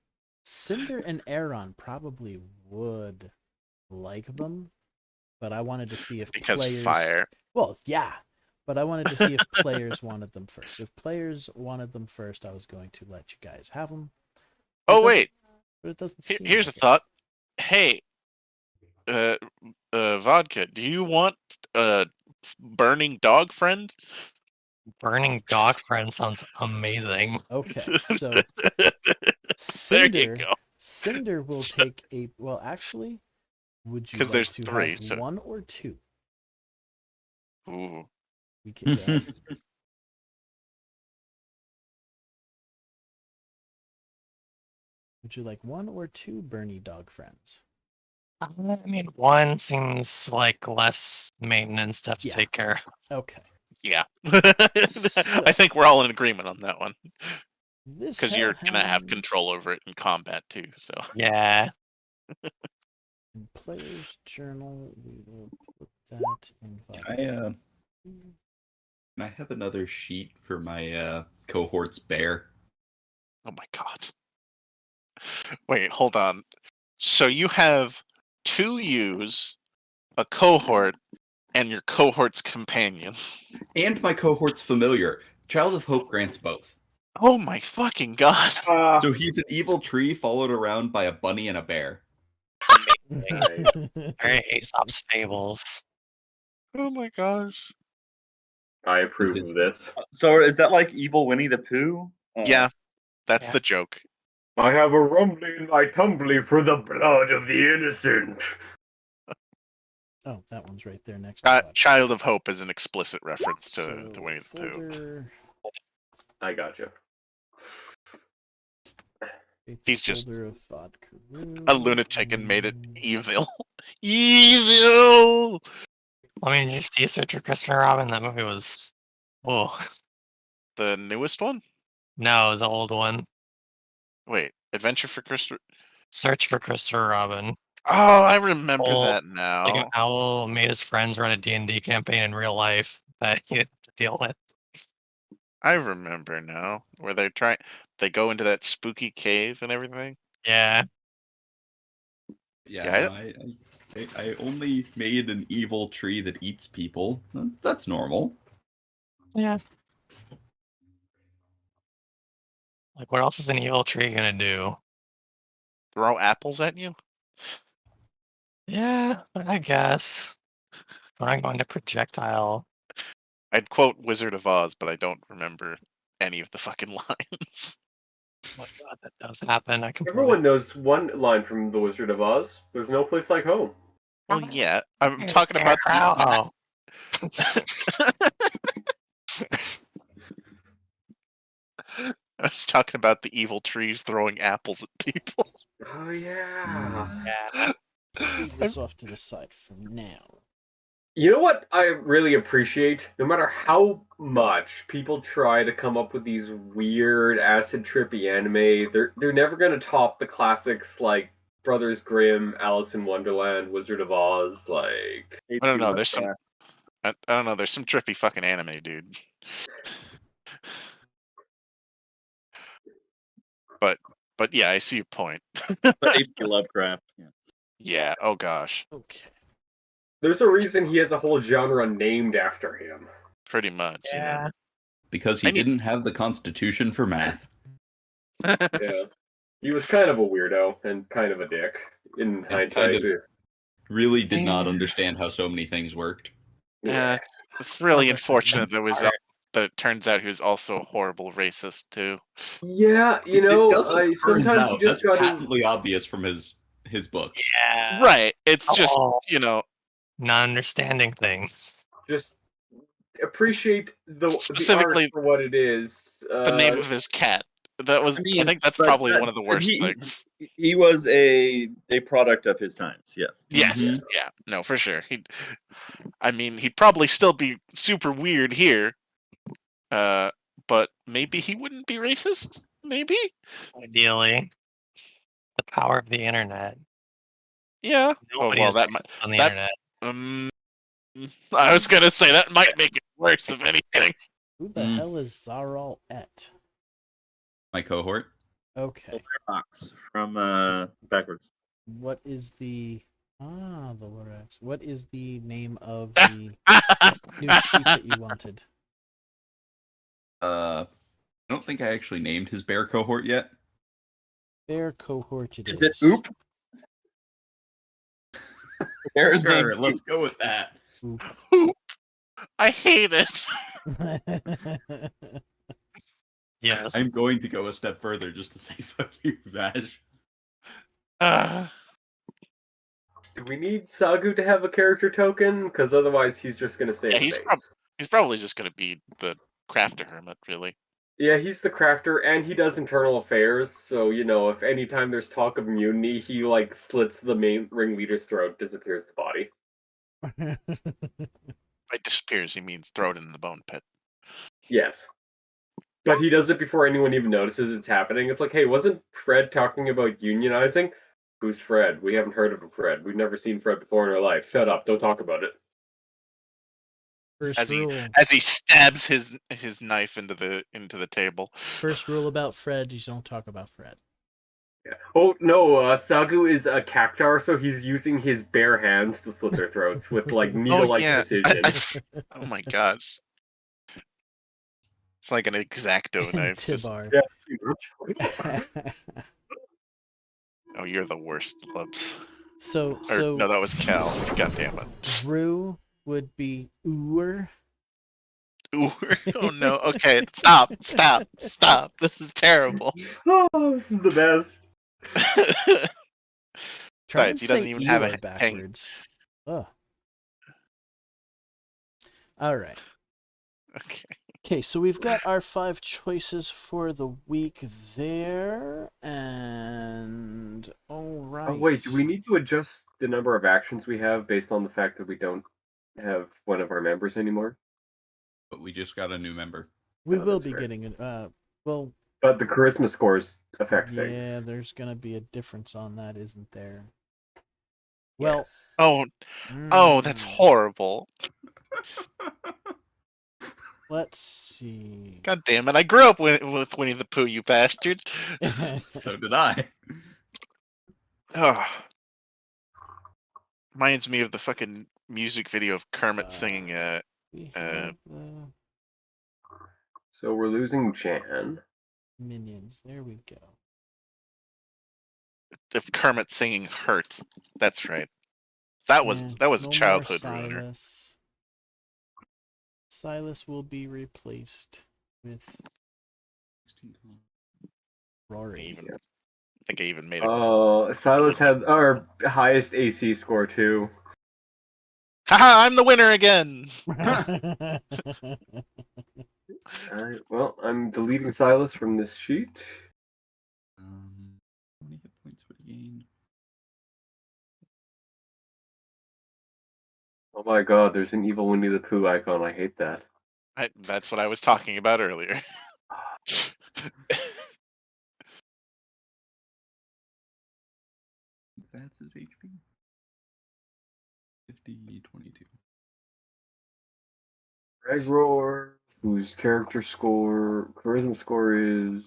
Cinder and Aaron probably would like them, but I wanted to see if because players... fire. Well, yeah, but I wanted to see if players wanted them first. If players wanted them first, I was going to let you guys have them. Oh wait, but it doesn't. Seem here's like a thought. Hey, vodka, do you want burning dog friend? Burning dog friend sounds amazing. Okay, so there you go. Cinder will take a. Well, actually, would you like there's to 3, have so 1 or 2? Ooh. We can. Would you like 1 or 2 Bernie dog friends? I mean, 1 seems like less maintenance stuff to take care of. Okay. Yeah. I think we're all in agreement on that one. Because you're gonna have control over it in combat too. So yeah. In player's journal, we will put that in. Can I have another sheet for my cohort's bear? Oh my god. Wait, hold on. So you have 2 U's, a cohort, and your cohort's companion. And my cohort's familiar. Child of Hope grants both. Oh my fucking god. So he's an evil tree followed around by a bunny and a bear. Very Aesop's Fables. Oh my gosh. I approve of this. So is that like evil Winnie the Pooh? Yeah, that's the joke. I have a rumbling, I tumbly for the blood of the innocent. Oh, that one's right there next to Child of Hope is an explicit reference to Winnie the Pooh. I gotcha. He's just a lunatic and made it evil. Evil! I mean, did you see Search for Christopher Robin? That movie was... Whoa. The newest one? No, it was the old one. Wait, Adventure for Christopher... Search for Christopher Robin. Oh, I remember that now. Like an owl made his friends run a D&D campaign in real life that he had to deal with. I remember now, where they go into that spooky cave and everything. Yeah. Yeah, no, I only made an evil tree that eats people. That's normal. Yeah. Like, what else is an evil tree gonna do? Throw apples at you? Yeah, I guess. But I'm going to projectile. I'd quote Wizard of Oz, but I don't remember any of the fucking lines. Oh my god, that does happen. Everyone knows one line from The Wizard of Oz. There's no place like home. Well, yeah. I'm talking about I was talking about the evil trees throwing apples at people. Oh yeah. Yeah. Leave this off to the side for now. You know what I really appreciate? No matter how much people try to come up with these weird acid trippy anime, they're never gonna top the classics like Brothers Grimm, Alice in Wonderland, Wizard of Oz. Like, I don't know. H.P. There's some. Lovecraft. I don't know. There's some trippy fucking anime, dude. But yeah, I see your point. H.P. Lovecraft. Yeah. Yeah. Oh gosh. Okay. there's a reason he has a whole genre named after him. Pretty much. Yeah. Because he I need- didn't have the constitution for math. Yeah. Yeah, he was kind of a weirdo and kind of a dick in hindsight. Really did not understand how so many things worked. Yeah. It's really Okay. unfortunate that it turns out he was also a horrible racist too. Yeah, you It know, doesn't, turns sometimes you out, just that's gotta patently obvious from his books. Yeah. Right. It's just Oh. not understanding things. just appreciate the Specifically art for what it is. the name of his cat. That was. I I mean, think that's but probably that- one of the but worst he- things. He was a product of his times. Yes. Yes. Mhm. Yeah. No, for sure. He'd probably still be super weird here. But maybe he wouldn't be racist. Maybe. Ideally, the power of the internet. Yeah. Nobody well, is that racist might- on the that- internet. I was gonna say that might make it worse, if anything. Who the hell is Zaral Et? My cohort. Okay. Box from backwards. What is the the Lorax? What is the name of the new sheet that you wanted? I don't think I actually named his bear cohort yet. Bear cohort it Is it Oop? There is Sure, name. let's go with that. I hate it. Yes. I'm going to go a step further just to say fuck you, Vash. Do we need Sagu to have a character token? Because otherwise, he's just gonna stay Yeah, in he's space. He's probably just gonna be the crafter hermit, really. Yeah, he's the crafter, and he does internal affairs. So you know, if anytime there's talk of immunity, he like slits the main ringleader's throat, disappears the body. By disappears, he means throw it in the bone pit. Yes. But he does it before anyone even notices it's happening. It's like, hey, wasn't Fred talking about unionizing? Who's Fred? We haven't heard of a Fred. We've never seen Fred before in our life. Shut up. Don't talk about it. First rule. As he stabs his knife into the table. First rule about Fred: you don't talk about Fred. Yeah. Oh no, Sagu is a cactar, so he's using his bare hands to slit their throats with like needle-like yeah. precision. Oh my gosh. It's like an X-Acto knife. just- Tibar. Yeah. oh, you're the worst, Lubs. So No, that was Cal. God damn it. Rue would be Ur. Ooh, oh no. Okay, stop. This is terrible. Oh, this is the best. Try Right, and he doesn't say even have a Eeyore hang- backwards. Oh. All right. Okay. Okay, so we've got our 5 choices for the week there, and all right. Oh wait, do we need to adjust the number of actions we have based on the fact that we don't have one of our members anymore? But we just got a new member. We Oh, will that's be fair. getting an well, But the charisma scores affect yeah, things. there's gonna be a difference on that, isn't there? Well, Yes. Oh, that's mm, horrible. Let's see. God damn it. I grew up with Winnie the Pooh, you bastard. So did I. Oh. Reminds me of the fucking music video of Kermit singing We have So we're losing Jan. minions. There we go. of Kermit singing Hurt. That's right. That was Yeah, a no more childhood ruiner. Silas. Silas will be replaced with Rory. I think I even made it. Silas had our highest AC score too. Haha, I'm the winner again. Alright, well, I'm deleting Silas from this sheet. How many hit points would he gain? Oh my god, there's an evil Winnie the Pooh icon. I hate that. That's what I was talking about earlier. That's his HP. 50, 22. Regroar, whose charisma score is.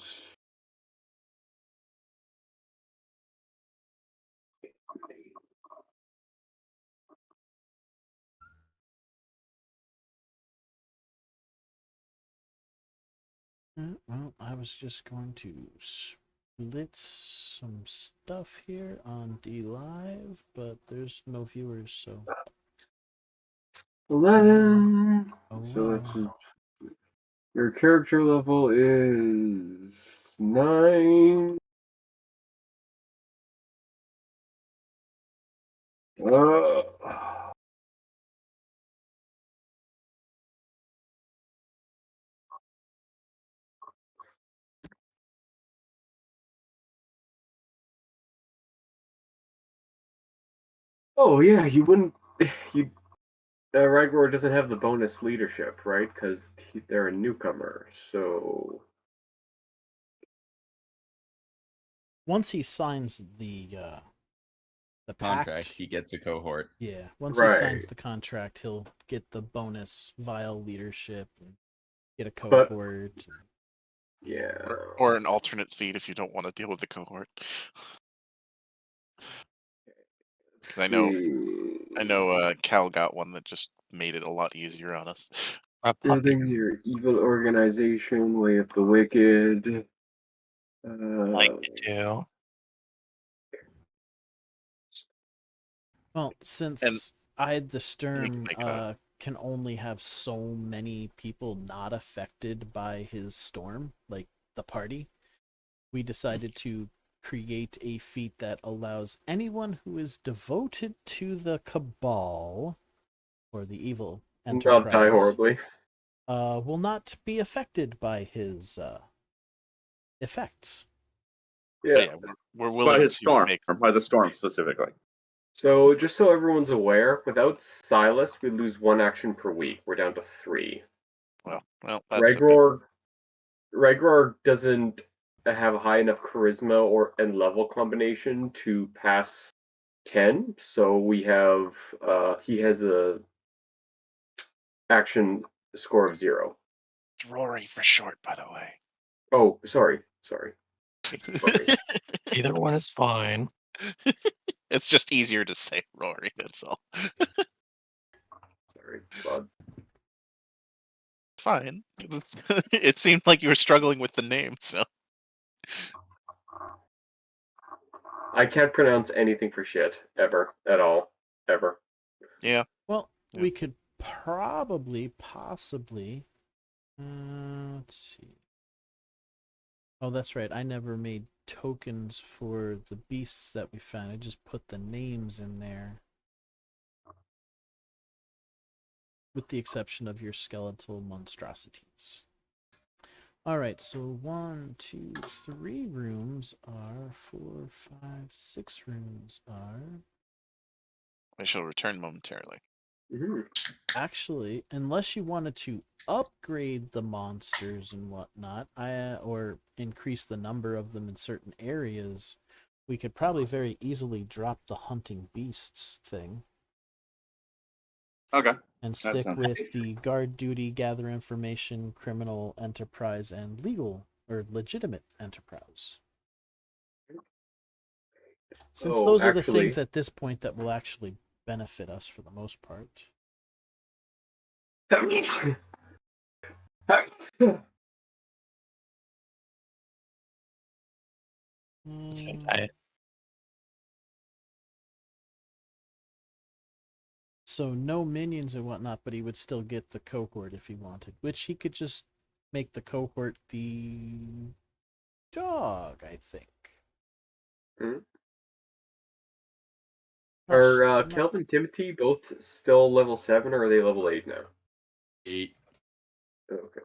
Well, I was just going to split some stuff here on D Live, but there's no viewers, so 11. oh So well. that's your character level is 9. Uh, oh yeah, you wouldn't. You Regroar doesn't have the bonus leadership, right? Because they're a newcomer. So Once he signs the pact, Contract, he gets a cohort. yeah. Once he signs Right. the contract, he'll get the bonus vial leadership and get a But- cohort. yeah. Or an alternate feed if you don't want to deal with the cohort. 'Cause I know Cal got one that just made it a lot easier on us. A puppy. Building your evil organization, way of the wicked. Like you do. Well, since Ide the Sturm make a- can only have so many people not affected by his storm, like the party, we decided to create a feat that allows anyone who is devoted to the Cabal or the evil Not enterprise die horribly. will not be affected by his effects. So Yeah. yeah, we're willing By his to storm, make or by the storm specifically. So just so everyone's aware, without Silas, we lose 1 action per week. We're down to 3. well that's a bit, Regroar doesn't have a high enough charisma and level combination to pass 10, so we have he has a action score of 0. Rory for short, by the way. Oh, sorry. Either one is fine. It's just easier to say Rory, that's all. Sorry, bud. Fine. It seemed like you were struggling with the name, so I can't pronounce anything for shit ever at all ever. Well, Yeah. we could possibly. Let's see. Oh, that's right. I never made tokens for the beasts that we found. I just put the names in there. With the exception of your skeletal monstrosities. Alright, so 1, 2, 3 rooms are 4, 5, 6 rooms are. I shall return momentarily. Mhm. Actually, unless you wanted to upgrade the monsters and whatnot, or increase the number of them in certain areas, we could probably very easily drop the hunting beasts thing Okay. and That stick sounds with good. the guard duty, gather information, criminal enterprise, and legal or legitimate enterprise. Since Oh, those are the things actually- at this point that will actually benefit us for the most part. Same Mm, diet. So no minions and whatnot, but he would still get the cohort if he wanted, which he could just make the cohort the dog, I think. Mhm. Are I'm not- Kelvin Timothy both still level 7 or are they level 8 now? 8. Oh, okay.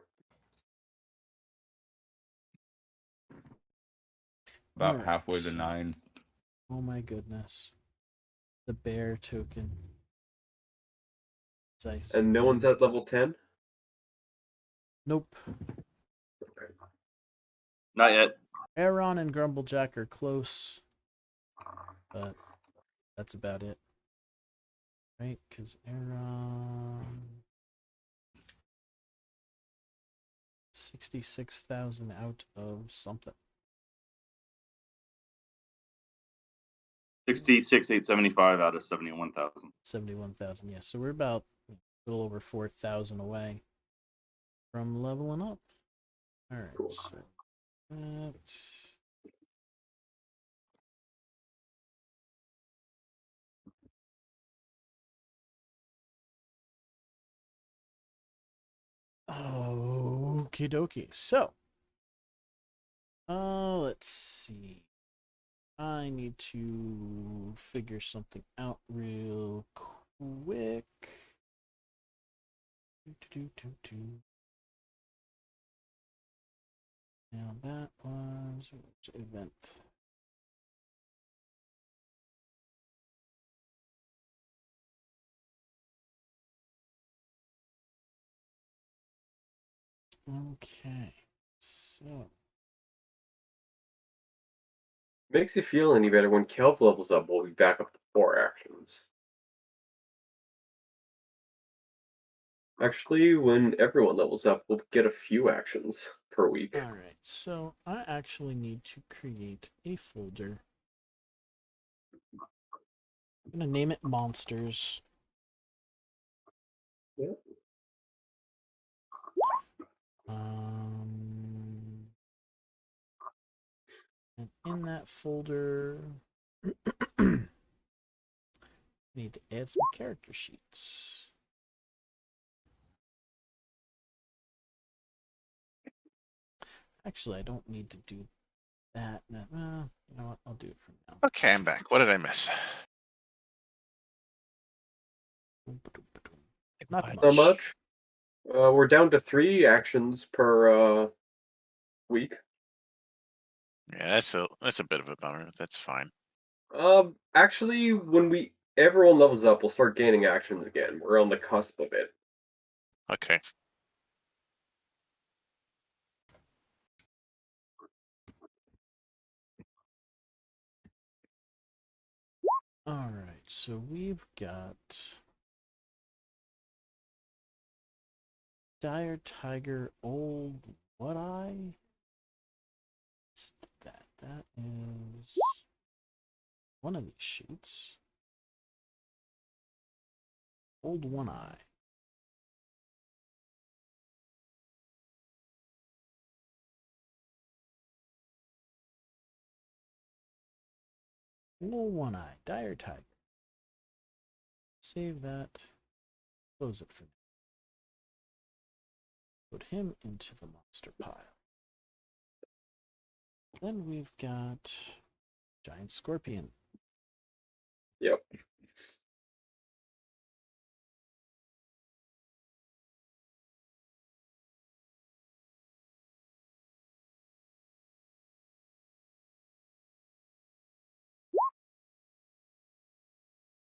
About Alright, halfway to so- 9. Oh my goodness. The bear token. Dice And no one's really- at level 10? Nope. Okay. Not yet. Aaron and Grumblejack are close, but that's about it. Right? Because Aaron 66,000 out of something. 66,875 out of 71,000. 71,000, yeah. So we're about a little over 4,000 away from leveling up. Alright, Cool. so that. Okie dokie. So, let's see. I need to figure something out real quick. Now that was which event? Okay, so Makes you feel any better when Kelv levels up, we'll be back up to 4 actions. Actually, when everyone levels up, we'll get a few actions per week. alright, so I actually need to create a folder. I'm gonna name it Monsters. Yep. And in that folder, need to add some character sheets. Actually, I don't need to do that. No, you know what? I'll do it from now. Okay, I'm back. What did I miss? Not Not much. much. We're down to 3 actions per week. Yeah, that's a bit of a bummer. That's fine. Actually, when everyone levels up, we'll start gaining actions again. We're on the cusp of it. Okay. Alright, so we've got Dire Tiger Old What Eye? What's that? That is one of these sheets. Old One Eye. Old One Eye, Dire Tiger. Save that. Close it for now. Put him into the monster pile. Then we've got Giant Scorpion. Yep.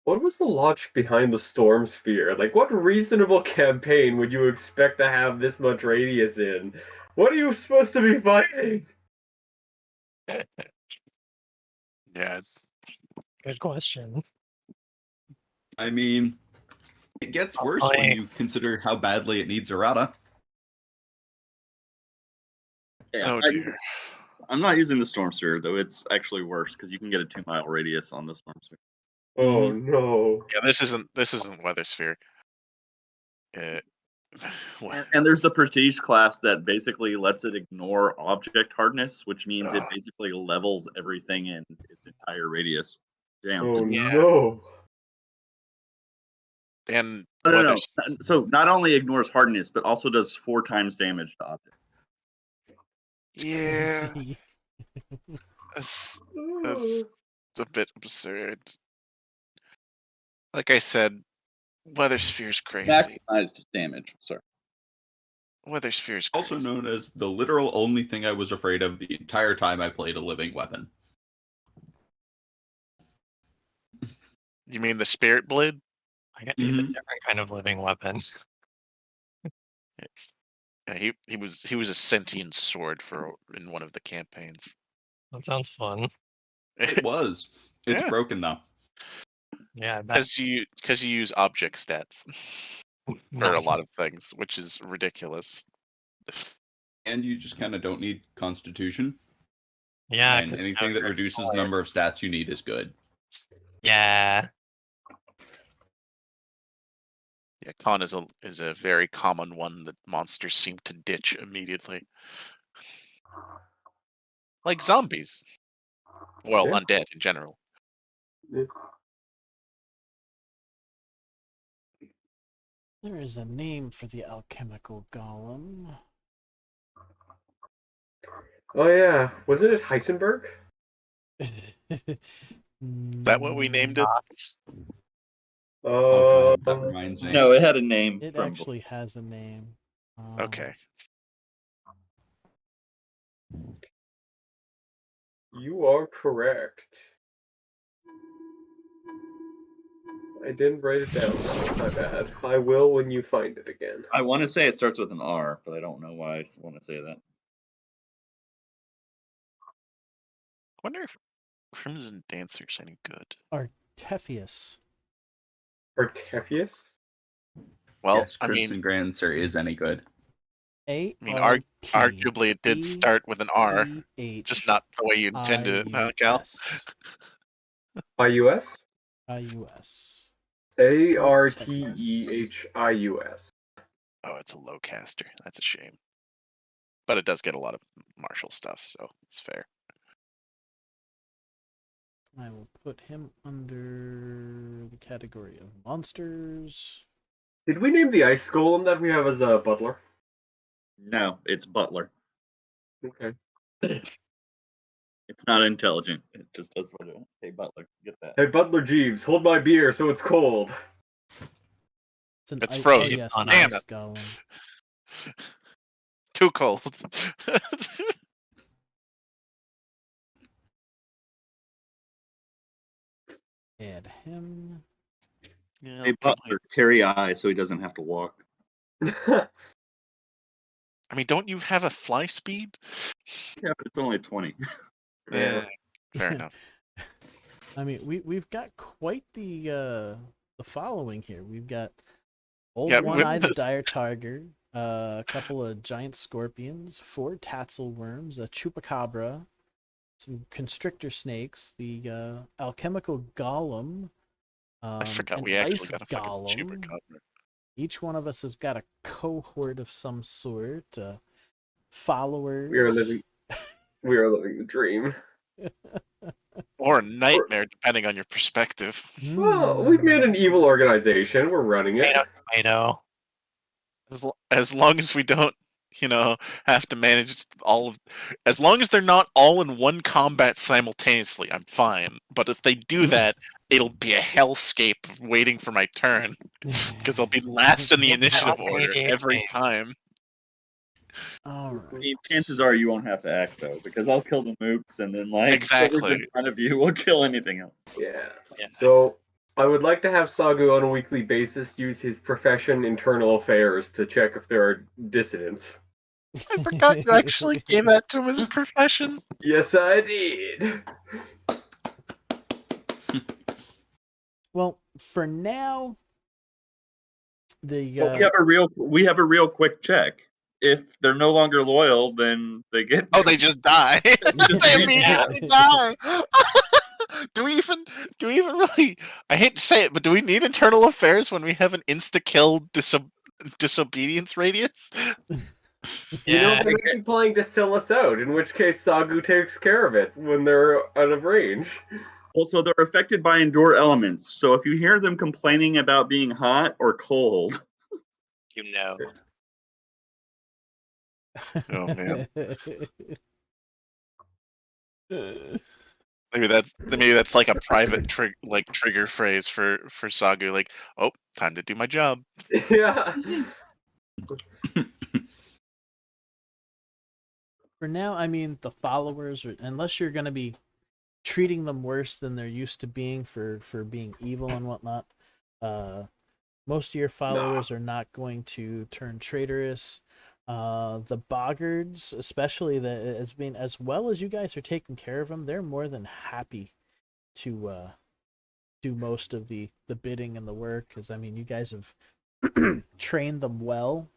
What was the logic behind the Storm Sphere? Like, what reasonable campaign would you expect to have this much radius in? What are you supposed to be fighting? Yeah, it's Good question. I mean, it gets worse when you consider how badly it needs errata. Yeah, oh dear. I'm not using the Storm Sphere, though. It's actually worse because you can get a 2-mile radius on the Storm Sphere. Oh no. Yeah, this isn't Weather Sphere. And there's the Prestige class that basically lets it ignore object hardness, which means it Ugh. basically levels everything in its entire radius. Damn. Oh Yeah. no. And No. Weather So not only ignores hardness, but also does 4 times damage to objects. Yeah, Crazy. that's a bit absurd. Like I said, Weather Sphere's crazy. Maximized damage. Sorry. Weather Sphere's Also crazy. known as the literal only thing I was afraid of the entire time I played a living weapon. You mean the Spirit Blade? I get to use a Mhm. different kind of living weapon. Yeah, he was a sentient sword in one of the campaigns. That sounds fun. It was. It's Yeah. broken though. Yeah, I bet. Because you use object stats for a Nice. lot of things, which is ridiculous. And you just kind of don't need Constitution. Yeah, And 'cause anything now that you're reduces the smart. number of stats you need is good. Yeah. Yeah, con is a very common one that monsters seem to ditch immediately. Like zombies. Well, Yeah. undead in general. There is a name for the alchemical golem. Oh yeah, wasn't it Heisenberg? Is that what we named it? Knox. Oh god, that reminds me. No, it had a name. It from actually has a name. Okay. You are correct. I didn't write it down. My bad. I will when you find it again. I want to say it starts with an R, but I don't know why I want to say that. I wonder if Crimson Dancer's any good. Artephius. Artephius? Well, Yes, Crimson Grancer is any good. Arguably it did start with an R, just not the way you intended it, huh, Cal? IUS? IUS. ARTEHIUS. Oh, it's a low caster. That's a shame. But it does get a lot of martial stuff, so it's fair. I will put him under the category of monsters. Did we name the ice golem that we have as a butler? No, it's Butler. Okay. It's not intelligent. It just does what it wants. Hey, Butler, get that. Hey, Butler Jeeves, hold my beer so it's cold. It's frozen. Oh, yes, Oh, damn nice it. golem. Too cold. Add him. Yeah, Hey, Butler, carry eye so he doesn't have to walk. I mean, don't you have a fly speed? Yeah, but it's only 20. Yeah, fair enough. I mean, we've got quite the following here. We've got old one-eyed dire tiger, a couple of giant scorpions, 4 tassel worms, a chupacabra, some constrictor snakes, the alchemical golem. I forgot an we actually ice got a fucking golem. chupacabra. Each one of us has got a cohort of some sort, followers. We are living the dream. Or a nightmare, depending on your perspective. Well, we've made an evil organization. We're running it. Tomato. As long as we don't, have to manage all of. As long as they're not all in one combat simultaneously, I'm fine. But if they do that, it'll be a hellscape waiting for my turn. Because I'll be last in the initiative order every time. All I right. mean, chances are you won't have to act, though, because I'll kill the mooks, and then, Exactly. whoever's in front of you will kill anything else. Yeah. Yeah. So, I would like to have Sagu on a weekly basis use his profession internal affairs to check if there are dissidents. I forgot you actually gave that to him as a profession. Yes, I did. Well, for now, the But we have a real quick check. If they're no longer loyal, then they get. Oh, they just die. They immediately die. Do we even really? I hate to say it, but do we need internal affairs when we have an insta-kill disobedience radius? You know, Yeah. they might be planning to sell us out, in which case Sagu takes care of it when they're out of range. Also, they're affected by endure elements, so if you hear them complaining about being hot or cold, You know. Oh man, Maybe that's like a private trigger phrase for Sagu. Like, oh, time to do my job. Yeah. For now, I mean, the followers, unless you're going to be treating them worse than they're used to being for being evil and whatnot, most of your followers are not going to turn traitorous. The boggards, especially as well as you guys are taking care of them, they're more than happy to do most of the bidding and the work, because I mean, you guys have trained them well.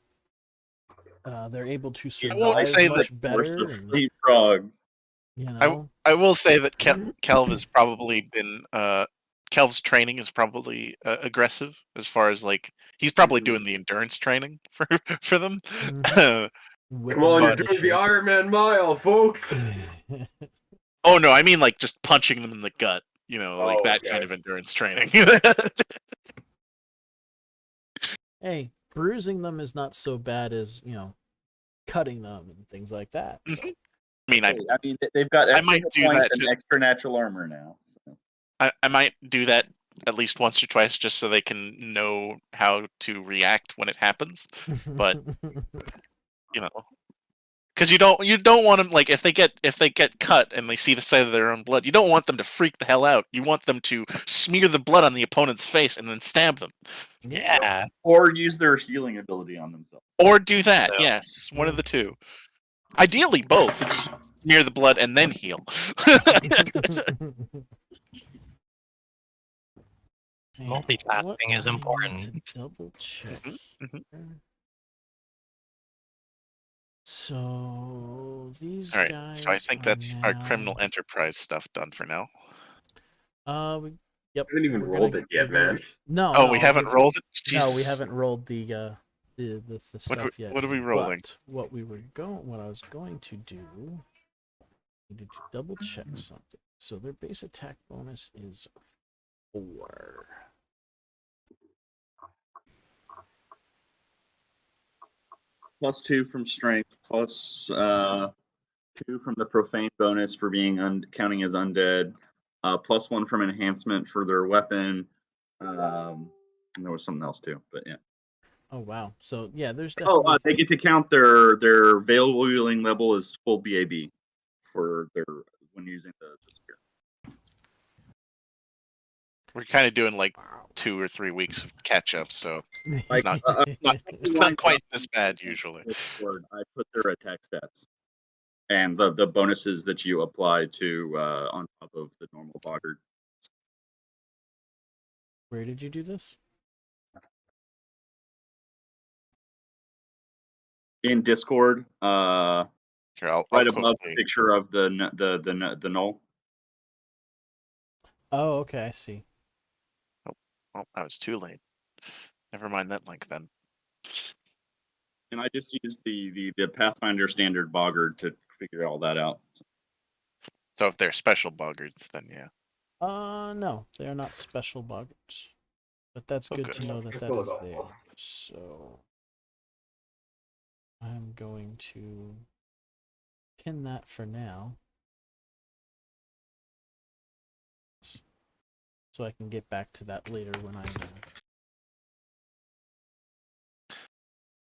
They're able to I won't survive say much that better. Force of And, fleet frogs. you know, I will say that Kelv has probably been Kelv's training is probably aggressive as far as like he's probably doing the endurance training for them. Mhm. Come on, you're Whipping doing the shape. Iron Man mile, folks. Oh no, I mean like just punching them in the gut. You know, like Oh, that okay. kind of endurance training. Hey, bruising them is not so bad as, cutting them and things like that. So. I mean, I mean, they've got I extra might do points that and extra natural armor now. So. I might do that at least once or twice just so they can know how to react when it happens. But you know, because you don't want them like if they get cut and they see the sight of their own blood, you don't want them to freak the hell out. You want them to smear the blood on the opponent's face and then stab them, Yeah. Or use their healing ability on themselves. or do that. Yeah. Yes, one of the two. Ideally, both. Just smear the blood and then heal. Man, Multitasking what is I need important. to double check. Mhm. here. So these All right, guys. so I think are that's our now... criminal enterprise stuff done for now. Yep. I haven't even we're rolled gonna- it yet, we're gonna- man. No. Oh, no, we haven't rolled it. No, we Jesus. haven't rolled the stuff yet. What are we rolling? But what I was going to do, needed to double check something. So their base attack bonus is 4. +2 from strength, plus 2 from the profane bonus for being counting as undead, +1 from enhancement for their weapon. And there was something else too, but yeah. Oh wow! So yeah, there's definitely. They get to count their veil wielding level as full BAB for their when using the spear. We're kind of doing like 2 or 3 weeks of catch up, so Like, it's not quite this bad usually. I put their attack stats and the bonuses that you apply to on top of the normal boggart. Where did you do this? In Discord, Here, I'll right above quickly... the picture of the null. Oh, okay, I see. Oh, I was too late. Never mind that link then. And I just used the Pathfinder standard boggart to figure all that out. So if they're special boggards, then yeah. No, they are not special boggarts. But that's good to know that is there. So I'm going to pin that for now. So I can get back to that later when I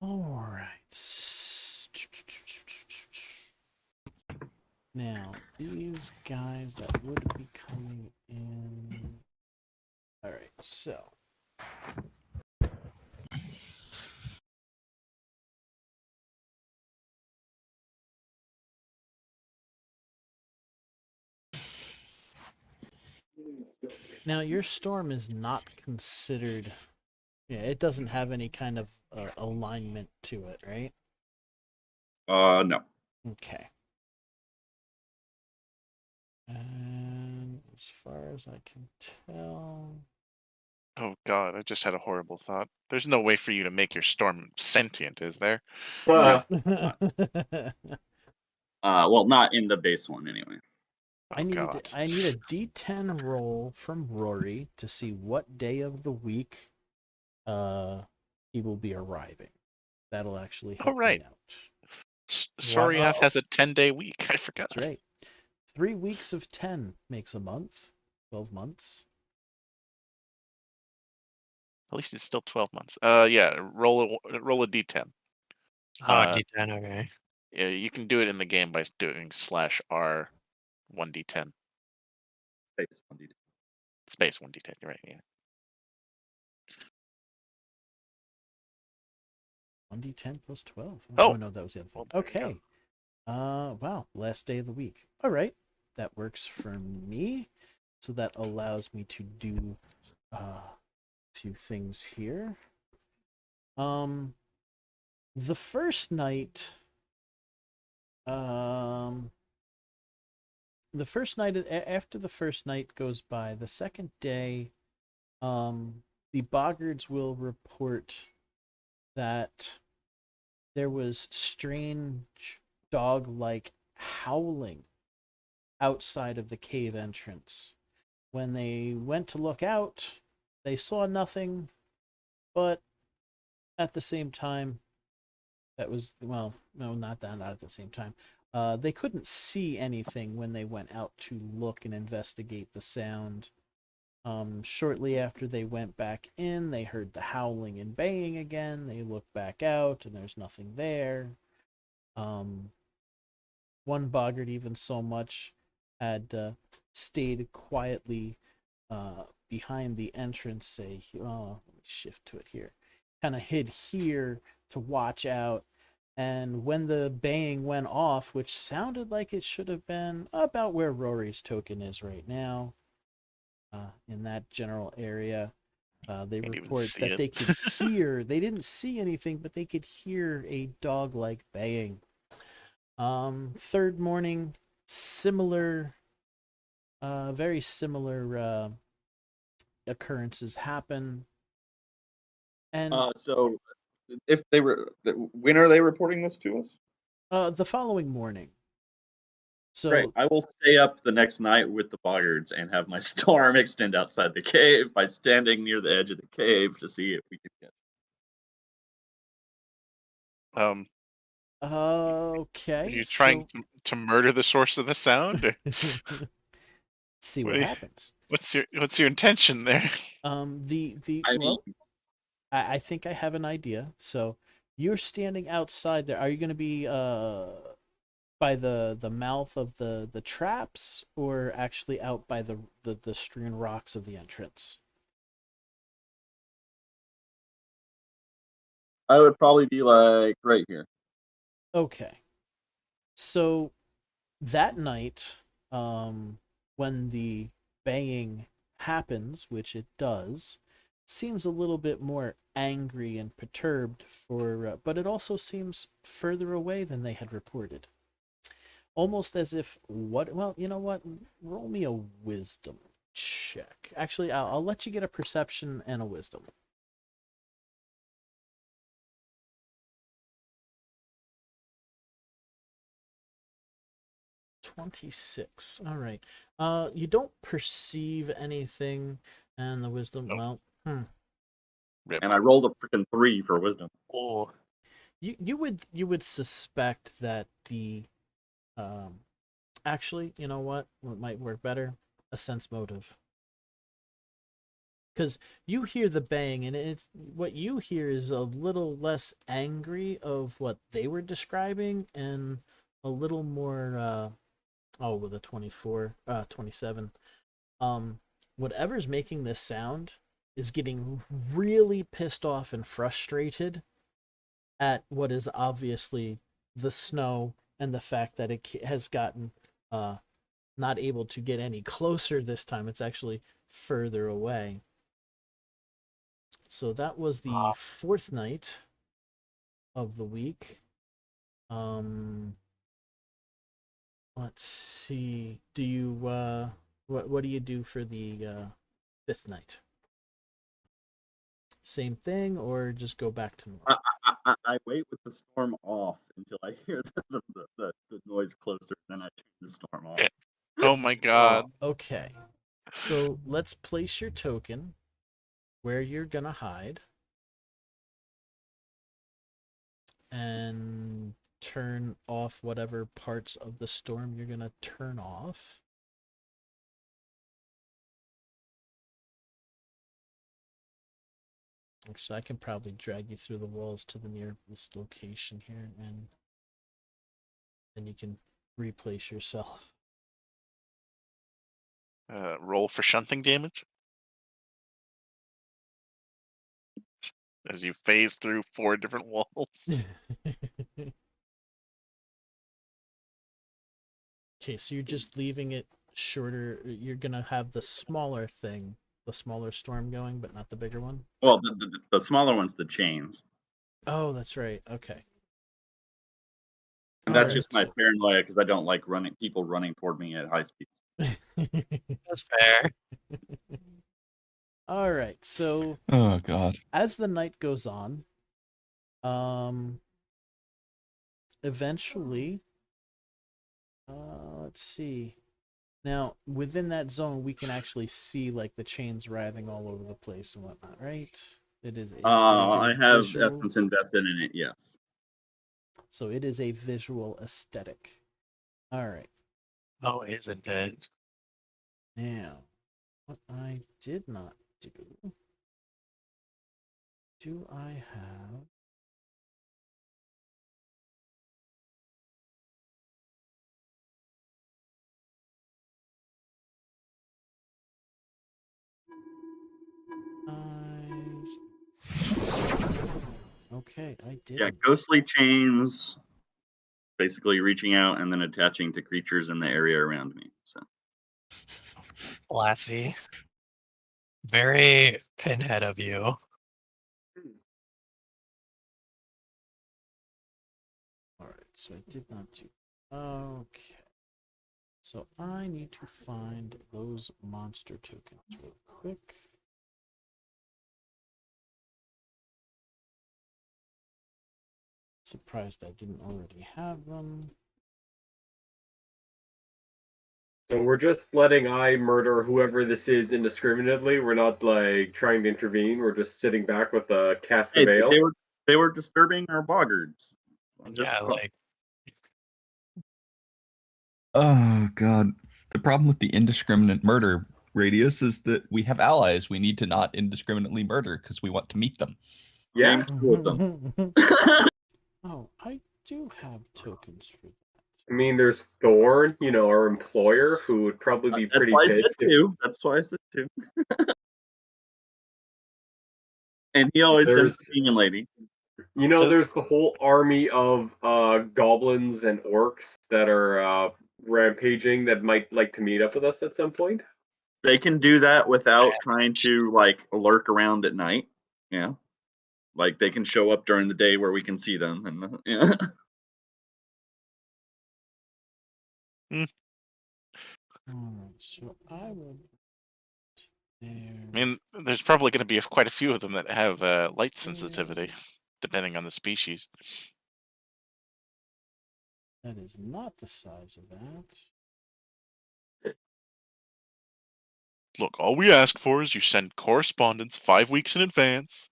Alright. Now, these guys that would be coming in. Alright, so. Now, your storm is not considered. Yeah, it doesn't have any kind of alignment to it, right? No. Okay. And as far as I can tell. Oh god, I just had a horrible thought. There's no way for you to make your storm sentient, is there? Well, not in the base one anyway. Oh, God. I need a D10 roll from Rory to see what day of the week he will be arriving. That'll actually help me out. Soriath has a 10-day week. I forgot. That's right. 3 weeks of 10 makes a month. 12 months. At least it's still 12 months. Yeah. Roll a d10. Oh, Uh, D10. Okay. Yeah, you can do it in the game by doing /R 1d10 Space 1d10. space 1d10. You're right. Yeah. 1d10 plus 12. Oh. No, that was the other thing. Well, there you Okay. Wow, last day of the week. All right, that works for me. So that allows me to do a few things here. The first night, after the first night goes by, the second day, the Boggards will report that there was strange dog-like howling outside of the cave entrance. When they went to look out, they saw nothing, but at the same time, that was, well, no, not at the same time. They couldn't see anything when they went out to look and investigate the sound. Shortly after they went back in, they heard the howling and baying again. They looked back out, and there's nothing there. One boggart even so much had stayed quietly behind the entrance, say, oh, let me shift to it here, kind of hid here to watch out. And when the baying went off, which sounded like it should have been about where Rory's token is right now, in that general area, they Can't even report see that it. they could hear, they didn't see anything, but they could hear a dog-like baying. Third morning, similar, very similar occurrences happen. And So, if they were, when are they reporting this to us? the following morning. So Great. I will stay up the next night with the Boggards and have my storm extend outside the cave by standing near the edge of the cave to see if we can get. okay. Are you trying to murder the source of the sound? Or See What what do you- happens. what's your intention there? Well, I think I have an idea. So you're standing outside there. Are you going to be by the mouth of the traps, or actually out by the strewn rocks of the entrance? I would probably be like right here. Okay. So that night, when the baying happens, which it does, seems a little bit more angry and perturbed but it also seems further away than they had reported. Almost as if well, you know what? Roll me a wisdom check. Actually, I'll let you get a perception and a wisdom. $26. All right. You don't perceive anything, and the wisdom. Nope. Well, Rip. And I rolled a freaking 3 for wisdom. Oh, you would suspect that the actually, you know what might work better? A sense motive. Because you hear the bang, and it's what you hear is a little less angry of what they were describing, and a little more with a 24, 27. Whatever's making this sound is getting really pissed off and frustrated at what is obviously the snow and the fact that it has gotten not able to get any closer this time. It's actually further away. So that was the fourth night of the week. Let's see. Do you what do you do for the fifth night? Same thing, or just go back to normal? I wait with the storm off until I hear the noise closer, then I turn the storm off. oh my god. Okay. So let's place your token where you're gonna hide. And turn off whatever parts of the storm you're gonna turn off. Actually, I can probably drag you through the walls to the nearest location here, and then you can replace yourself. Roll for shunting damage as you phase through 4 different walls. Okay, so you're just leaving it shorter. You're gonna have the smaller thing, the smaller storm going, but not the bigger one. Well, the smaller one's the chains. Oh, that's right. Okay. And that's Alright, just my so- paranoia because I don't like people running toward me at high speed. That's fair. All right. So Oh god. as the night goes on, eventually, let's see. Now within that zone, we can actually see like the chains writhing all over the place and whatnot, right? It is. I have visual, essence invested in it. Yes. so it is a visual aesthetic. All right. Oh, isn't it? Now, what I did not do I have? Okay, I did. Yeah, ghostly chains, basically reaching out and then attaching to creatures in the area around me. So Classy. Very pinhead of you. All right, so I did not do. Okay, so I need to find those monster tokens real quick. Surprised I didn't already have them. So we're just letting I murder whoever this is indiscriminately. We're not like trying to intervene. We're just sitting back with a cast hey, of ale. they were disturbing our boggards. Yeah, like Oh god. The problem with the indiscriminate murder radius is that we have allies we need to not indiscriminately murder because we want to meet them. Yeah. Named two of them. Oh, I do have tokens for that. I mean, there's Thorn, our employer, who would probably be That's pretty why I said pissed. two. That's why I said two. And he always sends the demon lady. There's the whole army of goblins and orcs that are rampaging that might like to meet up with us at some point. They can do that without trying to like lurk around at night. Yeah. Like they can show up during the day where we can see them and yeah. Alright, so I will. There. I mean, there's probably going to be quite a few of them that have light sensitivity, depending on the species. That is not the size of that. Look, all we ask for is you send correspondence 5 weeks in advance.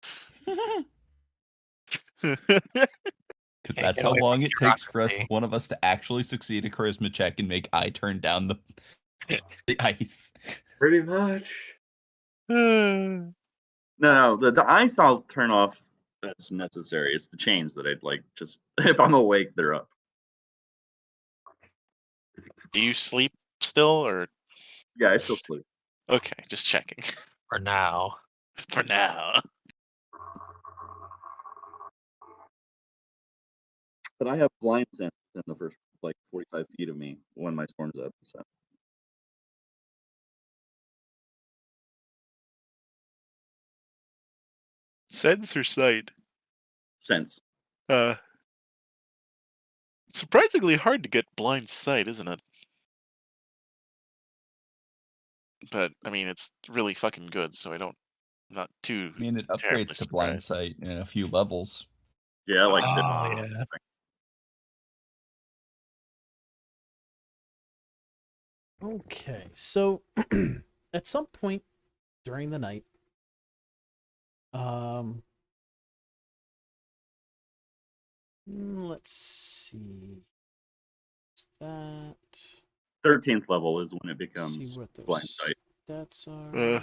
Because Can't that's get how away from long it takes for us, bureaucracy. one of us to actually succeed a charisma check and make I turn down the ice. Pretty much. No, the ice I'll turn off as necessary. It's the chains that I'd like just if I'm awake, they're up. Do you sleep still, or Yeah, I still sleep. okay? Just checking. For now. For now. But I have blind sense in the first like 45 feet of me when my storm's up. So Sense or sight? sense. Surprisingly hard to get blind sight, isn't it? But I mean, it's really fucking good, so I'm not too I mean, it terribly upgrades to blind surprised. sight in a few levels. Yeah, like Oh, yeah. Okay, so at some point during the night, Let's see. What's that? 13th level is when it See becomes what those blind sight. stats are. Ugh.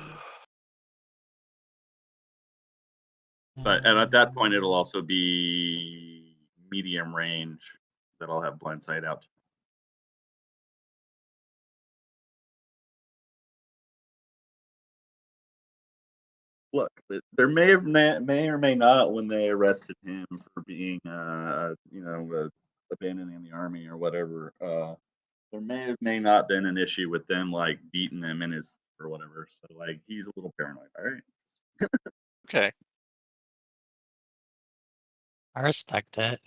And at that point, it'll Um, also be medium range that I'll have blind sight out. Look, there may or may not, when they arrested him for being, abandoning the army or whatever, there may not been an issue with them like beating him in his or whatever. So like he's a little paranoid. All right. Okay. I respect it.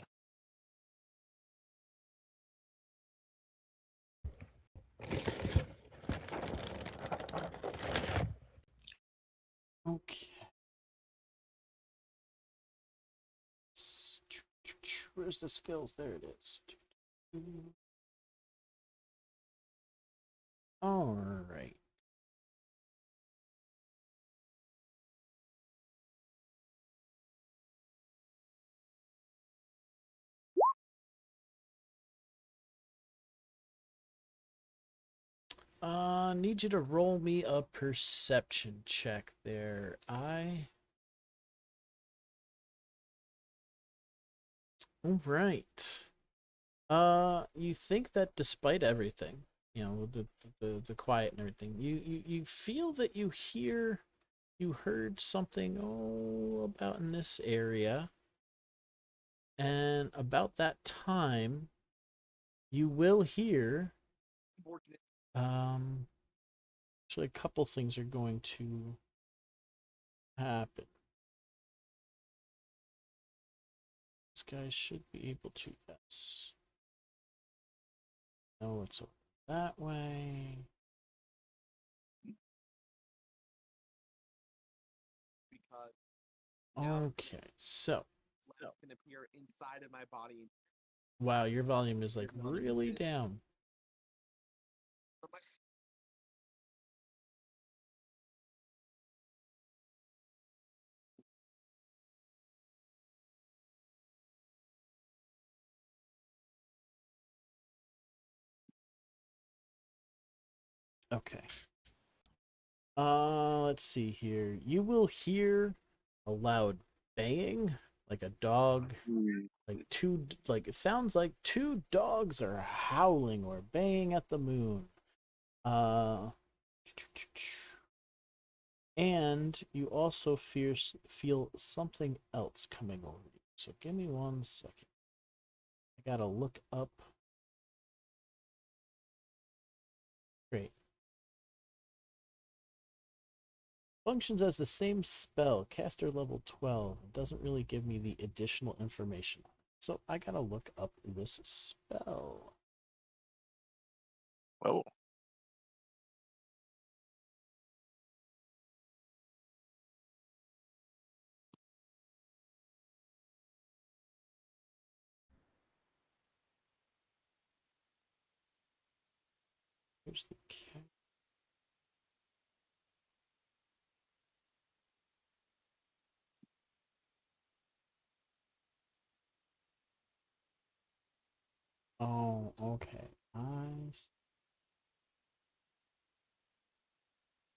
Okay. Where's the skills? There it is. All right. Need you to roll me a perception check there. All right. You think that despite everything, the quiet and everything, you feel that you heard something about in this area, and about that time, you will hear actually a couple things are going to happen. This guy should be able to, yes. No, it's over that way. Okay, so can appear inside of my body. wow, your volume is like really down. Okay. Let's see here. You will hear a loud baying, like a dog, like it sounds like two dogs are howling or baying at the moon. And you also feel something else coming over you. So give me 1 second. I gotta look up. Great. Functions as the same spell, caster level 12. It doesn't really give me the additional information. So I gotta look up this spell. Whoa. Here's the cat. Oh, okay.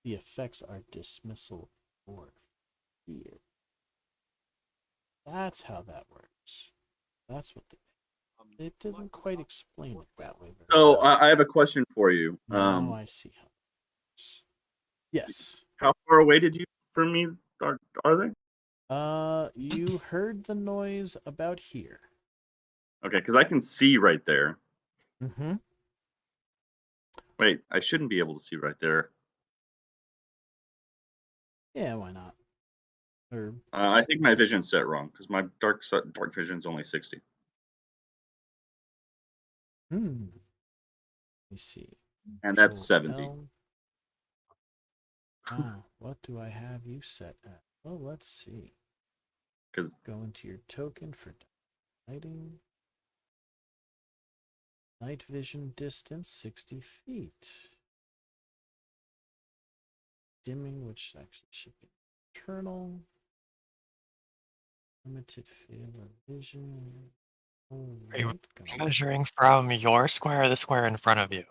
The effects are dismissal or fear. That's how that works. That's what it doesn't quite explain it that way. So I have a question for you. Now I see how. Yes. How far away did you from me are they? You heard the noise about here. Okay, because I can see right there. Mm-hmm. Wait, I shouldn't be able to see right there. Yeah, why not? Or I think my vision's set wrong because my dark vision's only 60. let me see. And that's Control 70. L. Ah, what do I have you set at? Well, let's see. Because Go into your token for lighting. Night vision distance 60 feet. Dimming, which actually should be internal. Limited field of vision. Are you Alright, gonna- measuring from your square or the square in front of you?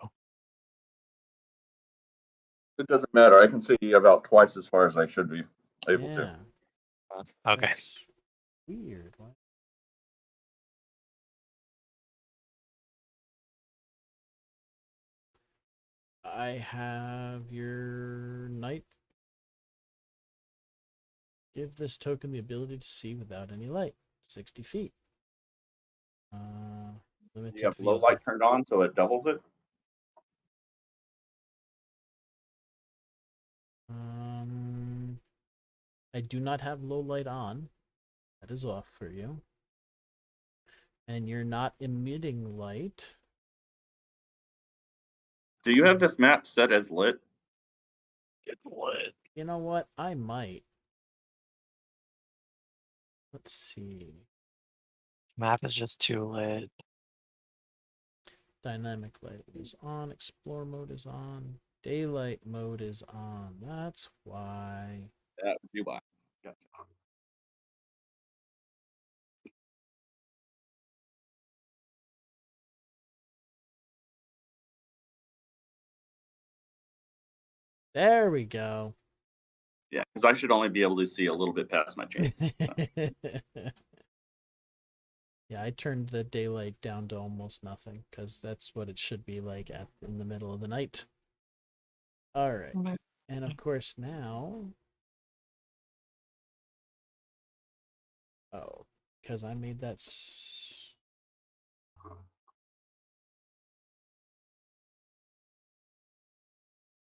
It doesn't matter. I can see about twice as far as I should be able to. Yeah, Okay. that's weird. What? I have your knight. Give this token the ability to see without any light. 60 feet. Limited You have low field. light turned on, so it doubles it. I do not have low light on. That is off for you. And you're not emitting light. Do you have this map set as lit? Get lit. You know what? I might. Let's see. Map is just too lit. Dynamic light is on. Explore mode is on. Daylight mode is on. That's why. That would be why. Gotcha. There we go. Yeah, because I should only be able to see a little bit past my chains. Yeah, I turned the daylight down to almost nothing because that's what it should be like in the middle of the night. All right. And of course now. Oh, because I made that.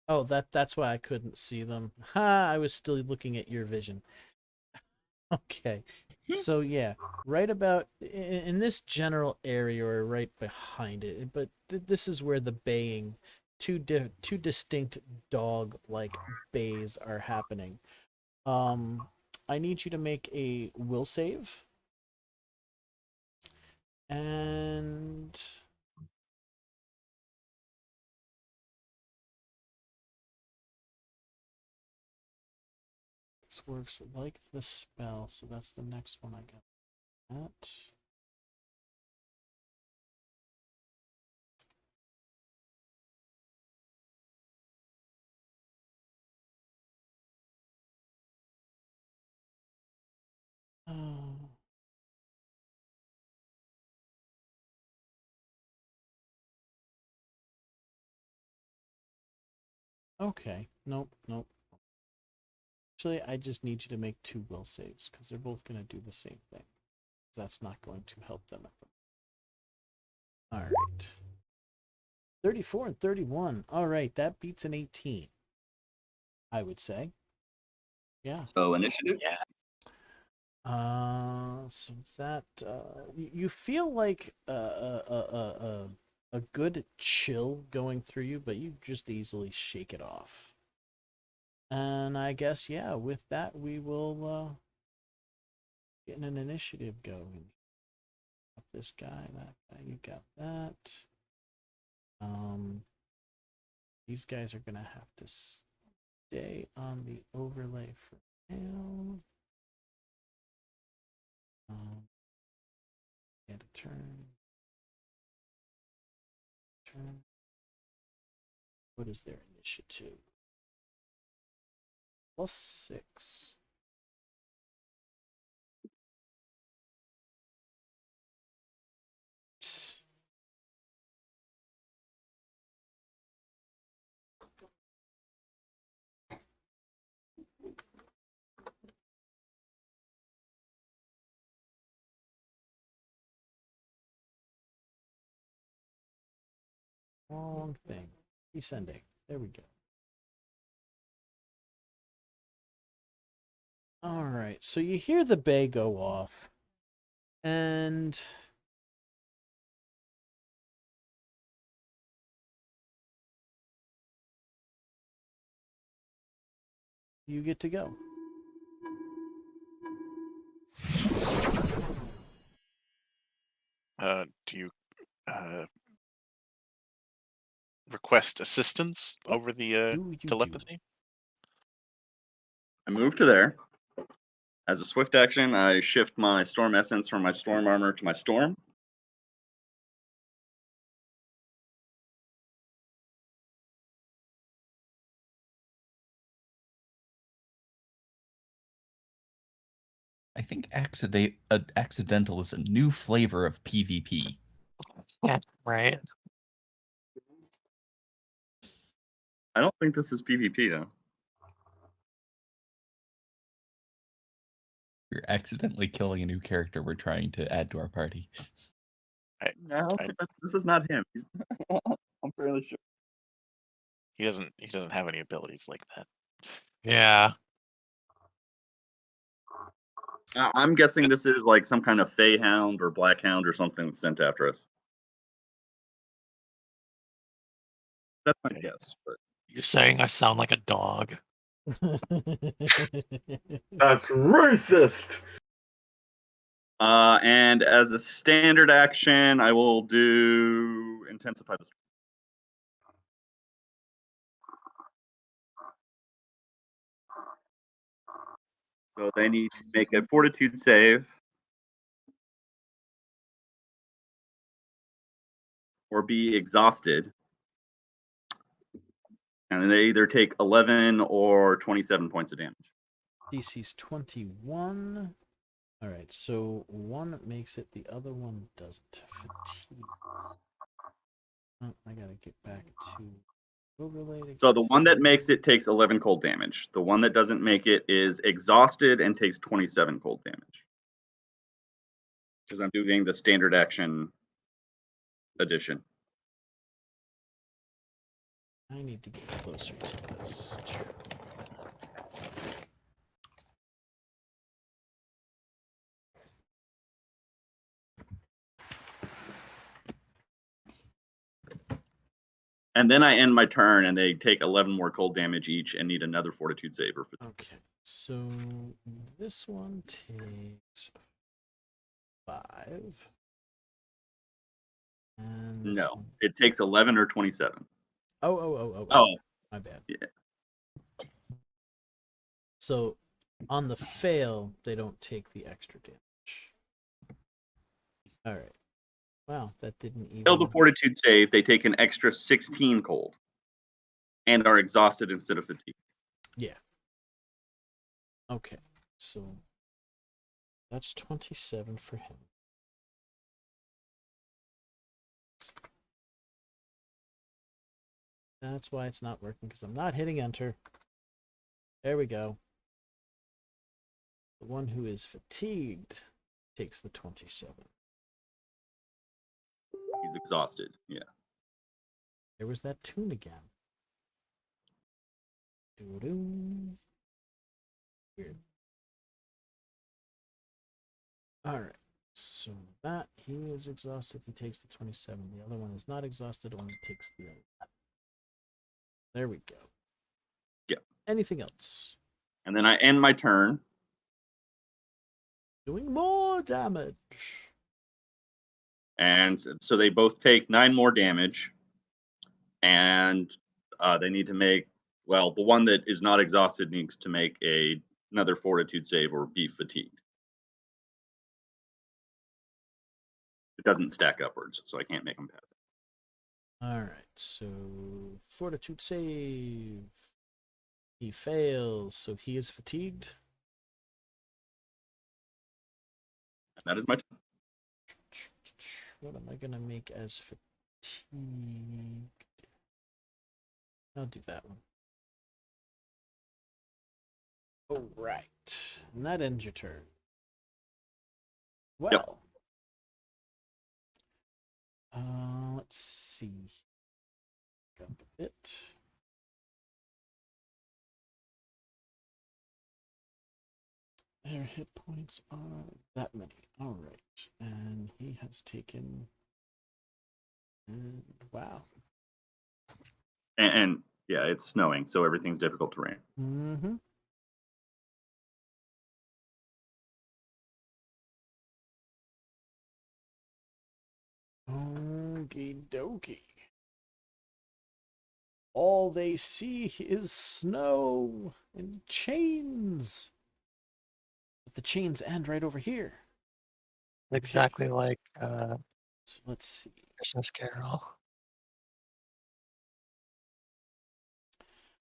Oh, that's why I couldn't see them. Ha! I was still looking at your vision. Okay. So yeah, right about in this general area or right behind it, but this is where the baying, two distinct dog-like bays are happening. I need you to make a will save. And this works like the spell, so that's the next one I got. That. Oh. Okay. Nope. Actually, I just need you to make 2 will saves because they're both going to do the same thing. That's not going to help them at the. All right. 34 and 31. All right, that beats an 18. I would say. Yeah. So initiative? Yeah. So that you feel like a good chill going through you, but you just easily shake it off. And I guess yeah, with that we will get an initiative going. Got this guy, that guy, you got that. These guys are gonna have to stay on the overlay for now. Get a turn. What is their initiative? +6. Wrong thing. Descending. There we go. All right. So you hear the bay go off, and you get to go. Do you request assistance over the Do you telepathy? I move to there. As a swift action, I shift my storm essence from my storm armor to my storm. think accidental is a new flavor of PvP. Yeah, right. I don't think this is PvP though. You're accidentally killing a new character we're trying to add to our party. No, this is not him. I'm fairly sure. He doesn't have any abilities like that. Yeah. I'm guessing this is like some kind of Fey Hound or Black Hound or something that's sent after us. That's my Okay. guess. But You're saying I sound like a dog. That's racist. And as a standard action, I will do Intensify the Storm. So they need to make a Fortitude save. Or be exhausted. And they either take 11 or 27 points of damage. DC's 21. All right, so one makes it, the other one doesn't. Fatigue. Oh, I gotta get back to overlay. So the one that makes it takes 11 cold damage. The one that doesn't make it is exhausted and takes 27 cold damage. Because I'm doing the standard action addition. I need to get closer to this. And then I end my turn and they take 11 more cold damage each and need another Fortitude save. Okay, so this one takes 5. And this No, one- it takes 11 or 27. Oh, my bad. Yeah. So on the fail, they don't take the extra damage. All right. Wow, that didn't even. Fail the Fortitude save, they take an extra 16 cold and are exhausted instead of fatigued. Yeah. Okay, so that's 27 for him. That's why it's not working, because I'm not hitting enter. There we go. The one who is fatigued takes the 27. He's exhausted. Yeah. There was that tune again. Doo-doo. Weird. Alright. So that he is exhausted, he takes the 27. The other one is not exhausted, only takes the 11. There we go. Yep. Anything else? And then I end my turn. Doing more damage. And so they both take 9 more damage. And they need to make, well, the one that is not exhausted needs to make another Fortitude save or be fatigued. It doesn't stack upwards, so I can't make them pass it. Alright, so Fortitude save. He fails, so he is fatigued. That is my turn. What am I gonna make as fatigued? I'll do that one. Alright. And that ends your turn. Well. Let's see. Up a bit. Their hit points are that many. Alright. And he has taken. And wow. And yeah, it's snowing, so everything's difficult terrain. Mm-hmm. Okie dokie. All they see is snow and chains. But the chains end right over here. Exactly like So let's see. Christmas Carol.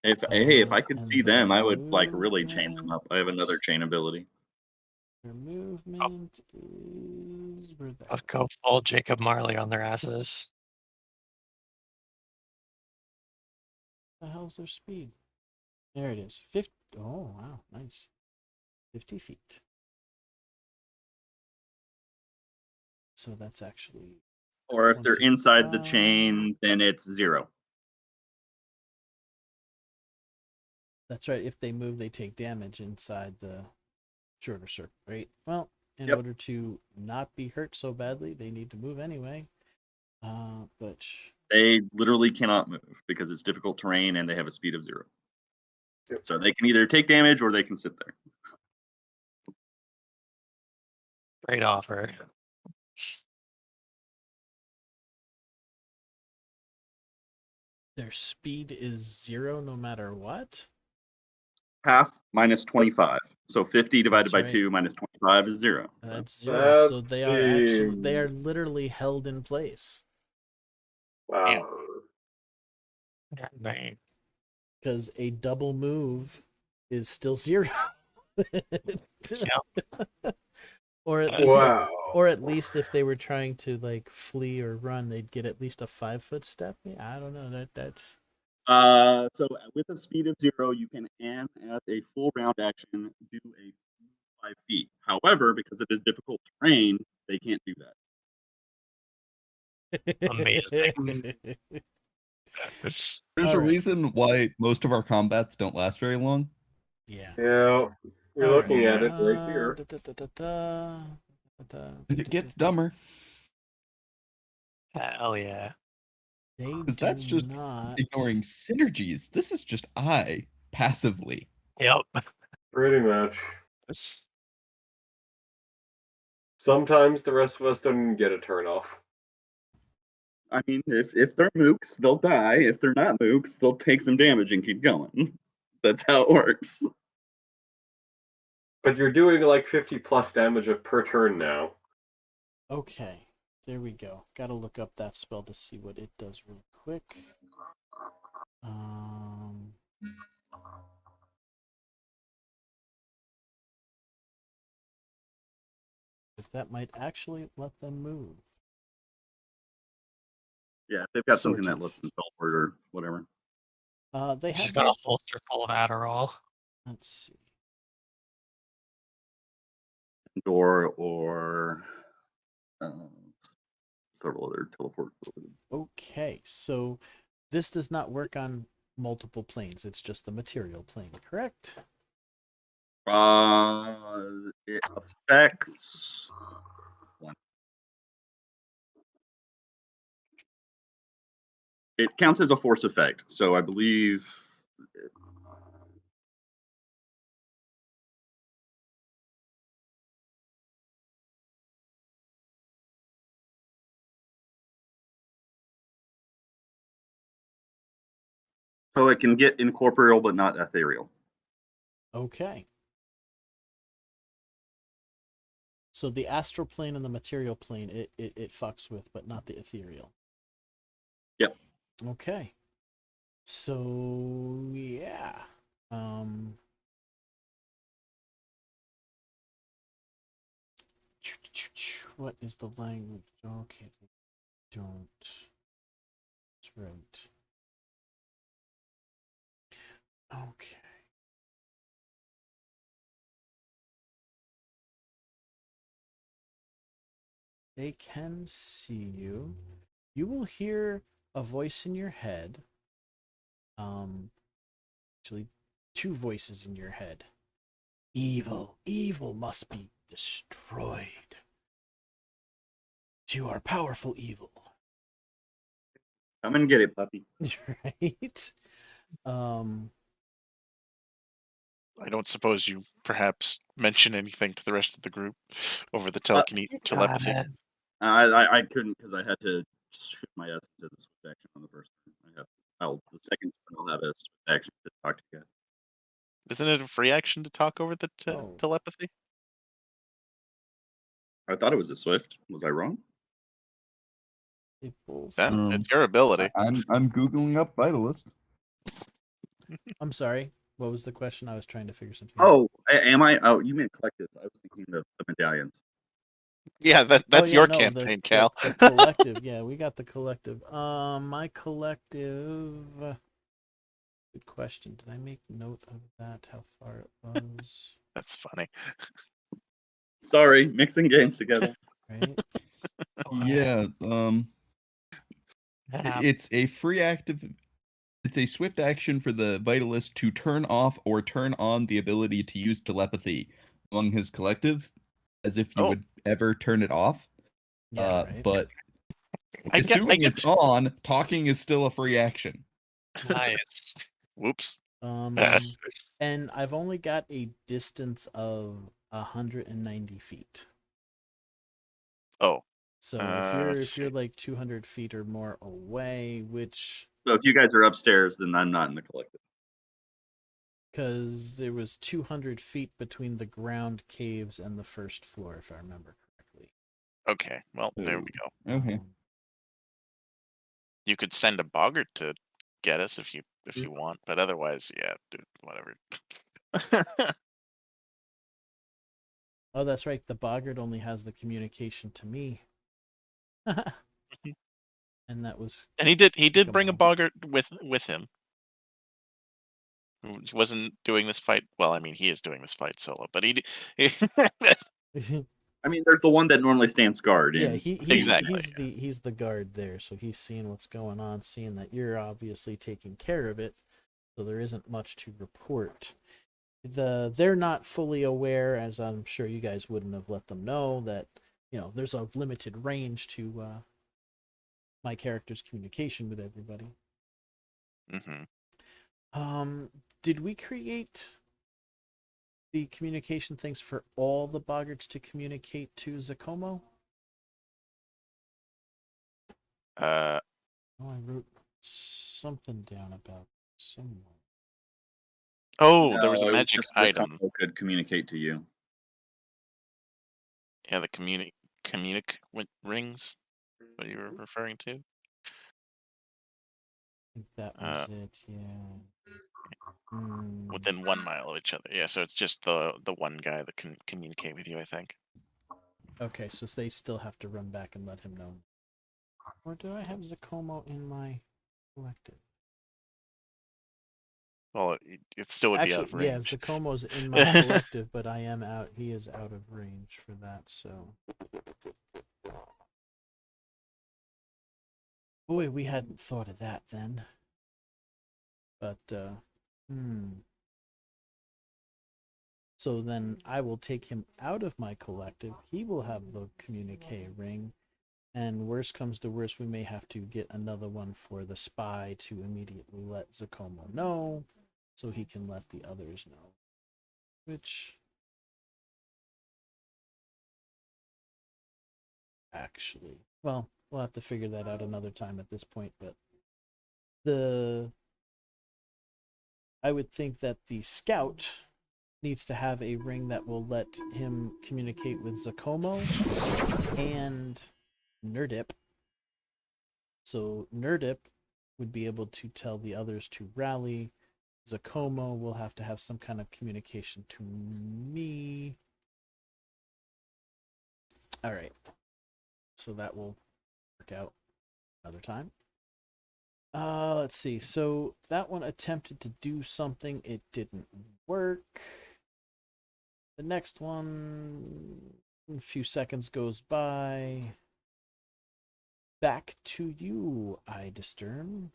If I could And see them, I would like then really chain them up. I have another chain ability. Their movement is where the I'll go full Jacob Marley on their asses. hell's their speed? There it is. 50. Oh wow, nice. 50 feet. So that's actually Or if they're 20, inside the chain, then it's 0. That's right. If they move, they take damage inside the shorter circle, right? Well, in Yep. order to not be hurt so badly, they need to move anyway. But They literally cannot move because it's difficult terrain and they have a speed of 0. Yep. So they can either take damage or they can sit there. Great offer. their speed is 0 no matter what. Half minus 25. So 50 divided That's by right. 2 minus 25 is 0. So That's 0. So That they are actually they are seems- literally held in place Wow. Yeah, right. because a double move is still 0. Or at least Wow. or at least if they were trying to like flee or run, they'd get at least a 5-foot step. Yeah, I don't know. That's so with a speed of 0, you can at a full round action do a 5 feet. However, because it is difficult terrain, they can't do that. Amazing. There's a Alright. reason why most of our combats don't last very long. Yeah. Yeah. You're Alright, looking at it right here. It gets dumber. Hell yeah. They Because do that's just not ignoring synergies. This is just I passively. Yep. Pretty much. Sometimes the rest of us don't even get a turn off. I mean, if they're mooks, they'll die. If they're not mooks, they'll take some damage and keep going. That's how it works. But you're doing like 50 plus damage per turn now. Okay, there we go. Gotta look up that spell to see what it does real quick. If that might actually let them move. Yeah, if they've got something Sort that of. lets them teleport or whatever. They She's have got that- a holster full of Adderall. Let's see. Door or several other teleport. Okay, so this does not work on multiple planes. It's just the material plane, correct? It affects one. It counts as a force effect, so I believe. So it can get incorporeal but not ethereal. Okay. So the astral plane and the material plane, it fucks with, but not the ethereal. Yep. Okay. So yeah. What is the language? Okay, they don't. That's right. Okay. They can see you. You will hear a voice in your head. Actually, two voices in your head. Evil, evil must be destroyed. You are powerful evil. Come and get it, puppy. Right? I don't suppose you perhaps mention anything to the rest of the group over the Got telepathy. it. I couldn't because I had to shoot my essence as a swift action on the first turn. The second turn I'll have a swift action to talk to you guys. Isn't it a free action to talk over the Oh. telepathy? I thought it was a swift. Was I wrong? They both. It's your ability. I'm googling up Vitalist. I'm sorry. What was the question? I was trying to figure something out. Oh, am I? Oh, you meant collective. I was thinking the medallions. Yeah, Oh, that's yeah, your no, campaign, Cal. The collective. Yeah, we got the collective. My collective. Good question. Did I make note of that? How far it was? That's funny. Sorry, mixing games together. Right. Yeah. Yeah. It's a free active. It's a swift action for the Vitalist to turn off or turn on the ability to use telepathy among his collective, as if you Oh. would ever turn it off. Yeah. Right. But I assuming get it's on, talking is still a free action. Nice. Whoops. And I've only got a distance of 190 feet. Oh, So let's if you're see. like 200 feet or more away, which So if you guys are upstairs, then I'm not in the collective. because there was 200 feet between the ground caves and the first floor, if I remember correctly. Okay, well, there we go. Okay. You could send a boggart to get us if you want, but otherwise, yeah, dude, whatever. Oh, that's right. The boggart only has the communication to me. And that was And he did bring a Come on. boggart with him. He wasn't doing this fight. Well, I mean, he is doing this fight solo, but he I mean, there's the one that normally stands guard. yeah, in- he's Exactly, he's the guard there, so he's seeing what's going on, seeing that you're obviously taking care of it, so there isn't much to report. They're not fully aware, as I'm sure you guys wouldn't have let them know, that there's a limited range to my character's communication with everybody. hmm Did we create the communication things for all the boggarts to communicate to Zakomo? Uh, Oh, I wrote something down about someone. oh, there was a No, it magic just the item. combo could communicate to you. Yeah, the rings. What you were referring to? I think that was it, yeah. Within 1 mile of each other. Yeah, so it's just the one guy that can communicate with you, I think. Okay, so they still have to run back and let him know. Or do I have Zakomo in my collective? Well, it still would be out of Actually, yeah, range. Zakomo's in my collective, but I am out. He is out of range for that, so. Boy, we hadn't thought of that then. But, So then I will take him out of my collective. He will have the communique ring. And worst comes to worst, we may have to get another one for the spy to immediately let Zakomo know, so he can let the others know. Which, actually, well, we'll have to figure that out another time at this point, but I would think that the scout needs to have a ring that will let him communicate with Zakomo and Nerdip. So Nerdip would be able to tell the others to rally. Zakomo will have to have some kind of communication to me. All right. So that will work out another time. Let's see. So that one attempted to do something. It didn't work. The next one, a few seconds goes by. Back to you, Idisturn.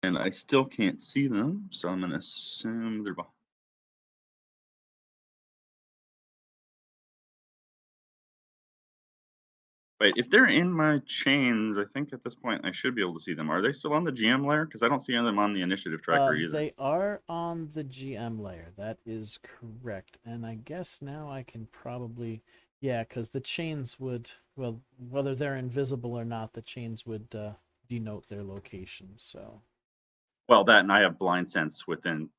And I still can't see them, so I'm going to assume they're behind. Wait, if they're in my chains, I think at this point I should be able to see them. Are they still on the GM layer? Because I don't see them on the initiative tracker either. They are on the GM layer. That is correct. And I guess now I can probably... Yeah, because the chains would... Well, whether they're invisible or not, the chains would denote their location, so... Well, that and I have blind sense within.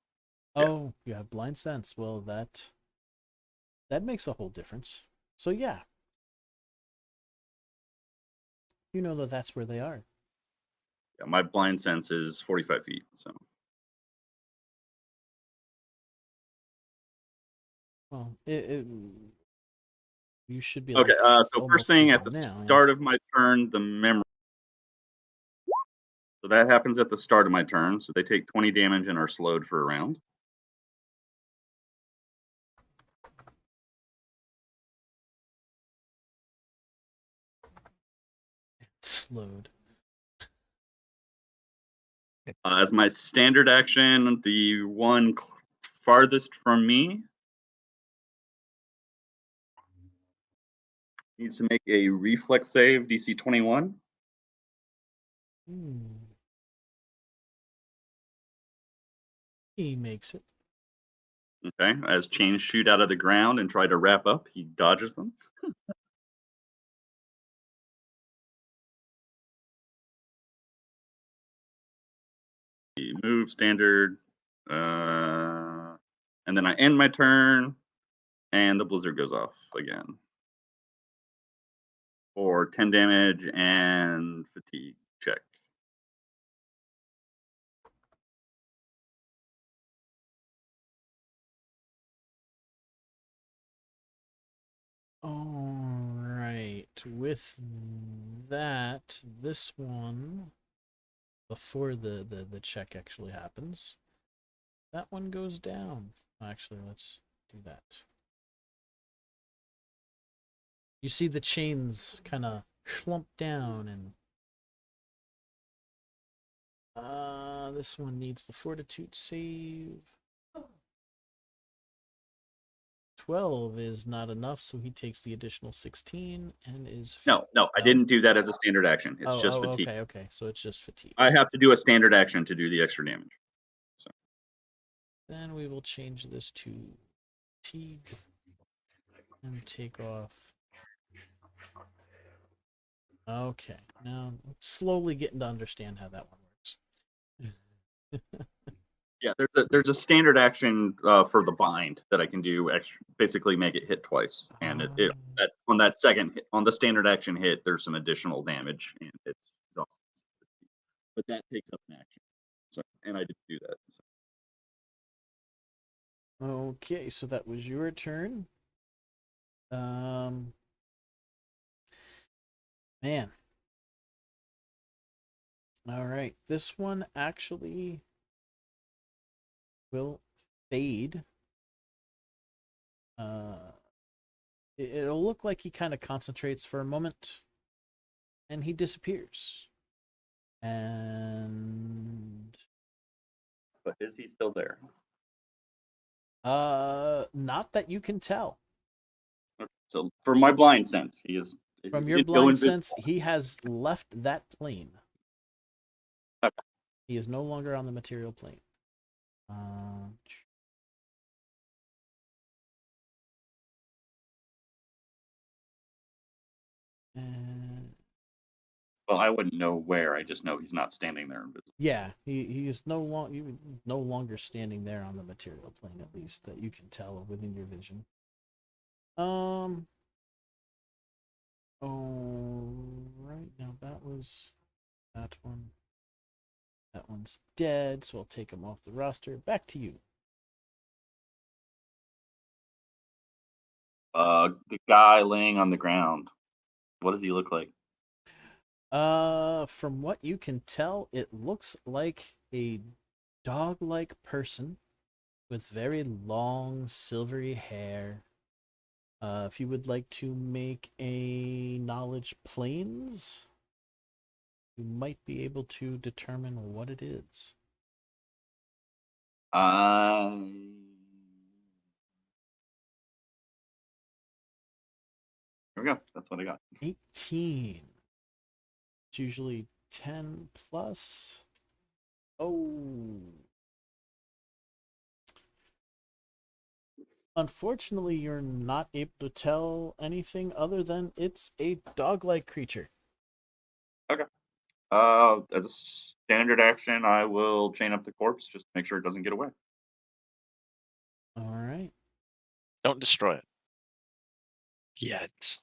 Oh, you have blind sense. Well, that makes a whole difference. So yeah. You know that that's where they are. Yeah, my blind sense is 45 feet, so. Well, you should be Okay, like so almost first thing at the sleeping now. Yeah. start of my turn, the memory. So that happens at the start of my turn. So they take 20 damage and are slowed for a round. Slowed. As my standard action, the one farthest from me needs to make a reflex save, DC 21. He makes it. Okay, as chains shoot out of the ground and try to wrap up, he dodges them. He moves standard, and then I end my turn, and the blizzard goes off again for 10 damage and fatigue check. All right. With that, this one, before the check actually happens, that one goes down. Actually, let's do that. You see the chains kind of slump down, and this one needs the fortitude save. 12 is not enough, so he takes the additional 16 and is... No, I didn't do that as a standard action. It's just fatigue. Okay, so it's just fatigue. I have to do a standard action to do the extra damage. So. Then we will change this to fatigue and take off. Okay, now I'm slowly getting to understand how that one works. Yeah, there's a standard action for the bind that I can do. Basically, make it hit twice, and on that second hit, on the standard action hit, there's some additional damage, and it's exhausting. But that takes up an action, so and I didn't do that. So. Okay, so that was your turn. Man. All right, this one actually will fade. It'll look like he kind of concentrates for a moment, and he disappears. And But is he still there? not that you can tell. Okay. So for my blind sense, he is. From your blind sense, he has left that plane. Okay. He is no longer on the material plane. Well, I wouldn't know where. I just know he's not standing there invisible. Yeah, he is no longer standing there on the material plane, at least that you can tell within your vision. Oh, right now that was that one. That one's dead, so I'll take him off the roster. Back to you. The guy laying on the ground. What does he look like? From what you can tell, it looks like a dog-like person with very long, silvery hair. If you would like to make a knowledge planes, you might be able to determine what it is. Here we go. That's what I got. 18. It's usually 10 plus. Oh. Unfortunately, you're not able to tell anything other than it's a dog-like creature. Okay. As a standard action, I will chain up the corpse just to make sure it doesn't get away. All right. Don't destroy it. Yet.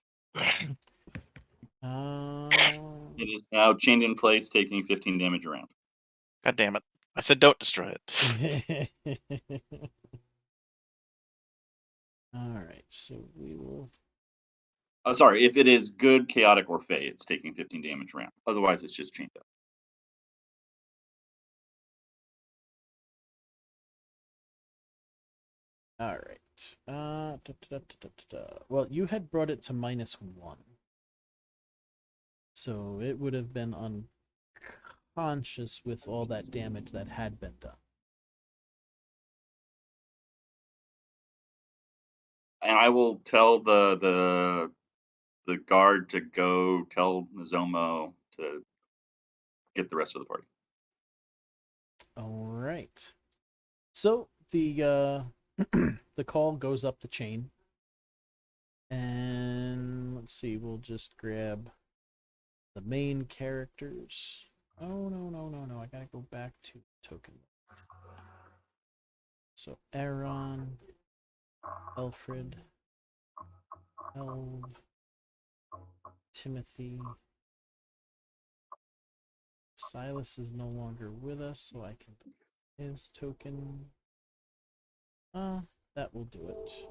It is now chained in place, taking 15 damage around. God damn it. I said don't destroy it. All right, so we will. Sorry, if it is good, chaotic, or fey, it's taking 15 damage round. Otherwise, it's just chained up. All right. Well, you had brought it to -1, so it would have been unconscious with all that damage that had been done. And I will tell the guard to go tell Nozomo to get the rest of the party. All right. So the the call goes up the chain, and let's see. We'll just grab the main characters. Oh no! I gotta go back to token. So Aaron, Alfred, Eld, Timothy. Silas is no longer with us, so I can do his token. That will do it.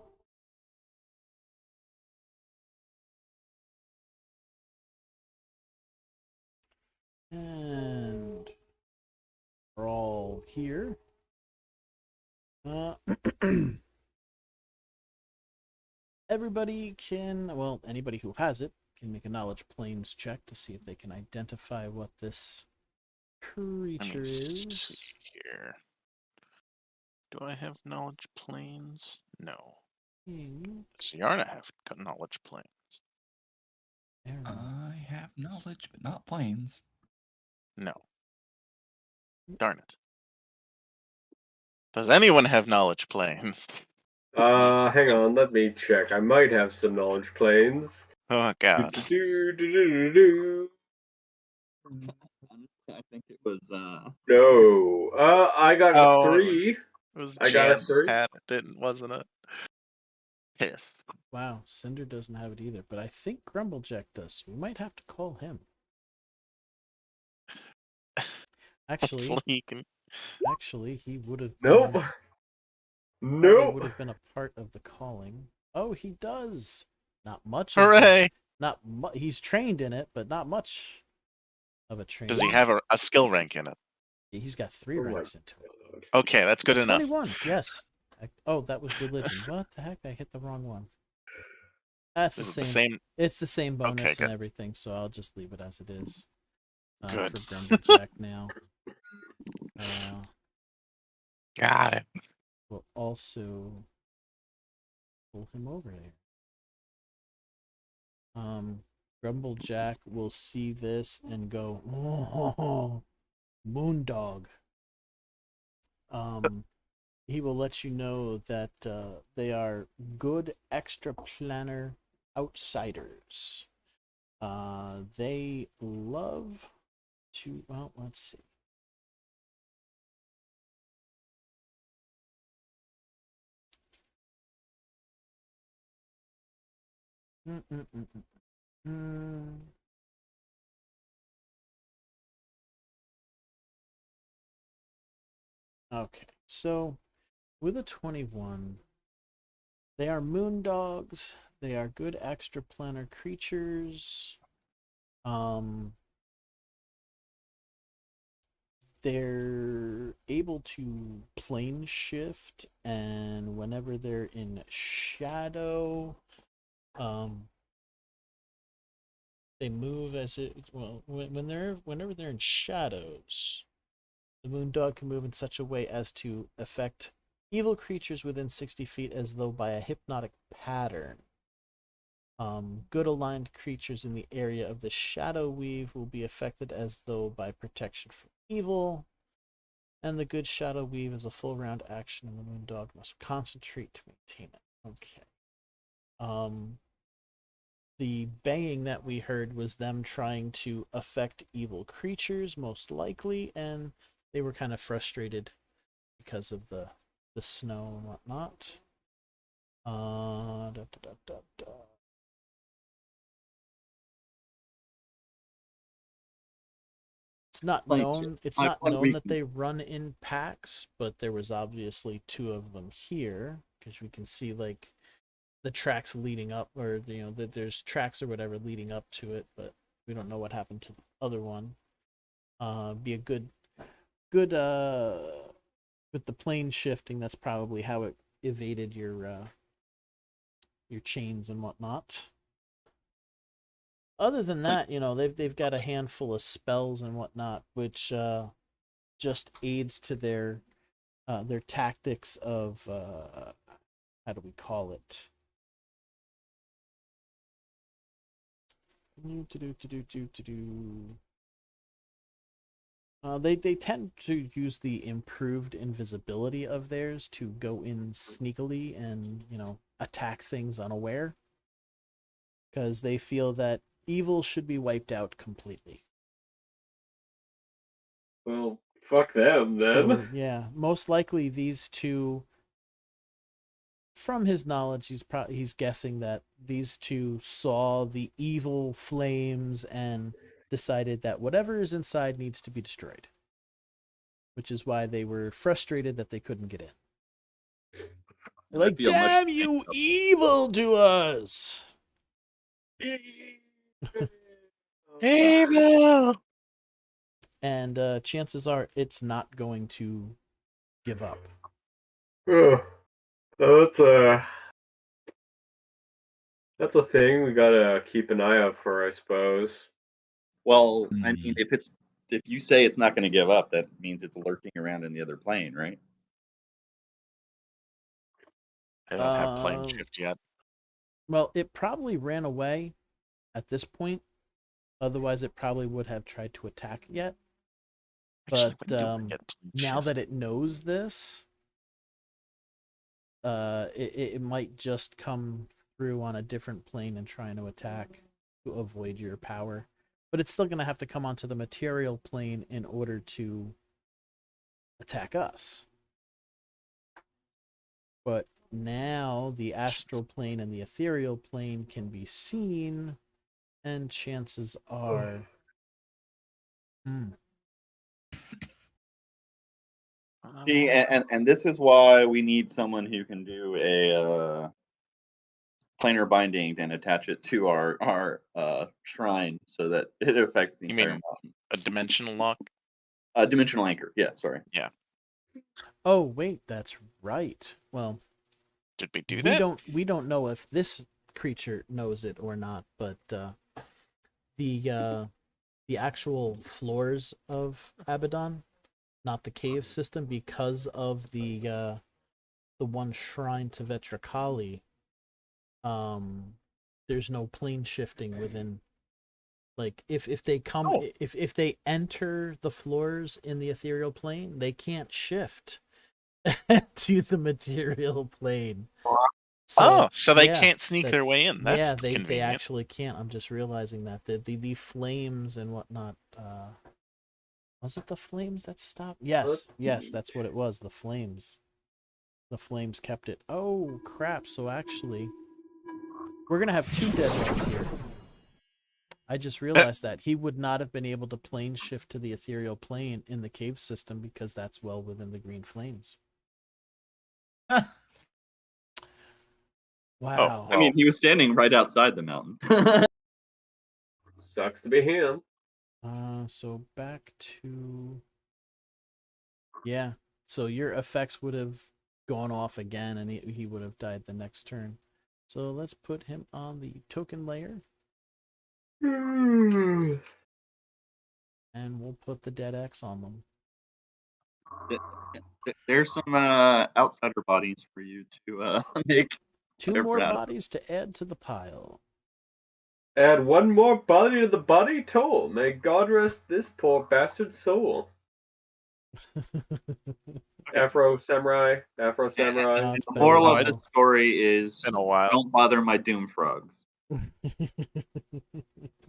And we're all here. Everybody can, well, anybody who has it can make a knowledge planes check to see if they can identify what this creature is. See here. Do I have knowledge planes? No. Does Yarna have knowledge planes? I have knowledge, but not planes. No. Darn it. Does anyone have knowledge planes? Hang on, let me check. I might have some knowledge planes. Oh god. Do-do-do-do-do-do. Honestly, I think it was. No. I got Oh, a it 3. was I got a Jan 3. had it, didn't, wasn't it? Yes. Wow, Cinder doesn't have it either, but I think Grumblejack does. We might have to call him. Actually, Hopefully he can. he would have Nope. been, Nope. would have been a part of the calling. Oh, he does. Not much. Of Hooray! Not he's trained in it, but not much of a train. Does he have a skill rank in it? He's got 3 Oh my ranks into it. God. Okay, that's good enough. 21. Yes. Oh, that was religion. What the heck? I hit the wrong one. That's the This is same. the same. It's the same bonus Okay, and good. everything, so I'll just leave it as it is. Good. For Grumblejack now. Got it. We'll also pull him over there. Grumblejack will see this and go, "Oh, Moondog." He will let you know that they are good extraplanar outsiders. They love to, well, let's see. Okay, so with a 21, they are moondogs. They are good extraplanar creatures. They're able to plane shift, and whenever they're in shadow, they move as it, well, whenever they're in shadows, the moondog can move in such a way as to affect evil creatures within 60 feet as though by a hypnotic pattern. Good aligned creatures in the area of the shadow weave will be affected as though by protection from evil. And the good shadow weave is a full round action, and the moondog must concentrate to maintain it. Okay. The banging that we heard was them trying to affect evil creatures, most likely, and they were kind of frustrated because of the snow and whatnot. It's not known. It's not known that they run in packs, but there was obviously 2 of them here because we can see like the tracks leading up, or that there's tracks or whatever leading up to it, but we don't know what happened to the other one. Be a good with the plane shifting. That's probably how it evaded your chains and whatnot. Other than that, they've got a handful of spells and whatnot, which just aids to their tactics of how do we call it? They tend to use the improved invisibility of theirs to go in sneakily and attack things unaware, because they feel that evil should be wiped out completely. Well, fuck them then. So yeah, most likely these two. From his knowledge, he's guessing that these two saw the evil flames and decided that whatever is inside needs to be destroyed, which is why they were frustrated that they couldn't get in. They're like, feel much "Damn you, evildoers!" Evil! And chances are it's not going to give up. Ugh. That's a thing we gotta keep an eye out for, I suppose. Well, I mean, if you say it's not going to give up, that means it's lurking around in the other plane, right? They don't have plane Um, shift yet. Well, it probably ran away at this point. Otherwise, it probably would have tried to attack yet. Actually, But when do we get plane now that shift? it knows this, it might just come through on a different plane and trying to attack to avoid your power. But it's still going to have to come onto the material plane in order to attack us. But now the astral plane and the ethereal plane can be seen, and chances are... See, and this is why we need someone who can do a planar binding and attach it to our shrine so that it affects the You entire mean mountain. a dimensional lock? Dimensional anchor. Yeah, sorry. Yeah. Oh, wait, that's right. Well, Did we do that? We don't know if this creature knows it or not, but the actual floors of Abaddon, not the cave system, because of the one shrine to Vetracali, there's no plane shifting within. Like if they come if they enter the floors in the ethereal plane, they can't shift to the material plane. So they yeah, can't sneak their way in. That's they convenient. actually can't. I'm just realizing that the flames and whatnot. Was it the flames that stopped? Yes, that's what it was. The flames kept it. Oh crap! So actually, we're gonna have two dead ones here. I just realized that he would not have been able to plane shift to the ethereal plane in the cave system because that's well within the green flames. Wow. I mean, he was standing right outside the mountain. Sucks to be him. So back to... Yeah, so your effects would have gone off again and he would have died the next turn. So let's put him on the token layer. And we'll put the dead X on them. There's some outsider bodies for you to make. Two more bodies to add to the pile. Add one more body to the body toll. May God rest this poor bastard's soul. Afro Samurai. No, The it's been a moral while. of the story is Been a while. don't bother my doom frogs.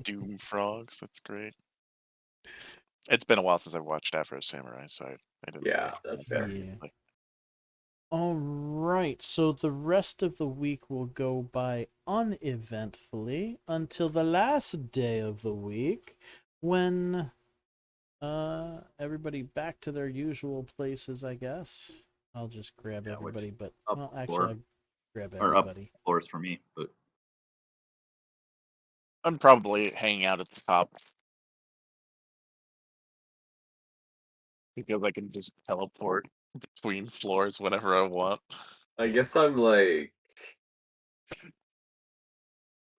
Doom frogs. That's great. It's been a while since I've watched Afro Samurai, so I didn't. Yeah, really that's know fair. Yeah. like- All right, so the rest of the week will go by uneventfully until the last day of the week when everybody back to their usual places, I guess. I'll just grab everybody, but up well, the actually floor. I'll grab or up everybody. floors for me, but I'm probably hanging out at the top. Because I can just teleport between floors whenever I want. I guess I'm like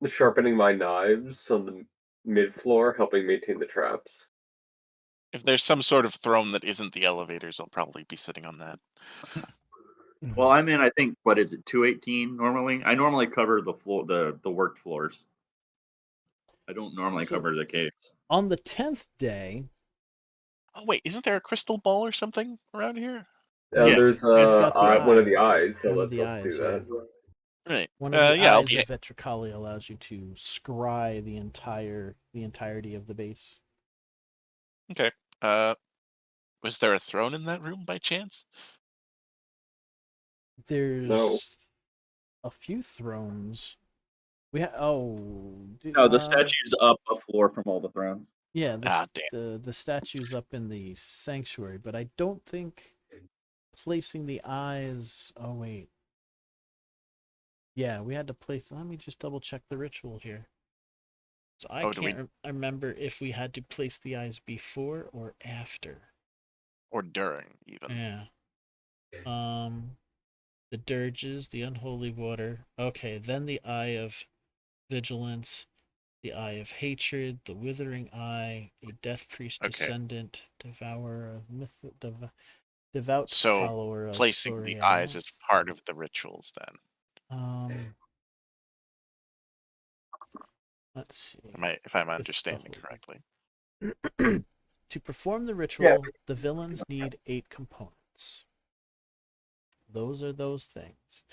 sharpening my knives on the mid floor, helping maintain the traps. If there's some sort of throne that isn't the elevators, I'll probably be sitting on that. well, I'm in. I think what is it, 218 normally? I normally cover the floor, the worked floors. I don't normally So- cover the caves. On the 10th day, Oh wait, isn't there a crystal ball or something around here? Yeah. There's got the one of eye. the eyes that One of lets the us do eyes, that. Right. one of the yeah, I'll eyes be. of Vetricali allows you to scry the entirety of the base. Okay. Was there a throne in that room by chance? There's a few thrones. We have No, the statue's up a floor from all the thrones. Yeah, damn. the statue's up in the sanctuary, but I don't think placing the eyes. Oh wait, yeah, we had to place. Let me just double check the ritual here. So I can't remember if we had to place the eyes before or after. Or during, even. Yeah. The dirges, the unholy water. Okay, then the eye of vigilance, the eye of hatred, the withering eye, a death priest descendant, devourer of devout So follower of placing the eyes is part of the rituals then. Let's see. If I'm understanding correctly. To perform the ritual, the villains need 8 components. Those are those things.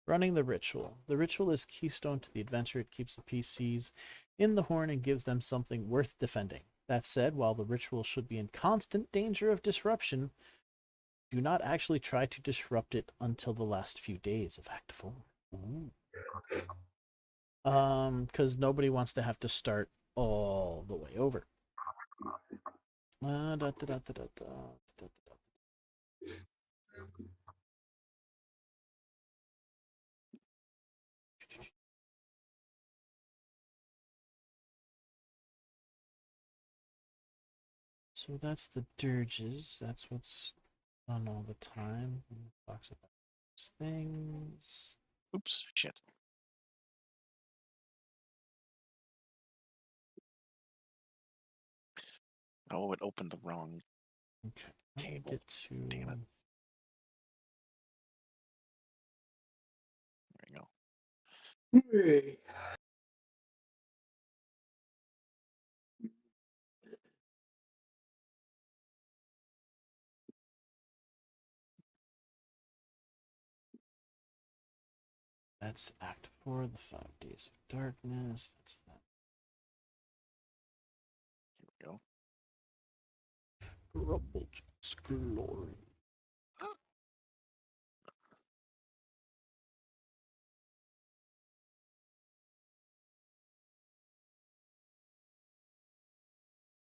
Running the ritual. The ritual is keystone to the adventure. It keeps the PCs in the horn and gives them something worth defending. That said, while the ritual should be in constant danger of disruption, do not actually try to disrupt it until the last few days of Act 4. Because nobody wants to have to start all the way over. So that's the dirges. That's what's on all the time. Talks about those things. Oops, shit. Oh, it opened the wrong table. Get to... Damn it. There we go. That's Act 4, the 5 Days of Darkness. That's that. Here we go. Rubble's Glory.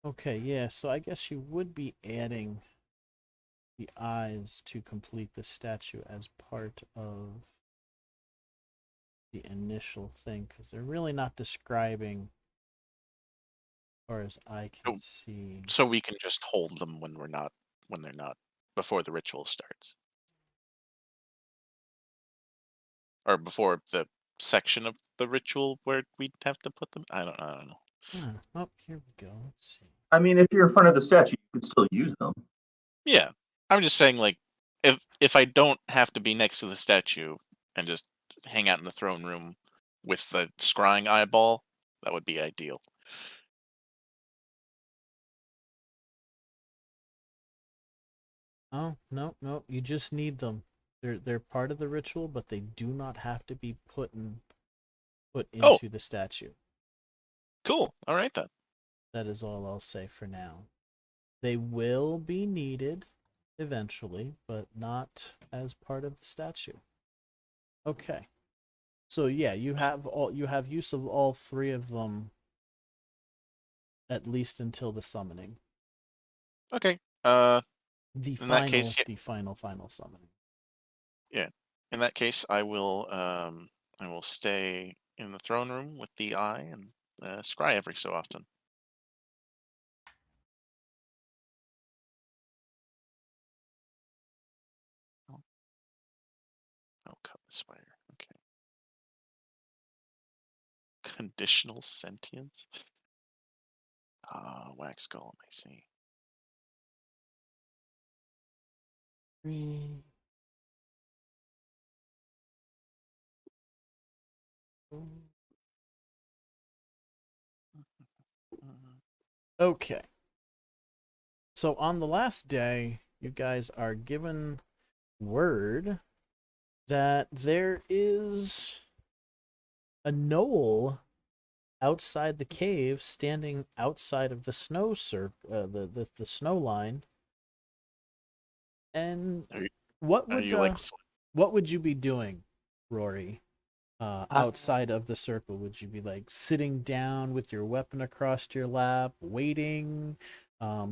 Okay, yeah, so I guess you would be adding the eyes to complete the statue as part of the initial thing, because they're really not describing, as far as I can see. So we can just hold them when they're not, before the ritual starts. Or before the section of the ritual where we'd have to put them. I don't know. Oh, here we go. Let's see. I mean, if you're in front of the statue, you could still use them. Yeah, I'm just saying, like, if I don't have to be next to the statue and just hang out in the throne room with the scrying eyeball, that would be ideal. Oh, no, you just need them. They're part of the ritual, but they do not have to be put into the statue. Cool. All right then. That is all I'll say for now. They will be needed eventually, but not as part of the statue. Okay. So yeah, you have use of all 3 of them at least until the summoning. Okay. The in that case, final summoning. Yeah. In that case, I will stay in the throne room with the eye and scry every so often. Oh, cut the spider. Okay. Conditional sentience. Wax golem. I see. Okay. So on the last day, you guys are given word that there is a knoll outside the cave, standing outside of the snow the snow line. And Are you- what Are would you like? what would you be doing, Rory? Outside of the circle, would you be like sitting down with your weapon across your lap, waiting,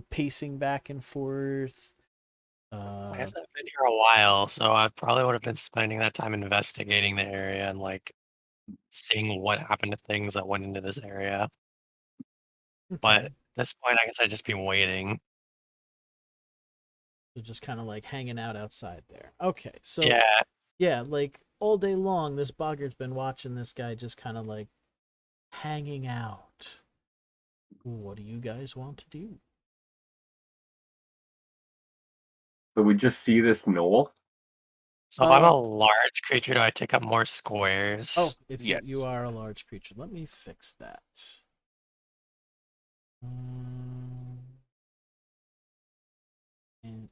pacing back and forth? I guess I've been here a while, so I probably would have been spending that time investigating the area and like seeing what happened to things that went into this area. But Okay. at this point, I guess I'd just be waiting. So just kind of like hanging out outside there. Okay, so Yeah, yeah, like all day long, this boggart's been watching this guy just kind of like hanging out. What do you guys want to do? So we just see this knoll. so if I'm a large creature, do I take up more squares? Oh, if Yes. you are a large creature, let me fix that. And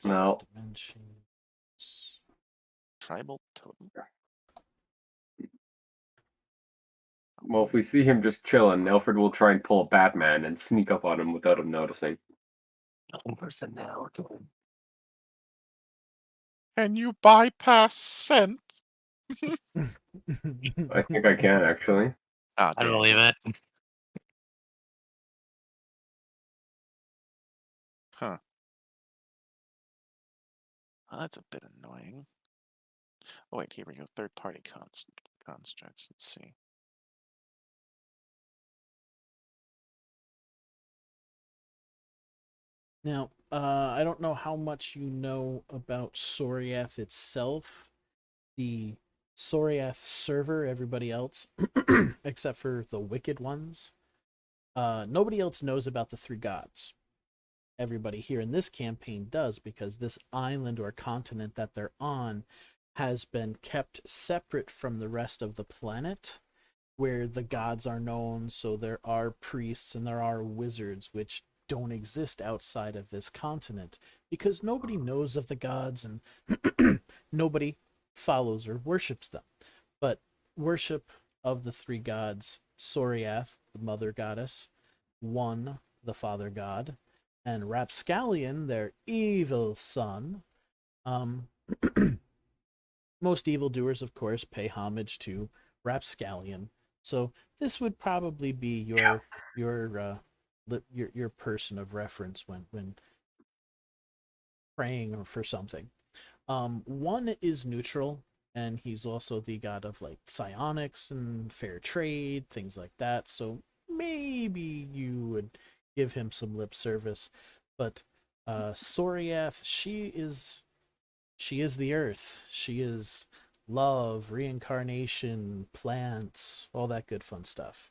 No. dimensions. Tribal totem. Well, if we see him just chilling, Alfred will try and pull a Batman and sneak up on him without him noticing. One person now. Can you bypass scent? I think I can actually. Ah, I damn. believe it. Huh. Well, that's a bit annoying. Oh, wait, here we go. Third-party constructs. Let's see. Now, I don't know how much you know about Soriath itself. The Soriath server, everybody else, except for the wicked ones, nobody else knows about the three gods. Everybody here in this campaign does, because this island or continent that they're on has been kept separate from the rest of the planet, where the gods are known. So there are priests and there are wizards which don't exist outside of this continent, because nobody knows of the gods and nobody follows or worships them. But worship of the three gods, Soriath, the mother goddess, one, the father god, and Rapscallion, their evil son. Most evildoers, of course, pay homage to Rapscallion. So this would probably be your person of reference when praying for something. One is neutral, and he's also the god of like psionics and fair trade, things like that. So maybe you would give him some lip service. But Soriath, she is the earth. She is love, reincarnation, plants, all that good fun stuff.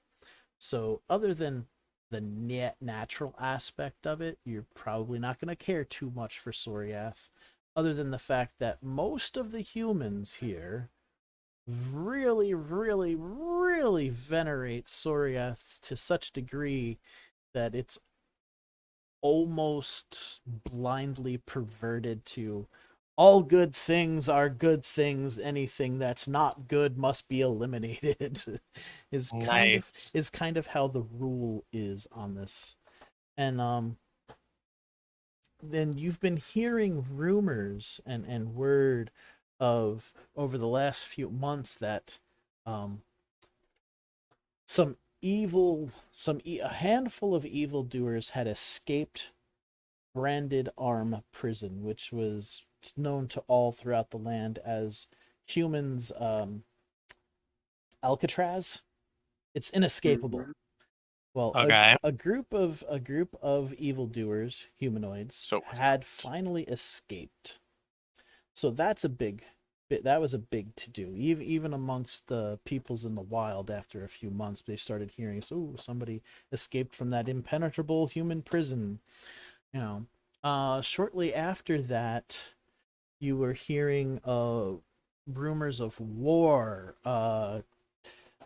So other than the natural aspect of it, you're probably not going to care too much for Soriath, other than the fact that most of the humans here really, really, really venerate Soriath to such degree that it's almost blindly perverted to all good things are good things, anything that's not good must be eliminated. is Nice. kind of how the rule is on this. And then you've been hearing rumors and word of over the last few months that a handful of evildoers had escaped Branded Arm Prison, which was known to all throughout the land as humans Alcatraz. It's inescapable. Well, Okay. a group of evildoers, humanoids, So was had finally escaped. So that's a big that was a big to do. Even amongst the peoples in the wild, after a few months, they started hearing, so somebody escaped from that impenetrable human prison. You know, shortly after that, you were hearing rumors of war.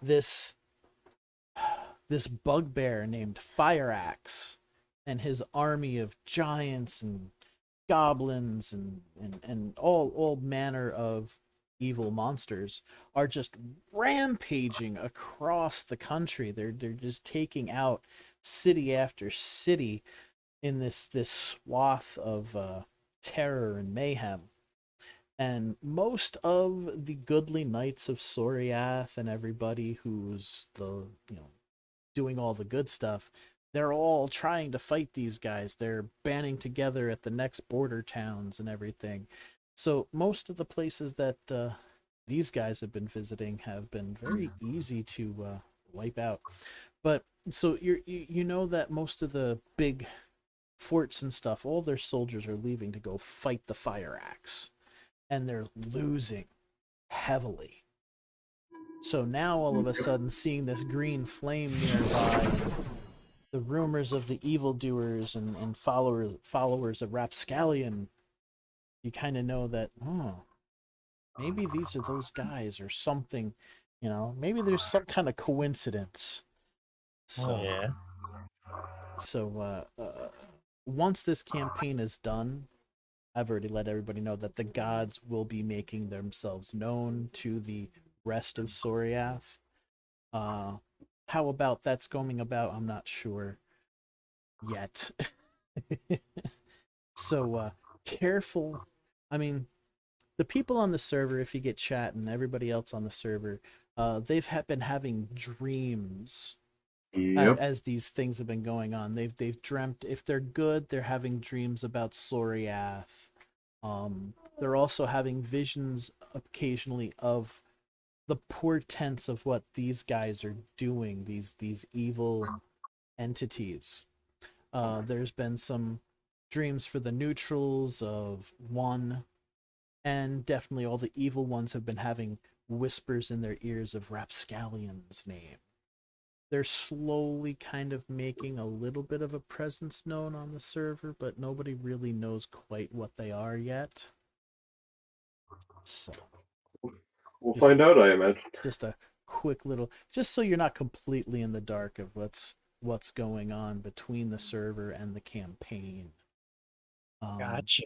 This bugbear named Fire Axe and his army of giants and goblins and all manner of evil monsters are just rampaging across the country. They're just taking out city after city in this swath of terror and mayhem. And most of the goodly knights of Soriath and everybody who's doing all the good stuff, they're all trying to fight these guys. They're banding together at the next border towns and everything. So most of the places that these guys have been visiting have been very easy to wipe out. But so you know that most of the big forts and stuff, all their soldiers are leaving to go fight the Fire Axe, and they're losing heavily. So now all of a sudden, seeing this green flame nearby, the rumors of the evildoers and followers of Rapscallion, you kind of know that, maybe these are those guys or something. Maybe there's some kind of coincidence. So, Yeah. So once this campaign is done, I've already let everybody know that the gods will be making themselves known to the rest of Soriath. How about that's going about, I'm not sure yet. So careful. I mean, the people on the server, if you get chat and everybody else on the server, they've been having dreams Yep. as these things have been going on. They've dreamt, if they're good, they're having dreams about Soriath. They're also having visions occasionally of the portents of what these guys are doing, these evil entities. There's been some dreams for the neutrals of one, and definitely all the evil ones have been having whispers in their ears of Rapscallion's name. They're slowly kind of making a little bit of a presence known on the server, but nobody really knows quite what they are yet. So We'll Just- find out, I imagine. just a quick little, just so you're not completely in the dark of what's going on between the server and the campaign. Gotcha.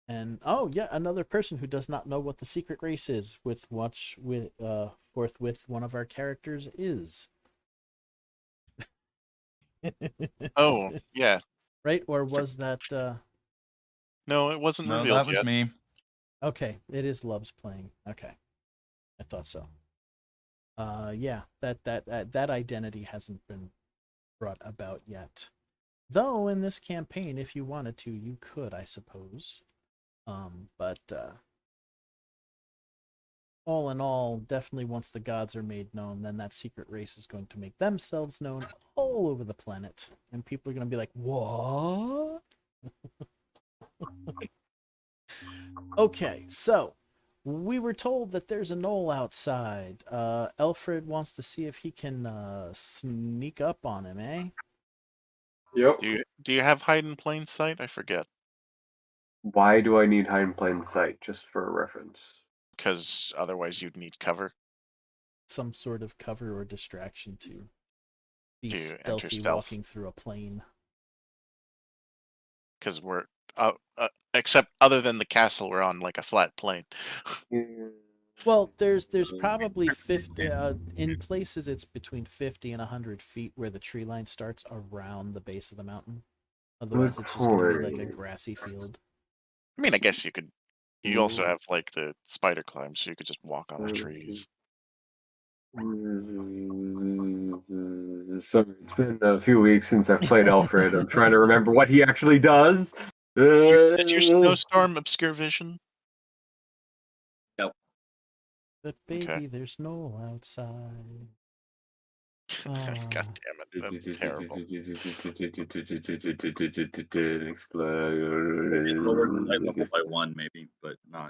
And another person who does not know what the secret race is forthwith one of our characters is. Oh, yeah. Right? Or was that No, it wasn't No, revealed that was yet. me. okay, it is Love's playing. Okay. I thought so. Yeah, that identity hasn't been brought about yet. Though in this campaign, if you wanted to, you could, I suppose. But all in all, definitely once the gods are made known, then that secret race is going to make themselves known all over the planet. And people are going to be like, what? Okay, so we were told that there's a knoll outside. Alfred wants to see if he can sneak up on him, eh? Yep. Do you have hide in plain sight? I forget. Why do I need hide in plain sight? Just for a reference. Because otherwise you'd need cover Some sort of cover or distraction to be to enter stealthy stealth. walking through a plane. Because we're except other than the castle, we're on like a flat plane. Well, there's probably 50 in places it's between 50 and 100 feet where the tree line starts around the base of the mountain. Otherwise, it's just going to be like a point. grassy field. I mean, I guess you could. You also have like the spider climb, so you could just walk on the trees. So it's been a few weeks since I've played Alfred. I'm trying to remember what he actually does. Did you snowstorm obscure vision? But baby, there's no outside. God Ah. damn it, that's terrible. Lower the light level by 1, maybe, but not.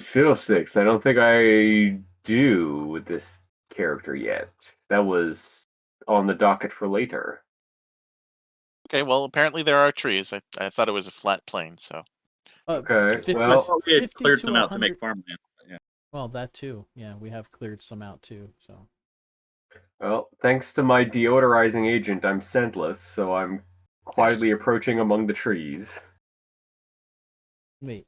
Fiddlesticks. I don't think I do with this character yet. That was on the docket for later. Okay, well, apparently there are trees. I thought it was a flat plain, so. Okay, 50 well- Oh, we had 50 cleared to some out to 100 make farmland. Yeah. Well, that too. Yeah, we have cleared some out too. So Well, thanks to my deodorizing agent, I'm scentless, so I'm quietly approaching among the trees. wait,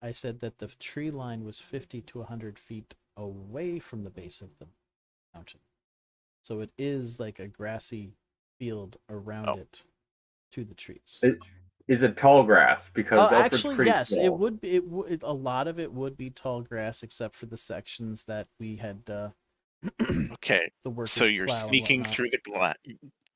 I said that the tree line was 50 to 100 feet away from the base of the mountain. So it is like a grassy field around it to the trees. It's a tall grass because Alfred's Actually, pretty yes, small. it would be. A lot of it would be tall grass, except for the sections that we had. Okay, The workers so you're plow and sneaking whatnot.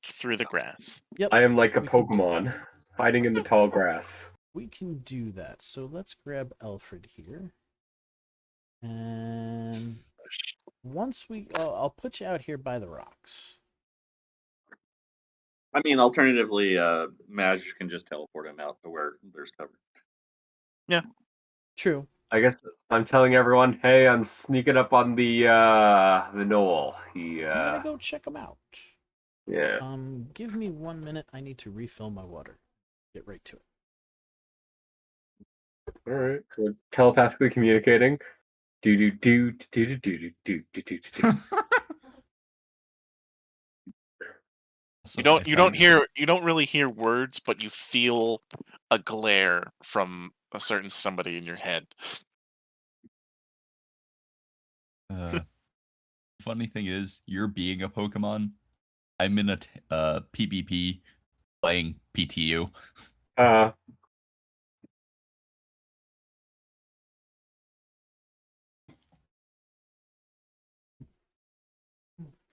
through the grass. Yep, I am like a we can do Pokemon, hiding in the tall grass. we can do that. So let's grab Alfred here, and once I'll put you out here by the rocks. I mean, alternatively, Maj can just teleport him out to where there's cover. True. I guess I'm telling everyone, hey, I'm sneaking up on the knoll. I'm gonna go check them out. Yeah. Give me 1 minute. I need to refill my water. Get right to it. All right. We're telepathically communicating. Do do do do do do do do do do. You don't really hear words, but you feel a glare from a certain somebody in your head. Funny thing is, you're being a Pokemon. I'm in a PvP playing PTU.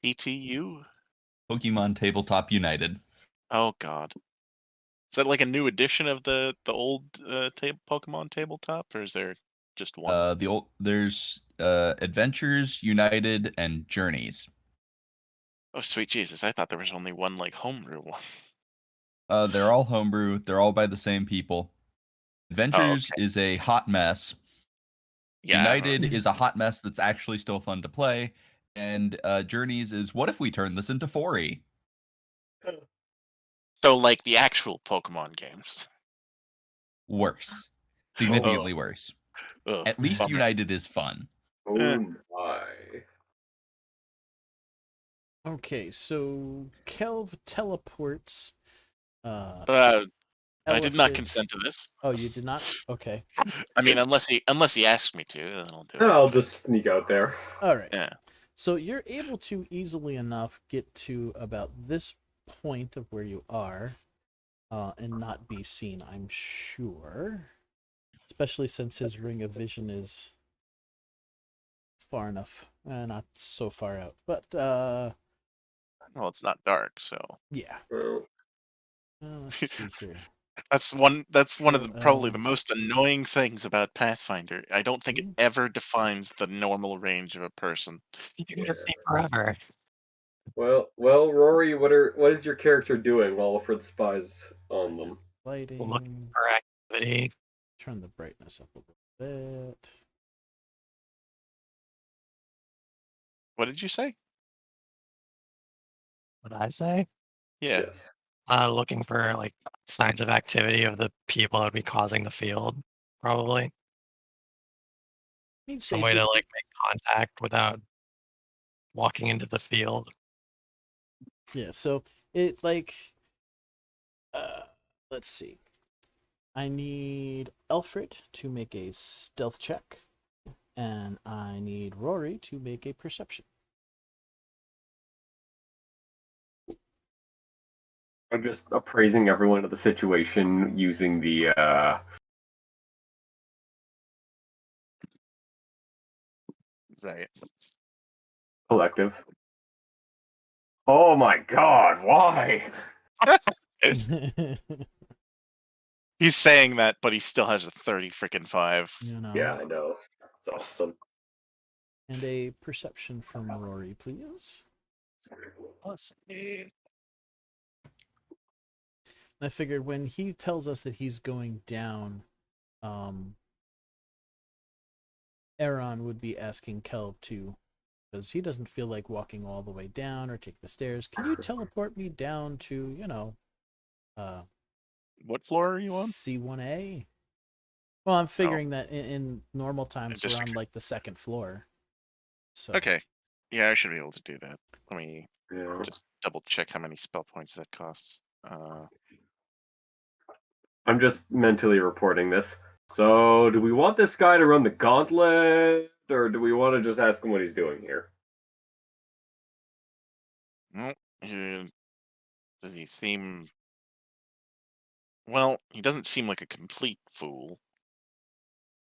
PTU? Pokemon Tabletop United. Oh god. Is that like a new edition of the old Pokemon tabletop, or is there just one? There's Adventures, United, and Journeys. Oh sweet Jesus! I thought there was only one like homebrew one. They're all homebrew. They're all by the same people. Adventures is a hot mess. Yeah. United is a hot mess that's actually still fun to play. And Journeys is, what if we turn this into 4E? So like the actual Pokemon games. Worse. Significantly worse. Ugh, At least bummer. United is fun. Oh my. Okay, so Kelv teleports. I did not Elephant- consent to this. Oh, you did not? Okay. I mean, unless he asked me to, then I'll do it. I'll just sneak out there. All right. Yeah. So you're able to easily enough get to about this point of where you are, and not be seen, I'm sure. Especially since his ring of vision is far enough. Not so far out. But, Well, it's not dark, so yeah. Oh. Let's see here. that's one of the probably the So, most annoying things about Pathfinder. I don't think it ever defines the normal range of a person. You can just see forever. Well, Rory, what is your character doing while Alfred spies on them? lighting. Looking for activity. Turn the brightness up a little bit. What did you say? What did I say? Yeah. Yes. Looking for like signs of activity of the people that would be causing the field, probably. Means Some way to basic- like make contact without walking into the field. Yeah, so it like let's see. I need Alfred to make a stealth check, and I need Rory to make a perception. I'm just appraising everyone of the situation using the Right. collective. Oh my god, why? He's saying that, but he still has a 30 freaking 5. You know. Yeah, I know. It's awesome. And a perception from Rory, please. Let's see. I figured when he tells us that he's going down, Aaron would be asking Kelb to, because he doesn't feel like walking all the way down or take the stairs. Can you teleport me down to, What floor are you on? C1A? Well, I'm figuring that in normal times just we're on like the second floor. So Okay. Yeah, I should be able to do that. Let me Yeah. just double check how many spell points that costs. I'm just mentally reporting this. So, do we want this guy to run the gauntlet, or do we want to just ask him what he's doing here? Well, the theme. Well, he doesn't seem like a complete fool.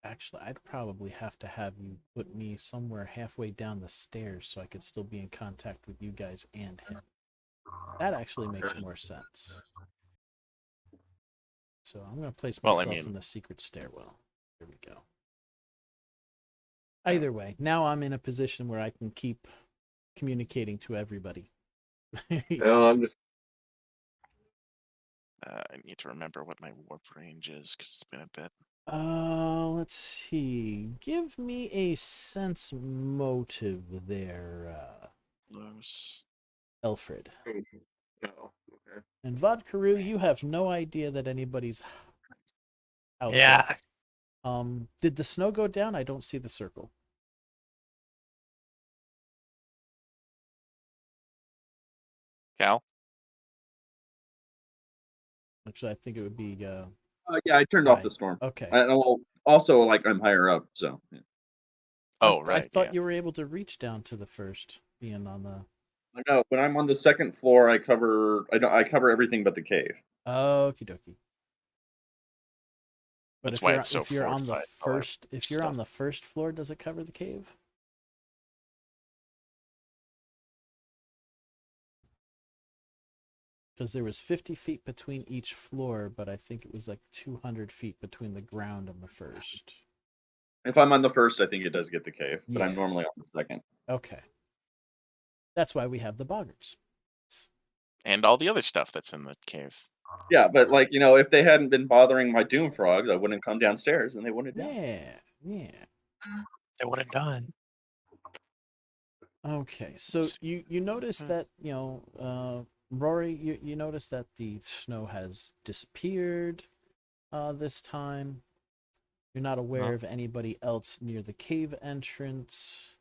actually, I'd probably have to have you put me somewhere halfway down the stairs so I could still be in contact with you guys and him. That actually makes more sense. So I'm going to place Well, I myself in mean- the secret stairwell. There we go. Either way, now I'm in a position where I can keep communicating to everybody. No, I'm just. I need to remember what my warp range is because it's been a bit. Let's see. Give me a sense motive there, Close. Elfred. Oh, okay. And Vodkaroo, you have no idea that anybody's out Yeah. there. Did the snow go down? I don't see the circle. Cal? Actually, I think it would be, Yeah, I turned off Right. the storm. okay. Well, also, like, I'm higher up, so. Yeah. Oh, I right. thought yeah. you were able to reach down to the first, being on the... I know, when I'm on the second floor, I cover everything but the cave. Okie dokie. But That's if why you're, it's so if you're on the fortified. I'll have first, if you're on stuff. the first floor, does it cover the cave? Because there was 50 feet between each floor, but I think it was like 200 feet between the ground and the first. If I'm on the first, I think it does get the cave, but I'm Yeah. normally on the second. Okay. That's why we have the boggarts. And all the other stuff that's in the cave. Yeah, but like, if they hadn't been bothering my doom frogs, I wouldn't come downstairs and they wouldn't have done. Yeah. They would have done. Okay, so you notice that, Rory, you notice that the snow has disappeared this time. You're not aware of anybody else near the cave entrance.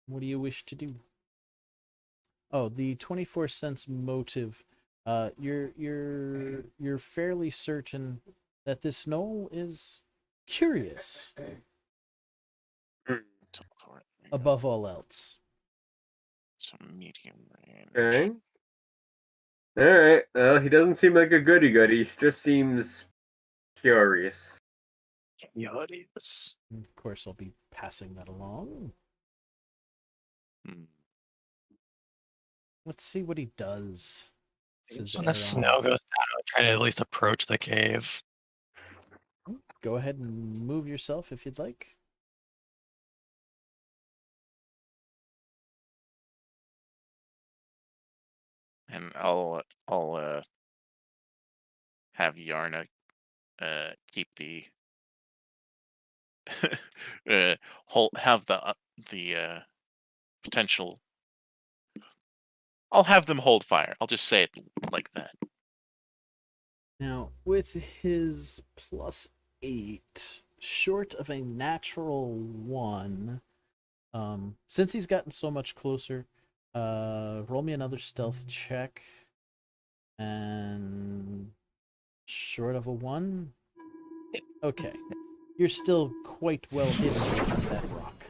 What do you wish to do? Oh, the 24 cents motive. You're fairly certain that this gnoll is curious Teleport. above all else. Some medium range. Okay. Alright. Well, he doesn't seem like a goody goody. He just seems curious. Yodis. And of course, I'll be passing that along. Hmm. Let's see what he does. says When the Aaron. snow goes down, I'll try to at least approach the cave. Go ahead and move yourself if you'd like. And I'll have Yarna keep the have the potential. I'll have them hold fire. I'll just say it like that. Now, with his +8, short of a natural 1, since he's gotten so much closer, roll me another stealth check. And short of a 1? Okay. You're still quite well hidden behind that rock.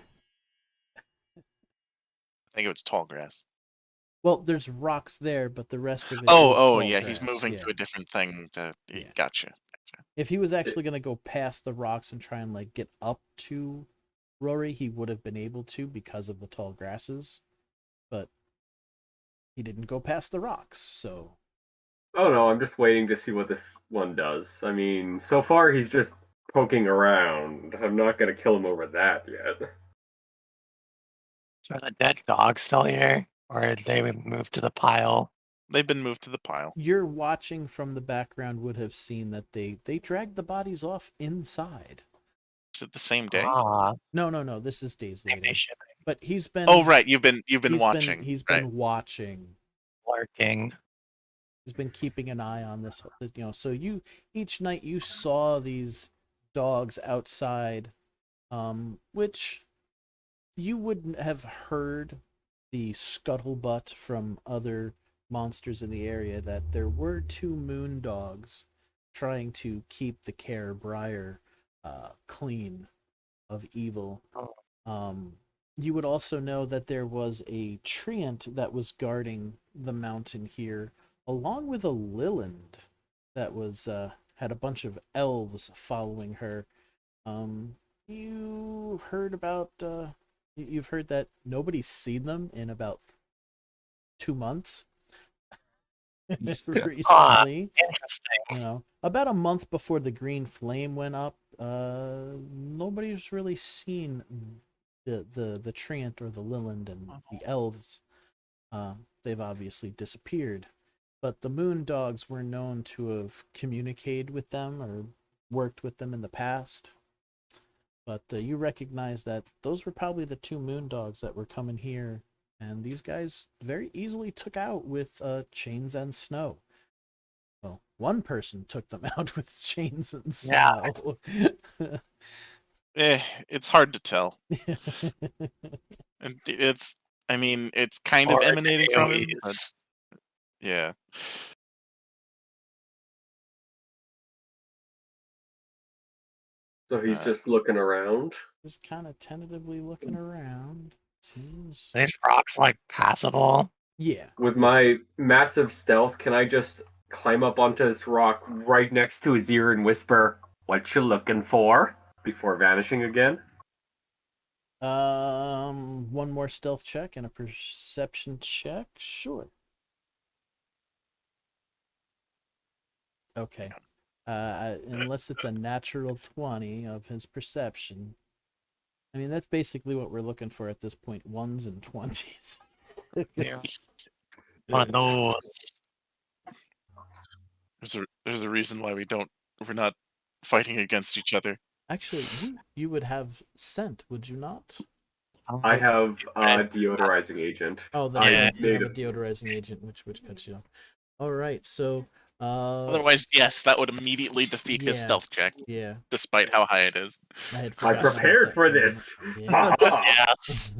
I think it was tall grass. Well, there's rocks there, but the rest of it is Oh, tall yeah, grass. he's moving yeah. to a different thing. Yeah. Gotcha. If he was actually going to go past the rocks and try and like get up to Rory, he would have been able to because of the tall grasses, but he didn't go past the rocks, so... Oh no, I'm just waiting to see what this one does. I mean, so far he's just poking around. I'm not gonna kill him over that yet. So are the dead dogs still here? Or did they move to the pile? They've been moved to the pile. You're watching from the background would have seen that they dragged the bodies off inside. Is it the same day? Ah, No. This is days same later. day shipping. But he's been. Oh, right. You've been he's watching. He's right? been watching. Lurking. He's been keeping an eye on this. So each night you saw these dogs outside, which you wouldn't have heard the scuttlebutt from other monsters in the area that there were 2 moon dogs trying to keep the Care Briar clean of evil. You would also know that there was a treant that was guarding the mountain here, along with a Lilland that was had a bunch of elves following her. You heard about you've heard that nobody's seen them in about 2 months. Recently, Interesting. about a month before the green flame went up, nobody's really seen the treant or the Lilland, and the elves. They've obviously disappeared, but the moon dogs were known to have communicated with them or worked with them in the past. But you recognize that those were probably the 2 moon dogs that were coming here, and these guys very easily took out with chains and snow. Well, one person took them out with chains and snow. It's hard to tell. And it's kind of Or emanating from him. But AoEs. yeah. So he's just looking around. Just kind of tentatively looking around. Seems. These rocks like passable. Yeah. With my massive stealth, can I just climb up onto this rock right next to his ear and whisper, "What you looking for?" before vanishing again? One more stealth check and a perception check. Sure. Okay. Unless it's a natural 20 of his perception. I mean, that's basically what we're looking for at this point, 1s and 20s. Yeah. One of those. There's a reason why we're not fighting against each other. Actually, you would have scent, would you not? I have deodorizing agent. Oh, I that's you have a made deodorizing agent, which cuts you off. All right, so Otherwise, yes, that would immediately defeat his yeah. stealth check, yeah, despite how high it is. I I prepared for this. Yeah. Yes.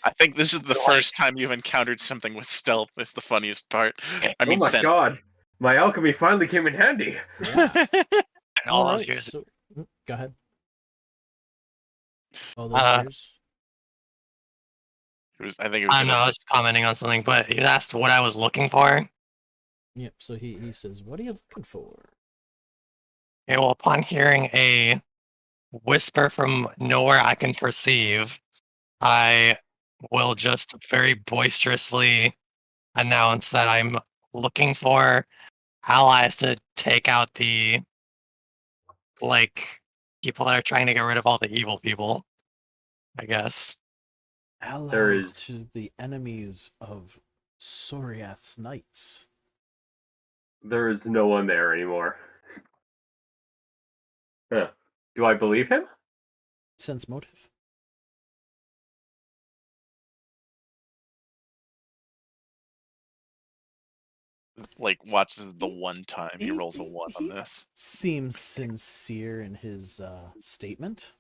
I think this is the Like- first time you've encountered something with stealth. Is the funniest part. I mean, Oh my scent. god, my alchemy finally came in handy. And all those right, years. so, go ahead. All those years. I think it was. I don't know, I was commenting on something, but he asked what I was looking for. Yep. So he says, "What are you looking for?" Okay, well, upon hearing a whisper from nowhere I can perceive, I will just very boisterously announce that I'm looking for allies to take out the people that are trying to get rid of all the evil people, I guess. Allies is- to the enemies of Soriath's knights. There is no one there anymore. Huh. Do I believe him? Sense motive. Like, watches the one time he rolls a He- 1 on he this. Seems sincere in his statement.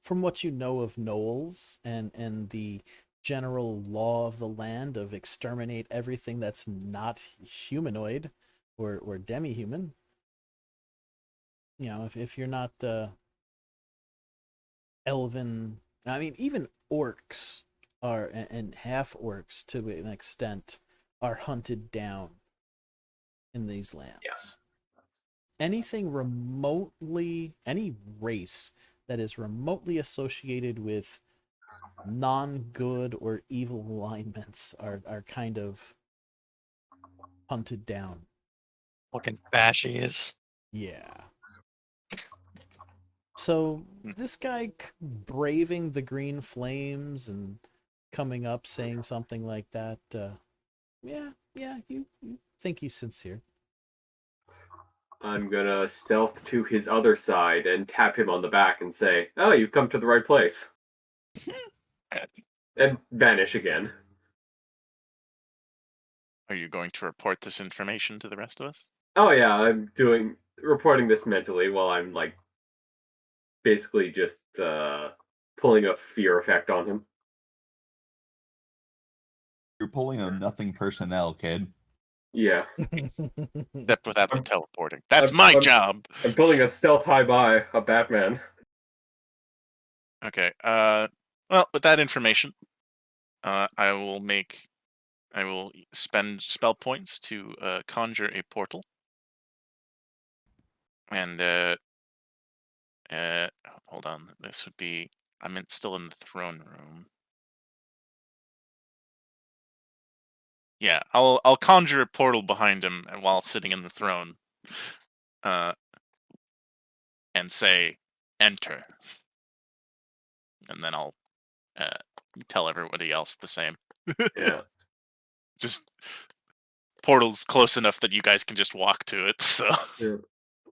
From what you know of Knowles and the general law of the land of exterminate everything that's not humanoid or demi-human. You know, if you're not elven, I mean, even orcs are and half orcs to an extent are hunted down in these lands. Anything remotely, any race that is remotely associated with non-good or evil alignments are kind of hunted down. Looking bashies. Yeah. So this guy braving the green flames and coming up saying something like that, yeah, you think he's sincere. I'm gonna stealth to his other side and tap him on the back and say, "Oh, you've come to the right place," and vanish again. Are you going to report this information to the rest of us? Oh yeah, I'm reporting this mentally while I'm like basically just pulling a fear effect on him. You're pulling a nothing personnel, kid. Yeah, Except without the teleporting. That's I'm- my I'm- job. I'm pulling a stealth high by a Batman. Okay. Well, with that information, I will spend spell points to conjure a portal. And hold on. This would be. I'm still in the throne room. Yeah, I'll conjure a portal behind him while sitting in the throne, and say, "Enter," and then I'll tell everybody else the same. Yeah. Just portal's close enough that you guys can just walk to it. So Yeah.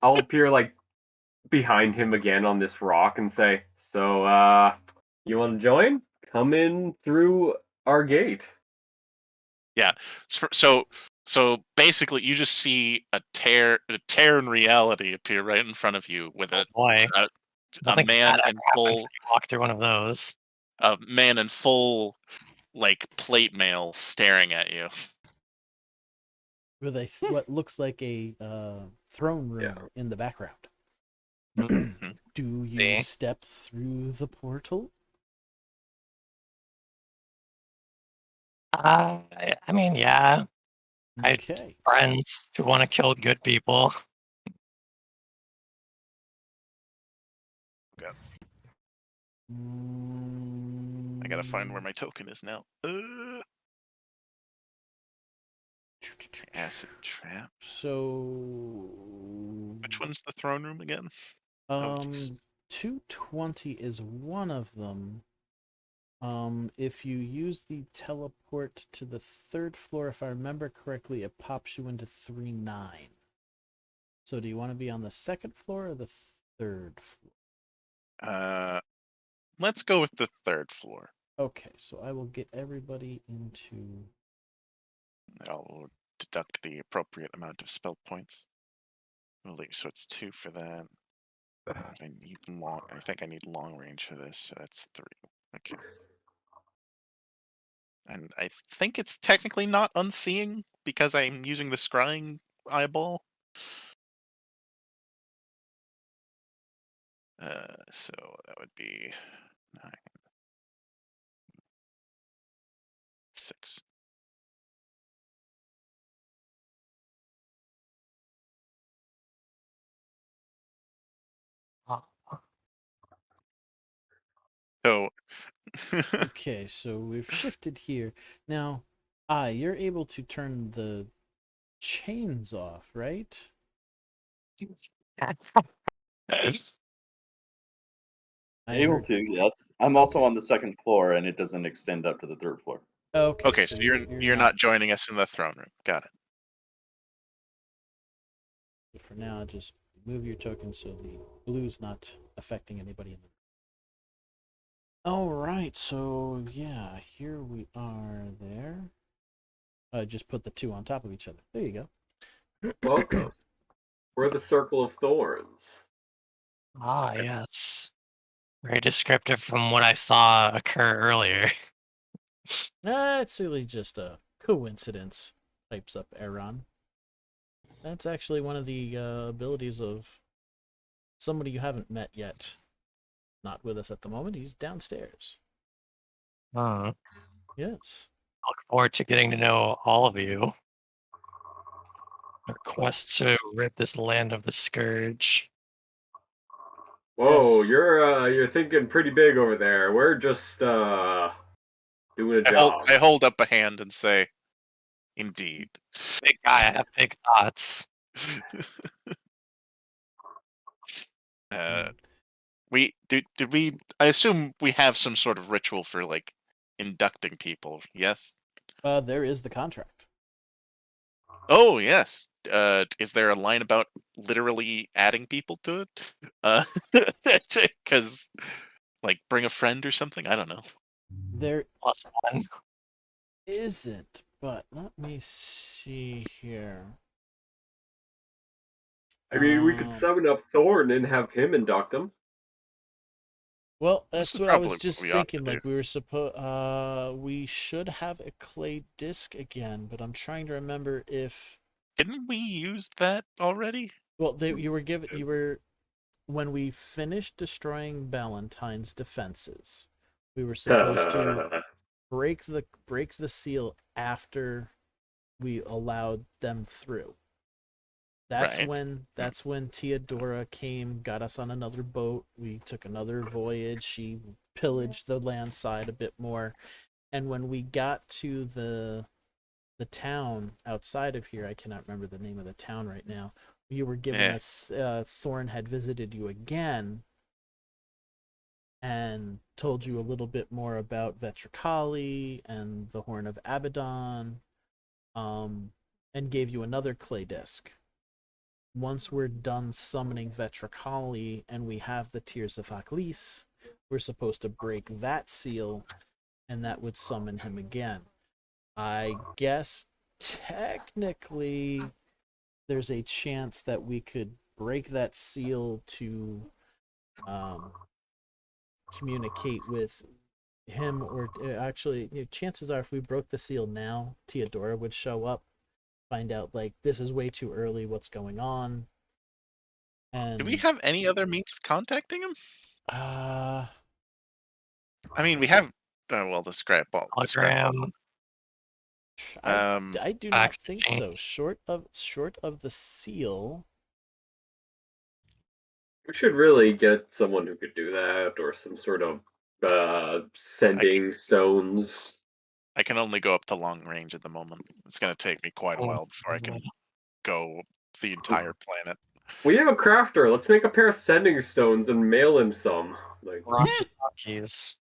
I'll appear like behind him again on this rock and say, "So, you want to join? Come in through our gate." so basically, you just see a tear in reality appear right in front of you with Oh boy. a Nothing man bad in ever happens full when you walk through one of those. like plate mail staring at you. With what looks like a throne room Yeah. in the background. Mhm. Do you See? step through the portal? I mean, yeah, I- Okay. friends who want to kill good people. I gotta find where my token is now. Acid trap. So Which one's the throne room again? Oh, jeez. 220 is one of them. If you use the teleport to the third floor, if I remember correctly, it pops you into 3-9. So do you want to be on the second floor or the third floor? Let's go with the third floor. Okay, so I will get everybody into. I'll deduct the appropriate amount of spell points. So it's 2 for that. I need I think I need long range for this, so that's 3. Okay. And I think it's technically not unseeing because I'm using the scrying eyeball. So that would be 9, 6. So Okay, so we've shifted here. Now, you're able to turn the chains off, right? I Able heard- to, yes. I'm also on the second floor, and it doesn't extend up to the third floor. Okay, okay, so you're not joining us in the throne room. Got it. For now, just move your token so the blue's not affecting anybody in the. All right, so yeah, here we are. There. Just put the 2 on top of each other. There you go. Welcome. We're the Circle of Thorns. Ah, yes. Very descriptive from what I saw occur earlier. It's really just a coincidence, types up Aaron. That's actually one of the abilities of somebody you haven't met yet. Not with us at the moment. He's downstairs. Huh. Yes. Look forward to getting to know all of you. Our quest to rid this land of the scourge. Whoa, Yes. you're thinking pretty big over there. We're just doing a job. I hold up a hand and say, "Indeed." Big guy, I have big thoughts. did we? I assume we have some sort of ritual for like inducting people. Yes. There is the contract. Oh yes. Is there a line about literally adding people to it? Because like bring a friend or something. I don't know. There +1. isn't, but let me see here. I mean, we could summon up Thorn and have him induct him. Well, This that's is what I probably was what just we ought to thinking. Like we were we should have a clay disc again, but I'm trying to remember if. Didn't we use that already? Well, you were when we finished destroying Ballantyne's defenses, we were supposed to break the seal after we allowed them through. That's Right. when Theodora came, got us on another boat. We took another voyage. She pillaged the land side a bit more. And when we got to the town outside of here, I cannot remember the name of the town right now. You were giving Yeah. us Thorn had visited you again and told you a little bit more about Vetricali and the Horn of Abaddon, and gave you another clay disc. Once we're done summoning Vetricali and we have the Tears of Aklis, we're supposed to break that seal, and that would summon him again. I guess technically there's a chance that we could break that seal to communicate with him, or actually, chances are if we broke the seal now, Theodora would show up, find out like this is way too early, what's going on. And Do we have any other means of contacting him? uh I mean, we have the scrap ball. Hologram. I do not Fax think so. exchange. Short of the seal. We should really get someone who could do that, or some sort of sending stones. I can only go up to long range at the moment. It's going to take me quite a while before I can go the entire planet. We have a crafter. Let's make a pair of sending stones and mail him some. Like, Rockies.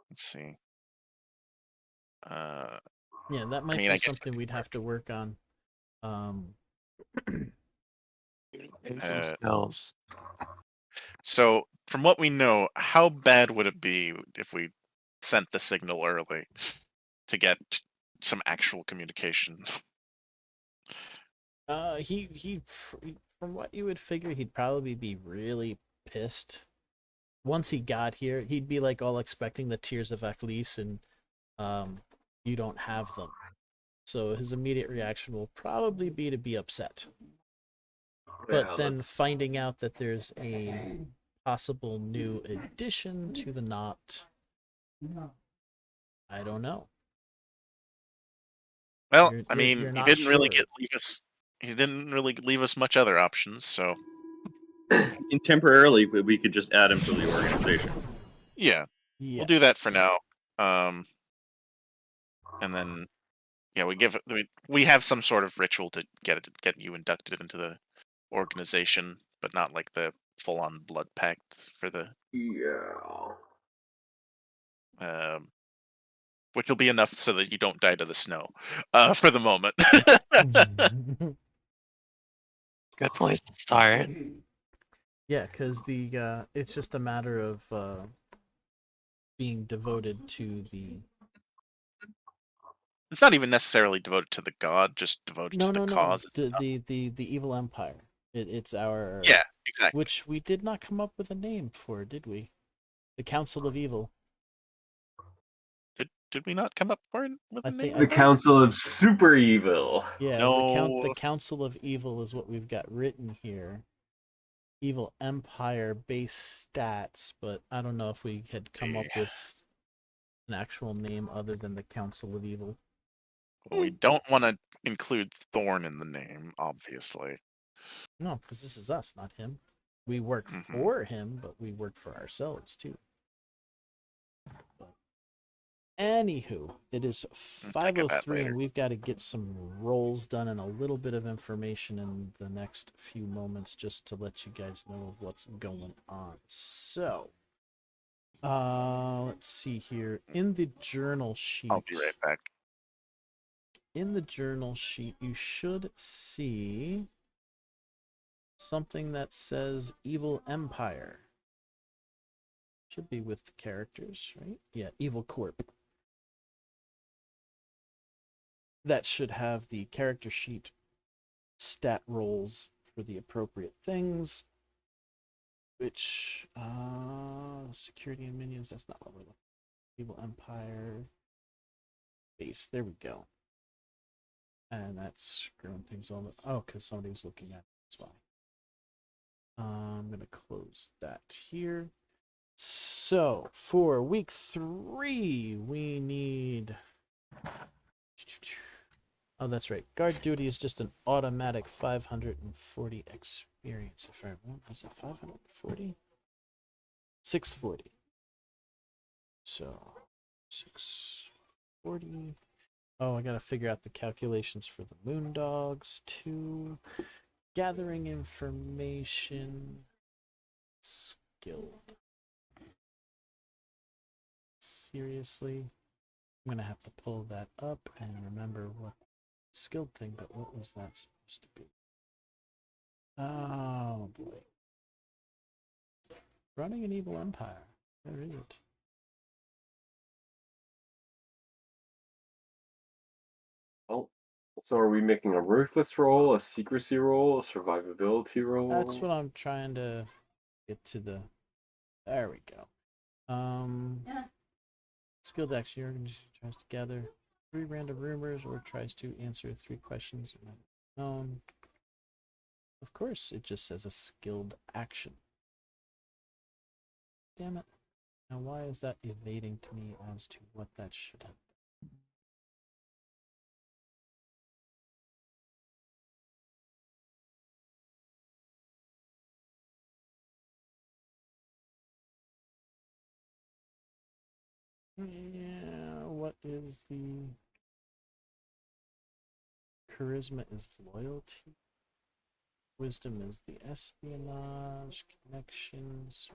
Let's see. Yeah, that might mean, be I guess something we'd have to work on. Skills. So, from what we know, how bad would it be if we sent the signal early to get some actual communication? He from what you would figure, he'd probably be really pissed. Once he got here, he'd be like all expecting the Tears of Aklis, and you don't have them. So his immediate reaction will probably be to be upset. But yeah, then that's- finding out that there's a possible new addition to the knot, I don't know. Well, You're- I you're- mean, you're he not didn't really sure. leave us. He didn't really leave us much other options. So And temporarily, we could just add him to the organization. yeah, we'll do that for Yes. now. And then yeah, we have some sort of ritual to get you inducted into the organization, but not like the full-on blood pact for the yeah. which will be enough so that you don't die to the snow for the moment. Good place to start. Yeah, because it's just a matter of being devoted to the. It's not even necessarily devoted to the god, just devoted No, to no, the no. cause. The evil empire. It's our. Yeah, exactly. Which we did not come up with a name for, did we? The Council of Evil. Did we not come up with I a think- name? The Council of Super Evil. Yeah, No. the Council of Evil is what we've got written here. Evil Empire base stats, but I don't know if we had come up with an actual name other than the Council of Evil. We don't want to include Thorn in the name, obviously. No, because this is us, not him. We work Mhm. for him, but we work for ourselves too. But Anywho, it is Check it out 5:03 later. and we've got to get some rolls done and a little bit of information in the next few moments just to let you guys know what's going on. So, let's see here. In the journal sheet. I'll be right back. In the journal sheet, you should see something that says Evil Empire. Should be with the characters, right? Yeah, Evil Corp. That should have the character sheet stat rolls for the appropriate things. Which, security and minions, that's not what we're looking for. Evil Empire. Base, there we go. And that's screwing things on. Oh, because somebody was looking at it. That's why. I'm going to close that here. So, for week 3, we need... Oh, that's right. Guard duty is just an automatic 540 experience. If I remember, was it 540? 640. So, 640. Oh, I gotta figure out the calculations for the Moondogs too. Gathering information. Skilled. Seriously? I'm gonna have to pull that up and remember what skilled thing, but what was that supposed to be? Oh boy. Running an evil empire. Where is it? Oh, so are we making a ruthless roll, a secrecy roll, a survivability roll? That's what I'm trying to get to the... There we go. Skilled action, your organization tries to gather 3 random rumors or tries to answer 3 questions. Of course, it just says a skilled action. Damn it. Now, why is that evading to me as to what that should have been? Yeah, what is the... Charisma is loyalty. Wisdom is the espionage. Connections,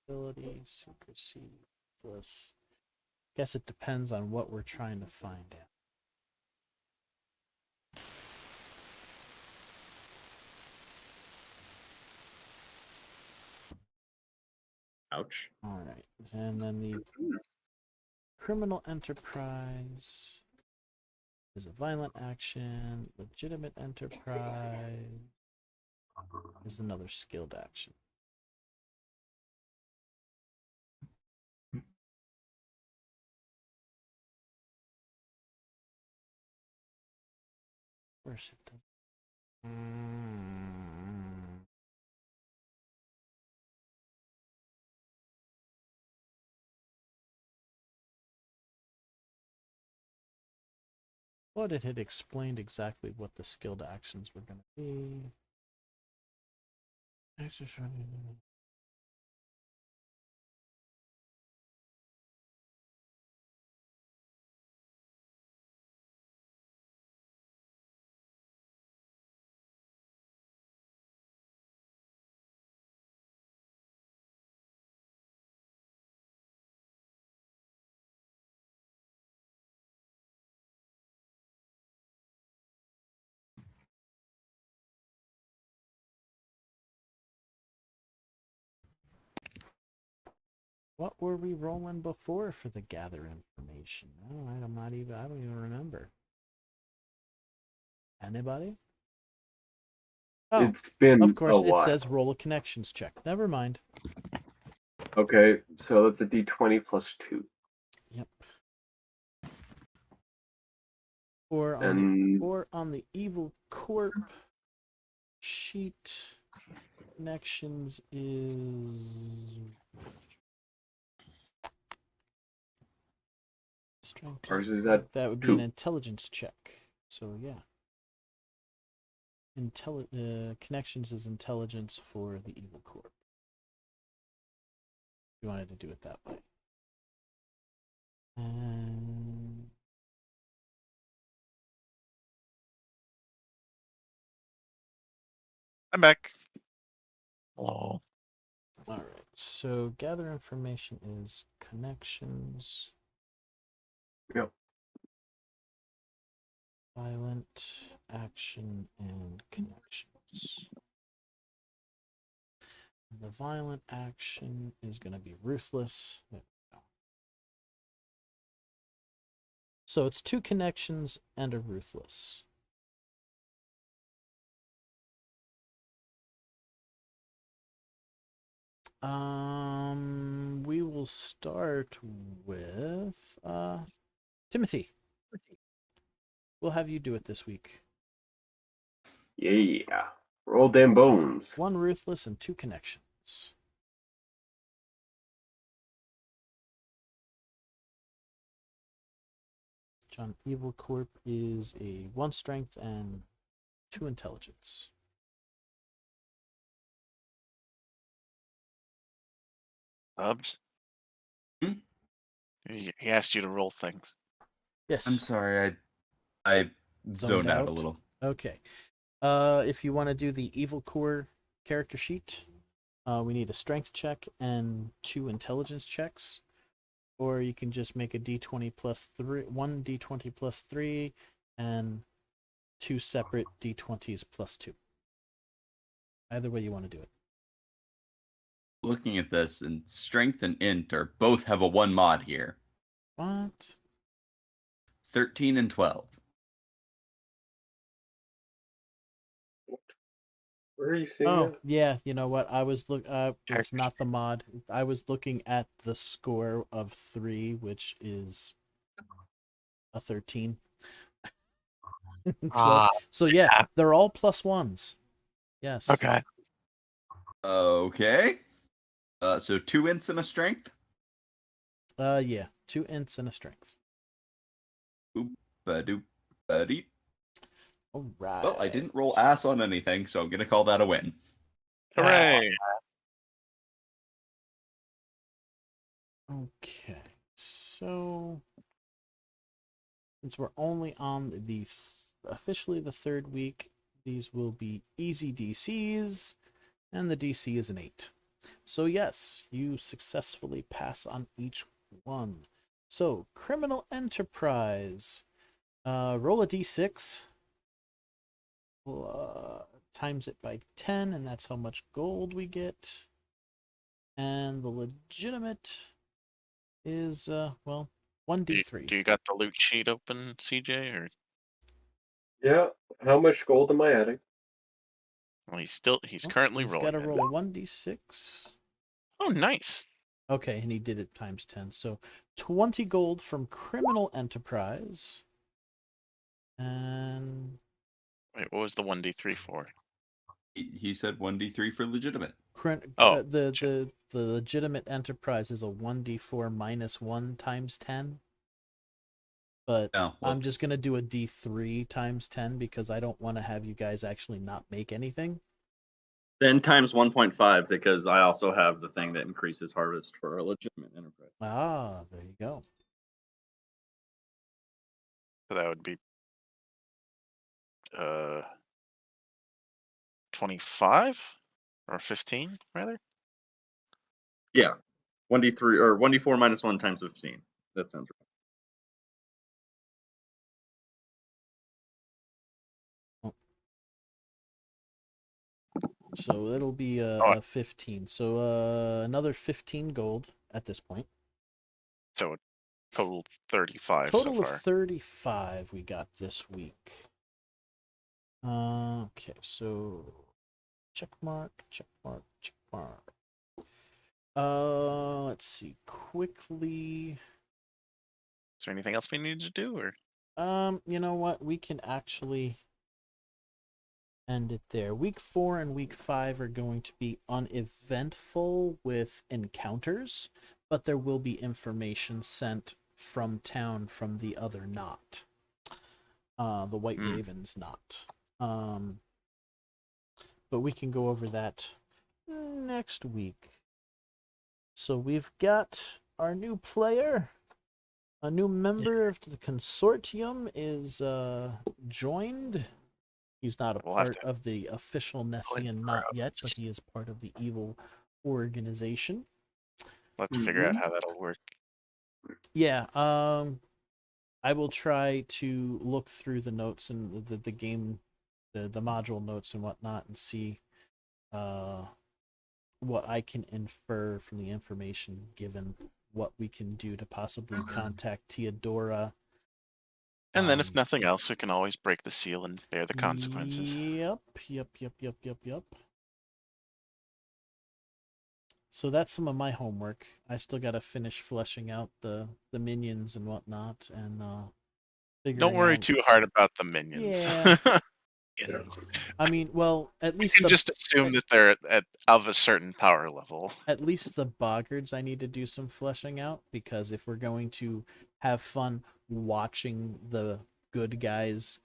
ability, secrecy, bliss. Guess it depends on what we're trying to find out. Ouch. All right, and then the criminal enterprise is a violent action. Legitimate enterprise is another skilled action. Of course it does. But it had explained exactly what the skilled actions were going to be. What were we rolling before for the gather information? All right, I don't even remember. Anybody? Oh, It's been of course, a it while. says roll a connections check. Never mind. Okay, so that's a d20 plus 2. Yep. Or And on the Evil Corp sheet, connections is... Strength. ours is at That would be 2. an intelligence check. So yeah. Connections is intelligence for the Evil Corp. You wanted to do it that way. And I'm back. Oh, all right. So gather information is connections. Yep. Violent action and connections. And the violent action is going to be ruthless. There we go. So it's 2 connections and a ruthless. We will start with Timothy. We'll have you do it this week. Yeah. Roll them bones. 1 ruthless and 2 connections. John Evil Corp is a 1 strength and 2 intelligence. Bubs. Hmm? He asked you to roll things. Yes. I'm sorry, I zoned out a little. Okay. If you want to do the Evil Core character sheet, we need a strength check and 2 intelligence checks. Or you can just make a d20 plus 3, 1 d20 plus 3, and 2 separate d20s plus 2. Either way you want to do it. Looking at this, and strength and int are both have a 1 mod here. What? 13 and 12. Where are you seeing Oh, that? yeah, you know what? I was it's not the mod. I was looking at the score of 3, which is a 13. 12. So yeah, they're all plus 1s. Yes. okay. Okay. So 2 ints and a strength? Yeah, 2 ints and a strength. Ba-doop, ba-deep. All right. Well, I didn't roll ass on anything, so I'm going to call that a win. Hooray! Okay, so since we're only on the officially the 3rd week, these will be easy DCs, and the DC is an 8. So yes, you successfully pass on each one. So criminal enterprise, roll a D6, times it by 10, and that's how much gold we get. And the legitimate is well, 1d3. Do you got the loot sheet open, CJ? Or Yeah. How much gold am I adding? well, he's currently He's rolling. got to it. roll a 1d6. Oh, nice. Okay, and he did it times 10. So 20 gold from criminal enterprise. And Wait, what was the 1d3 for? He said 1d3 for legitimate. Oh, the legitimate enterprise is a 1d4 minus 1 times 10. But Oh, well, I'm just going to do a d3 times 10 because I don't want to have you guys actually not make anything. Then times 1.5 because I also have the thing that increases harvest for a legitimate enterprise. Ah, there you go. so that would be 25 or 15 rather. Yeah, 1d3 or 1d4 minus 1 times 15. That sounds right. So it'll be a 15. So another 15 gold at this point. So total 35 Total so of far. 35 we got this week. Okay, so check mark, check mark, check mark. Let's see quickly. Is there anything else we need to do, or You know what? We can actually end it there. Week 4 and week 5 are going to be uneventful with encounters, but there will be information sent from town from the other knot. The White Raven's knot. But we can go over that next week. So we've got our new player. A new member of the consortium is joined. He's not a We'll have part to- of the official Nessian not yet, but he is part of the evil organization. Let's figure out how that'll work. Yeah, I will try to look through the notes and the game, the module notes and whatnot, and see what I can infer from the information given, what we can do to possibly contact Theodora. And then, if nothing else, we can always break the seal and bear the consequences. Yep. So that's some of my homework. I still gotta finish fleshing out the minions and whatnot, and Don't figuring worry out... too hard about the minions. Yeah. I mean, well, at You least can the just assume that they're of a certain power level. at least the boggards I need to do some fleshing out, because if we're going to have fun watching the good guys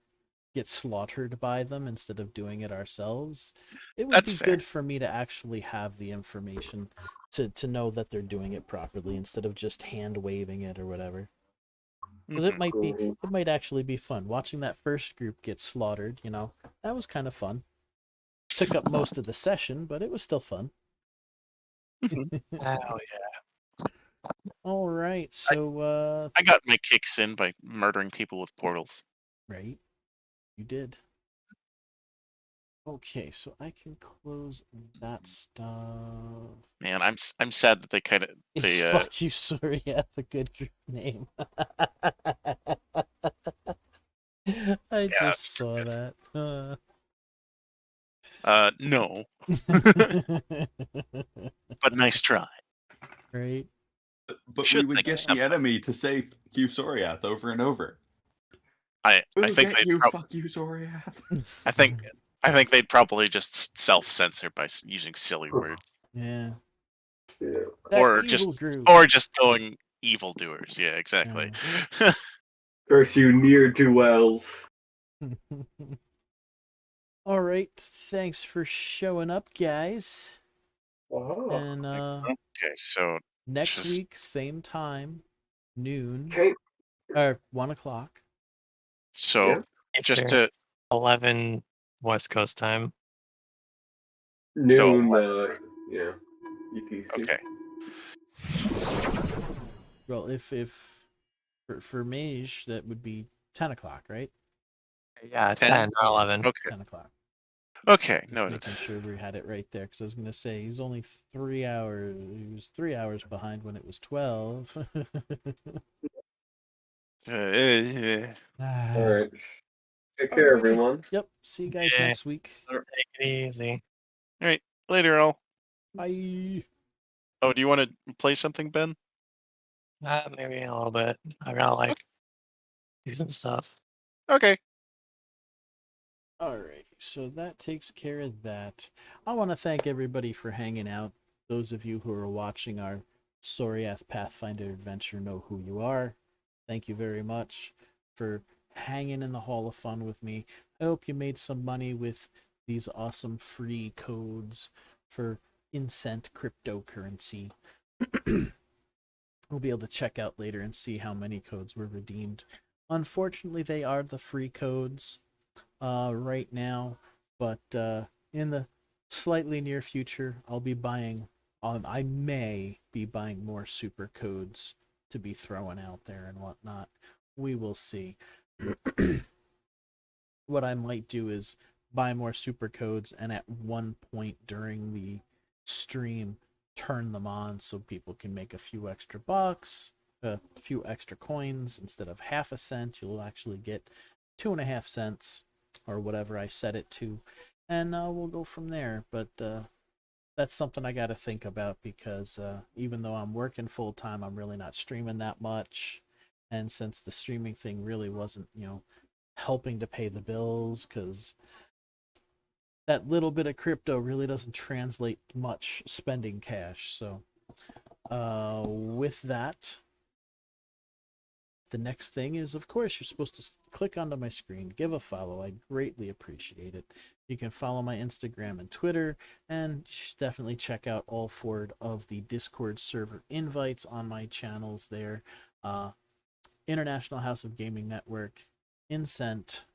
get slaughtered by them instead of doing it ourselves, it would That's be fair. good for me to actually have the information to know that they're doing it properly instead of just hand waving it or whatever. Because it might actually be fun watching that first group get slaughtered. You know, that was kind of fun. Took up most of the session, but it was still fun. Hell yeah. All right, so I got my kicks in by murdering people with portals. right, you did. Okay, so I can close that stuff. Man, I'm sad that they kind of Is fuck you, sorry, yeah, the good group name. I just saw that. No, but nice try. Right? But Should we would think of get the something. enemy to say "Q Soriath" over and over. I We'll think get they you, fuck you, Soriath. I think they'd probably just self-censor by using silly words, Yeah. Yeah. That or evil group. going evildoers. Yeah, exactly. Curse you near duels. All right, thanks for showing up, guys. Wow. And Okay, so next just- week, same time, noon Okay. or 1:00. so Yeah. It's just here. to 11 West Coast time. Noon, yeah. EPC. okay. Well, if for Mage, that would be 10:00, right? Yeah, 10? 10 or 11. Okay. 10:00. Okay. Just Noted. making sure we had it right there, because I was gonna say he's only 3 hours. He was 3 hours behind when it was 12. All right. Take care, Alrighty. everyone. Yep. See you guys Yeah. next week. Take it easy. Later, all. Bye. Oh, do you want to play something, Ben? Maybe a little bit. I gotta do some stuff. Okay. Alright, so that takes care of that. I want to thank everybody for hanging out. Those of you who are watching our Soriath Pathfinder adventure know who you are. Thank you very much for hanging in the Hall of Fun with me. I hope you made some money with these awesome free codes for Incent cryptocurrency. We'll be able to check out later and see how many codes were redeemed. Unfortunately, they are the free codes right now, but in the slightly near future, I'll be buying. I may be buying more super codes to be thrown out there and whatnot. We will see. What I might do is buy more super codes, and at one point during the stream, turn them on so people can make a few extra bucks, a few extra coins. Instead of half a cent, you'll actually get 2.5 cents or whatever I set it to, and we'll go from there. But that's something I got to think about, because even though I'm working full time, I'm really not streaming that much. And since the streaming thing really wasn't, helping to pay the bills, because that little bit of crypto really doesn't translate much spending cash. So with that, the next thing is, of course, you're supposed to click onto my screen, give a follow. I greatly appreciate it. You can follow my Instagram and Twitter, and definitely check out all 4 of the Discord server invites on my channels there. International House of Gaming Network, Incent,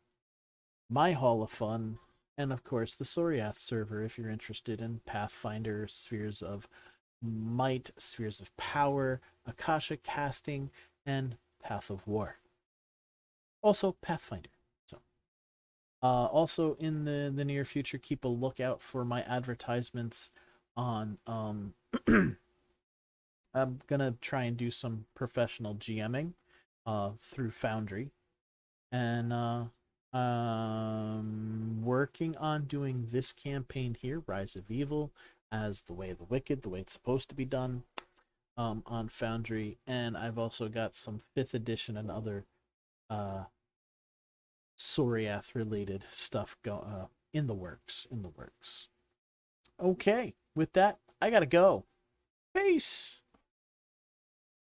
My Hall of Fun, and of course the Soriath server if you're interested in Pathfinder, Spheres of Might, Spheres of Power, Akasha casting, and Path of War. Also Pathfinder. So, also in the near future, keep a lookout for my advertisements on. I'm gonna try and do some professional GMing, through Foundry, and working on doing this campaign here, Rise of Evil, as the Way of the Wicked, the way it's supposed to be done, on Foundry, and I've also got some 5th edition and other Soriath related stuff in the works. Okay, with that, I gotta go. Peace.